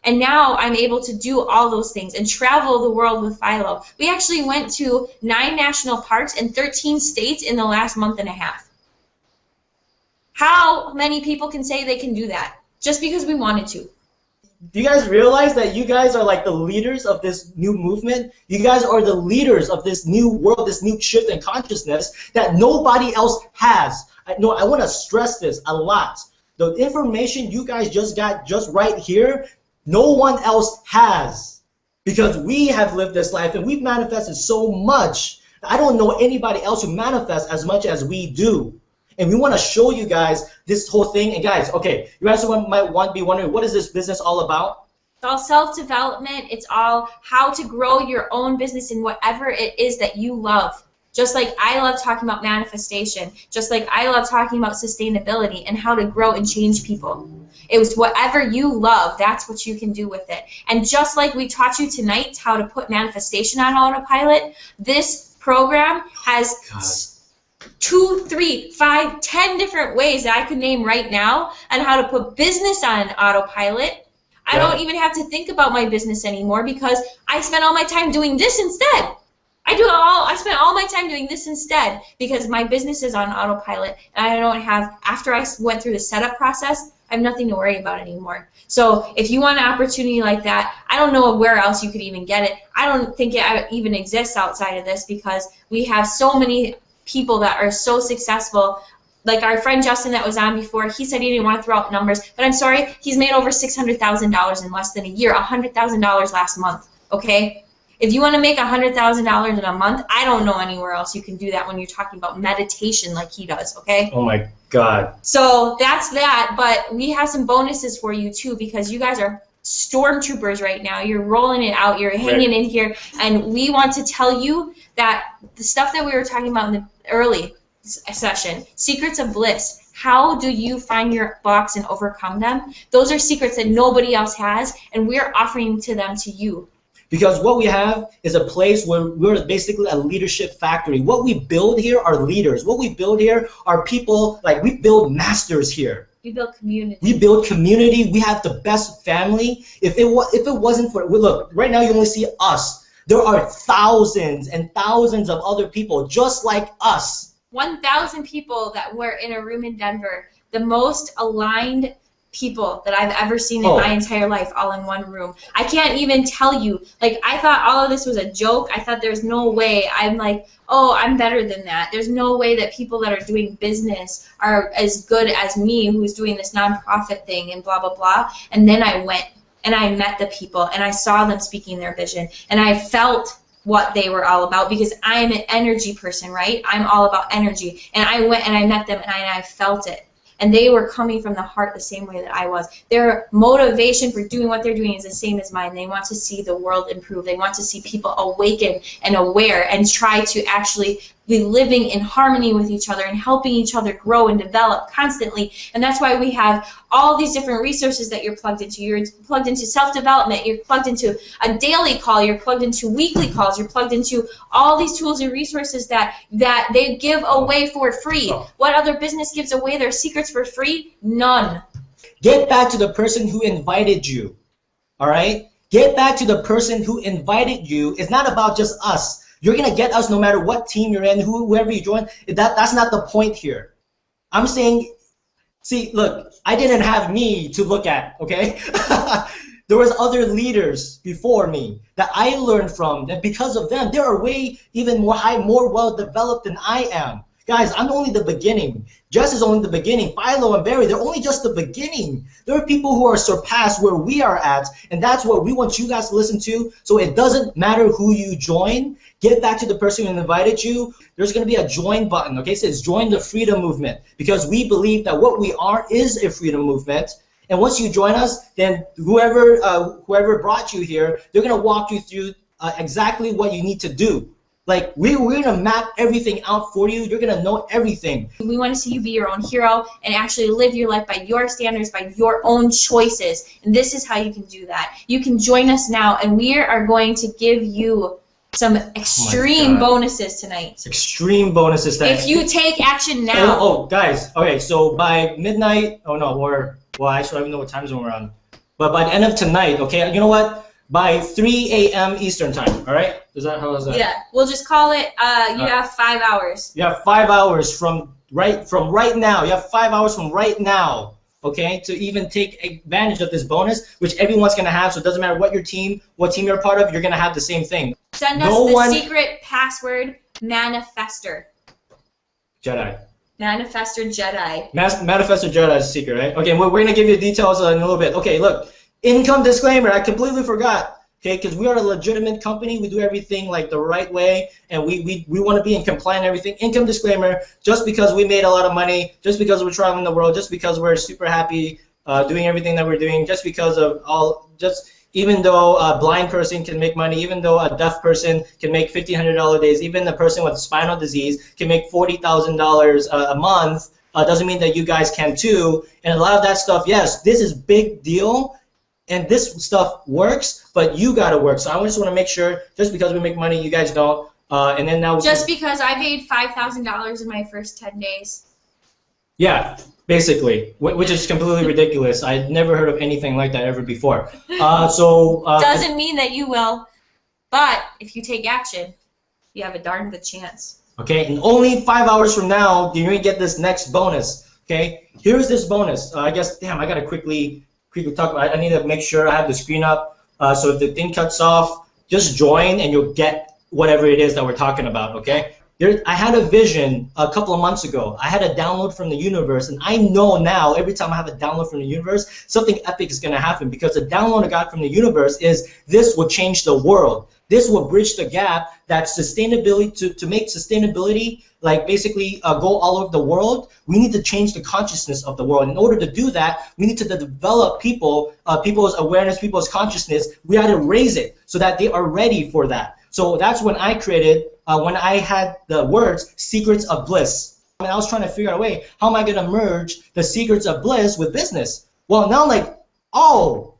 And now I'm able to do all those things and travel the world with Philo. We actually went to 9 national parks and 13 states in the last month and a half. How many people can say they can do that? Just because we wanted to. Do you guys realize that you guys are like the leaders of this new movement? You guys are the leaders of this new world, this new shift in consciousness that nobody else has. I want to stress this a lot. The information you guys just got just right here, no one else has, because we have lived this life and we've manifested so much. I don't know anybody else who manifests as much as we do. And we want to show you guys this whole thing. And guys, okay, you guys might be wondering, what is this business all about? It's all self-development. It's all how to grow your own business in whatever it is that you love. Just like I love talking about manifestation, just like I love talking about sustainability and how to grow and change people. It was whatever you love, that's what you can do with it. And just like we taught you tonight how to put manifestation on autopilot, this program has 2, 3, 5, 10 different ways that I could name right now on how to put business on autopilot. I don't even have to think about my business anymore because I spend all my time doing this instead. I spend all my time doing this instead because my business is on autopilot and I don't have, after I went through the setup process, I have nothing to worry about anymore. So if you want an opportunity like that, I don't know where else you could even get it. I don't think it even exists outside of this because we have so many people that are so successful. Like our friend Justin that was on before, he said he didn't want to throw out numbers, but I'm sorry, he's made over $600,000 in less than a year, $100,000 last month, okay? If you want to make $100,000 in a month, I don't know anywhere else you can do that when you're talking about meditation like he does, okay? Oh my God. So that's that, but we have some bonuses for you too because you guys are stormtroopers right now. You're rolling it out. You're hanging in here, and we want to tell you that the stuff that we were talking about in the early session, secrets of bliss, how do you find your blocks and overcome them? Those are secrets that nobody else has, and we're offering to them to you. Because what we have is a place where we're basically a leadership factory. What we build here are leaders. What we build here are people, like we build masters here. We build community. We build community. We have the best family. If it wasn't for, look, right now you only see us. There are thousands and thousands of other people just like us. 1,000 people that were in a room in Denver. The most aligned people that I've ever seen in my entire life, all in one room. I can't even tell you. Like, I thought all of this was a joke. I thought there's no way. I'm like, oh, I'm better than that. There's no way that people that are doing business are as good as me, who's doing this nonprofit thing and blah, blah, blah. And then I went and I met the people and I saw them speaking their vision and I felt what they were all about because I'm an energy person, right? I'm all about energy. And I went and I met them and I felt it. And they were coming from the heart the same way that I was. Their motivation for doing what they're doing is the same as mine. They want to see the world improve. They want to see people awaken and aware and try to actually be living in harmony with each other and helping each other grow and develop constantly. And that's why we have all these different resources that you're plugged into. You're plugged into self-development. You're plugged into a daily call. You're plugged into weekly calls. You're plugged into all these tools and resources that they give away for free. What other business gives away their secrets for free? None. Get back to the person who invited you, all right? Get back to the person who invited you. It's not about just us. You're going to get us no matter what team you're in, whoever you join. That's not the point here. I'm saying, see, look, I didn't have me to look at, okay? There was other leaders before me that I learned from, and because of them, they are way even more well-developed than I am. Guys, I'm only the beginning. Jess is only the beginning. Philo and Barry, they're only just the beginning. There are people who are surpassed where we are at, and that's what we want you guys to listen to. So it doesn't matter who you join. Get back to the person who invited you. There's going to be a join button, okay? It says join the freedom movement because we believe that what we are is a freedom movement. And once you join us, then whoever brought you here, they're going to walk you through exactly what you need to do. Like, we're going to map everything out for you. You're going to know everything. We want to see you be your own hero and actually live your life by your standards, by your own choices. And this is how you can do that. You can join us now, and we are going to give you some extreme bonuses tonight. Extreme bonuses tonight. If you take action now. Oh, guys. Okay, so by midnight, well, actually, I don't even know what time zone we're on. But by the end of tonight, okay, you know what? By 3 a.m. Eastern time, all right? How is that? Yeah, we'll just call it, you have 5 hours. You have 5 hours from right now. You have 5 hours from right now, okay, to even take advantage of this bonus, which everyone's going to have, so it doesn't matter what team you're a part of, you're going to have the same thing. Send us the secret password, Manifester. Jedi. Manifester Jedi. Manifester Jedi is a secret, right? Okay, we're going to give you details in a little bit. Okay, look. Income disclaimer, I completely forgot, okay, because we are a legitimate company. We do everything like the right way, and we want to be in compliant and everything. Income disclaimer, just because we made a lot of money, just because we're traveling the world, just because we're super happy doing everything that we're doing, just because of even though a blind person can make money, even though a deaf person can make $1,500 days, even a person with spinal disease can make $40,000 a month, doesn't mean that you guys can too. And a lot of that stuff, yes, this is big deal. And this stuff works, but you gotta work. So I just want to make sure, just because we make money, you guys don't. And then now. Just because I paid $5,000 in my first 10 days. Yeah, basically, which is completely ridiculous. I'd never heard of anything like that ever before. Doesn't mean that you will, but if you take action, you have a darn good chance. Okay, and only 5 hours from now, you're gonna get this next bonus. Okay, here's this bonus. I guess, damn, I gotta quickly talk about it. I need to make sure I have the screen up. So if the thing cuts off, just join and you'll get whatever it is that we're talking about, okay? I had a vision a couple of months ago. I had a download from the universe, and I know now every time I have a download from the universe, something epic is going to happen, because the download I got from the universe is this will change the world. This will bridge the gap that sustainability, to make sustainability like basically go all over the world. We need to change the consciousness of the world. In order to do that, we need to develop people's awareness, people's consciousness. We got to raise it so that they are ready for that. So that's when I created, when I had the words Secrets of Bliss. I mean, I was trying to figure out a way, how am I going to merge the Secrets of Bliss with business? Well, now like, oh,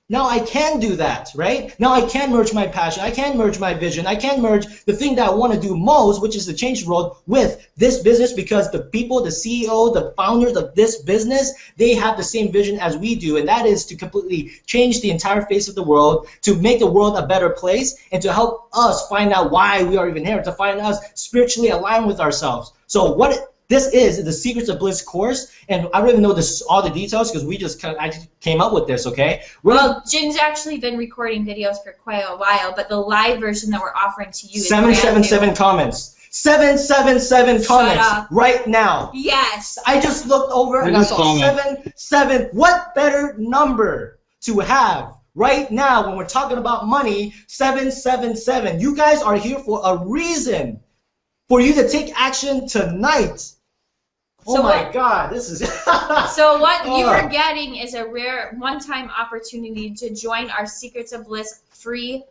now I can do that, right? Now I can merge my passion, I can merge my vision, I can merge the thing that I want to do most, which is to change the world, with this business, because the people, the CEO, the founders of this business, they have the same vision as we do, and that is to completely change the entire face of the world, to make the world a better place, and to help us find out why we are even here, to find us spiritually aligned with ourselves. So what this is the Secrets of Bliss course, and I don't even know all the details because I just came up with this, okay? Well, Jin's actually been recording videos for quite a while, but the live version that we're offering to you is 777 comments. 777 comments right now. Yes. I just looked over and I saw 7. What better number to have right now when we're talking about money? 777. You guys are here for a reason. For you to take action tonight. Oh my God, this is... So what you are getting is a rare one-time opportunity to join our Secrets of Bliss free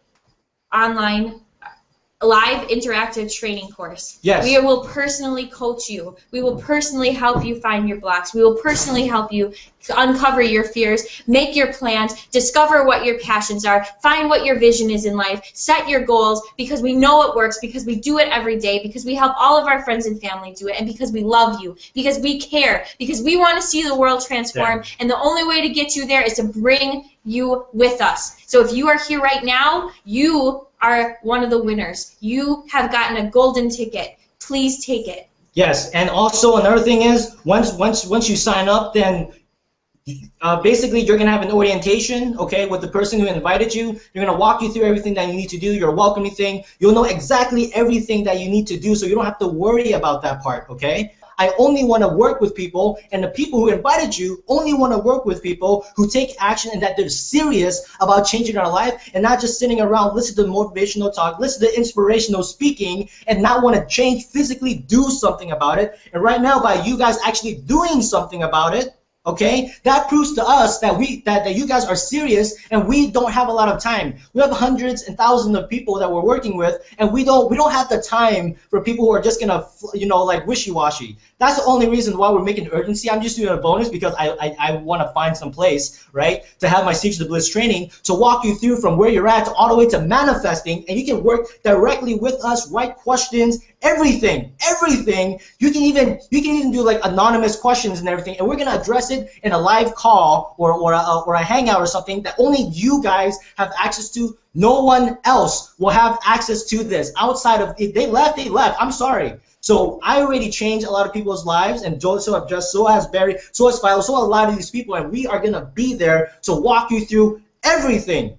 online live interactive training course. Yes. We will personally coach you. We will personally help you find your blocks. We will personally help you uncover your fears, make your plans, discover what your passions are, find what your vision is in life, set your goals, because we know it works, because we do it every day, because we help all of our friends and family do it, and because we love you, because we care, because we want to see the world transform, and the only way to get you there is to bring you with us. So if you are here right now, you are one of the winners. You have gotten a golden ticket. Please take it. Yes, and also another thing is, once you sign up, then basically you're gonna have an orientation, okay, with the person who invited you. They're gonna walk you through everything that you need to do, your welcoming thing. You'll know exactly everything that you need to do, so you don't have to worry about that part, okay? I only want to work with people, and the people who invited you only want to work with people who take action and that they're serious about changing their life, and not just sitting around, listen to motivational talk, listen to inspirational speaking, and not want to change, physically do something about it. And right now, by you guys actually doing something about it, okay, that proves to us that that you guys are serious, and we don't have a lot of time. We have hundreds and thousands of people that we're working with, and we don't have the time for people who are just gonna, you know, like wishy-washy. That's the only reason why we're making urgency. I'm just doing a bonus because I want to find some place, right, to have my Secrets of Bliss training to walk you through from where you're at to all the way to manifesting, and you can work directly with us, write questions, everything. You can even do like anonymous questions and everything, and we're gonna address it in a live call or a hangout or something that only you guys have access to. No one else will have access to this outside of, if they left, I'm sorry. So I already changed a lot of people's lives, and so has Barry, so has Philo, so a lot of these people, and we are gonna be there to walk you through everything.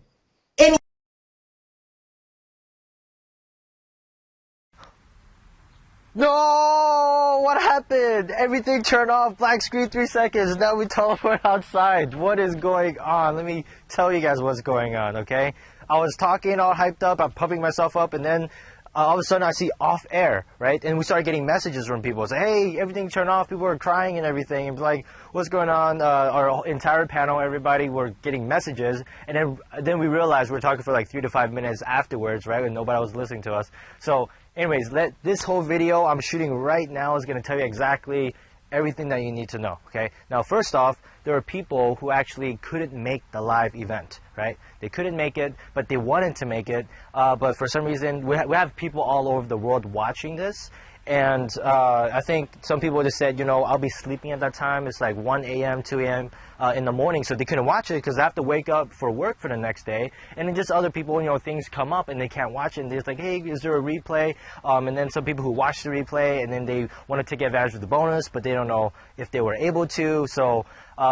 No! What happened? Everything turned off, black screen, 3 seconds, now we teleport outside. What is going on? Let me tell you guys what's going on, okay? I was talking all hyped up, I'm pumping myself up, and then all of a sudden I see off air, right? And we started getting messages from people. Say, hey, everything turned off, people were crying and everything, and like, what's going on? Our entire panel, everybody were getting messages, and then we realized we were talking for like 3 to 5 minutes afterwards, right? And nobody was listening to us. So anyways, this whole video I'm shooting right now is going to tell you exactly everything that you need to know, okay? Now, first off, there are people who actually couldn't make the live event, right? They couldn't make it, but they wanted to make it, but for some reason, we have people all over the world watching this, And I think some people just said, you know, I'll be sleeping at that time. It's like 1 a.m., 2 a.m. In the morning, so they couldn't watch it because they have to wake up for work for the next day. And then just other people, you know, things come up and they can't watch it. And they're just like, hey, is there a replay? And then some people who watch the replay and then they want to take advantage of the bonus, but they don't know if they were able to. So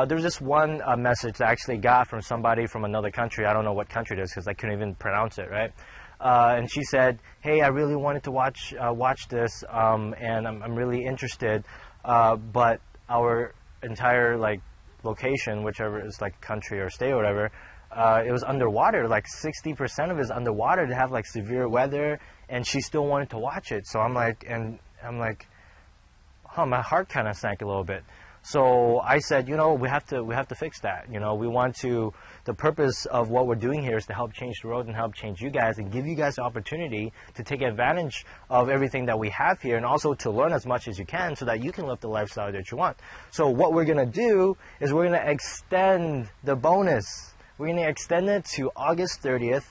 there's just one message that I actually got from somebody from another country. I don't know what country it is because I couldn't even pronounce it, right? And she said, hey, I really wanted to watch this, and I'm really interested, but our entire, like, location, whichever is, like, country or state or whatever, it was underwater. Like, 60% of it is underwater. To have, like, severe weather, and she still wanted to watch it. So I'm like, my heart kind of sank a little bit. So I said, you know, we have to fix that. You know, we want to. The purpose of what we're doing here is to help change the world and help change you guys and give you guys the opportunity to take advantage of everything that we have here, and also to learn as much as you can so that you can live the lifestyle that you want. So what we're gonna do is we're gonna extend the bonus. We're gonna extend it to August 30th.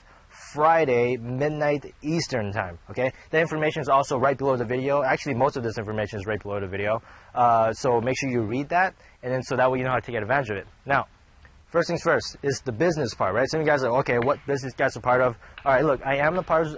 Friday, midnight Eastern time, okay? The information is also right below the video. Actually, most of this information is right below the video. So make sure you read that, and then so that way you know how to take advantage of it. Now, first things first is the business part, right? Some of you guys are like, okay, what business guys are part of? All right, look, I am a part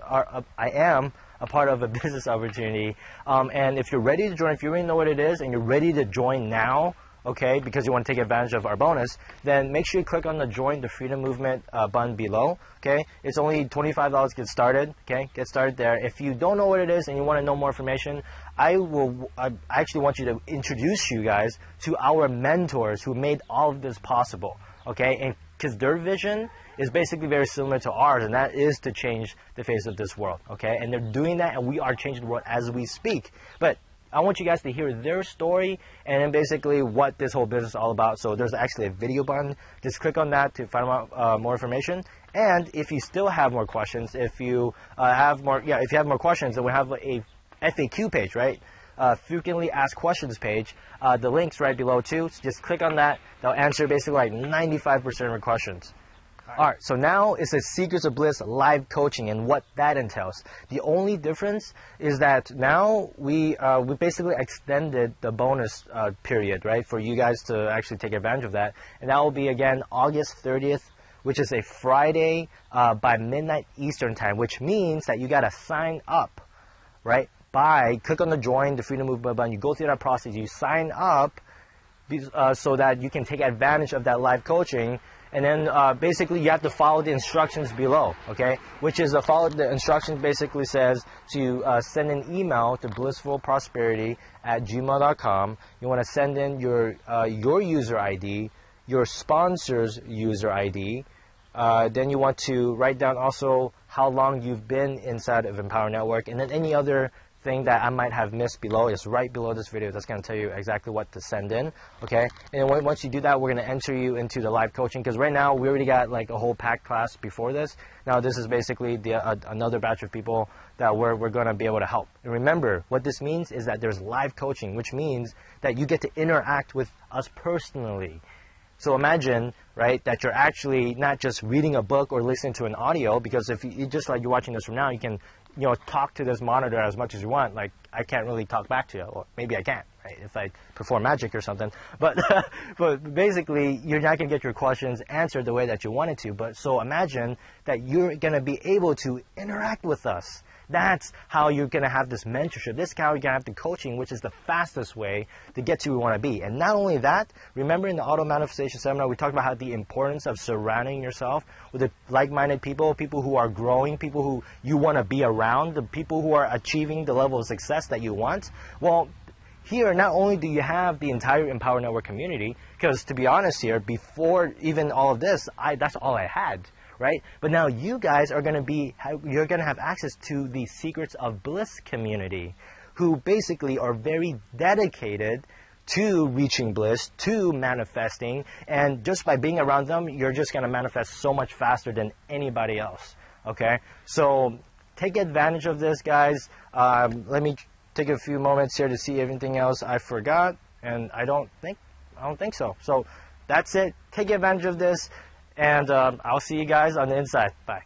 of a business opportunity, and if you're ready to join, if you already know what it is, and you're ready to join now, okay, because you want to take advantage of our bonus, then make sure you click on the Join the Freedom Movement button below, okay? It's only $25 to get started, okay? Get started there. If you don't know what it is and you want to know more information, I actually want you to introduce you guys to our mentors who made all of this possible, okay? And because their vision is basically very similar to ours, and that is to change the face of this world, okay? And they're doing that, and we are changing the world as we speak. But I want you guys to hear their story and then basically what this whole business is all about. So there's actually a video button. Just click on that to find out more information. And if you still have more questions, if you have more questions, then we have a FAQ page, right? Frequently asked questions page. The link's right below too. So just click on that. They'll answer basically like 95% of your questions. Alright, so now it's a Secrets of Bliss live coaching and what that entails. The only difference is that now we basically extended the bonus period, right, for you guys to actually take advantage of that. And that will be again August 30th, which is a Friday by midnight Eastern time, which means that you got to sign up, right, click on the Join the Freedom Movement button. You go through that process, you sign up so that you can take advantage of that live coaching. And then basically you have to follow the instructions below, okay? Which is the instructions basically says to send an email to blissfulprosperity@gmail.com. You want to send in your user ID, your sponsor's user ID. Then you want to write down also how long you've been inside of Empower Network, and then any other thing that I might have missed below is right below this video. That's going to tell you exactly what to send in, okay? And then once you do that, we're going to enter you into the live coaching, because right now we already got like a whole packed class before this. Now this is basically another batch of people that we're going to be able to help. And remember, what this means is that there's live coaching, which means that you get to interact with us personally. So imagine, right, that you're actually not just reading a book or listening to an audio, because if you just like you're watching this from now, you can, you know, talk to this monitor as much as you want. Like, I can't really talk back to you, or maybe I can, right, if I perform magic or something. But but basically, you're not going to get your questions answered the way that you wanted to. But so imagine that you're going to be able to interact with us. That's how you're going to have this mentorship. This is how you're going to have the coaching, which is the fastest way to get to where you want to be. And not only that, remember in the Auto Manifestation Seminar, we talked about how the importance of surrounding yourself with the like-minded people, people who are growing, people who you want to be around, the people who are achieving the level of success that you want. Well, here, not only do you have the entire Empower Network community, because to be honest here, before even all of this, that's all I had. Right? But now you guys are going to you're going to have access to the Secrets of Bliss community, who basically are very dedicated to reaching bliss, to manifesting, and just by being around them, you're just going to manifest so much faster than anybody else. Okay? So take advantage of this, guys. Let me take a few moments here to see everything else I forgot, and I don't think so. So that's it. Take advantage of this. And I'll see you guys on the inside. Bye.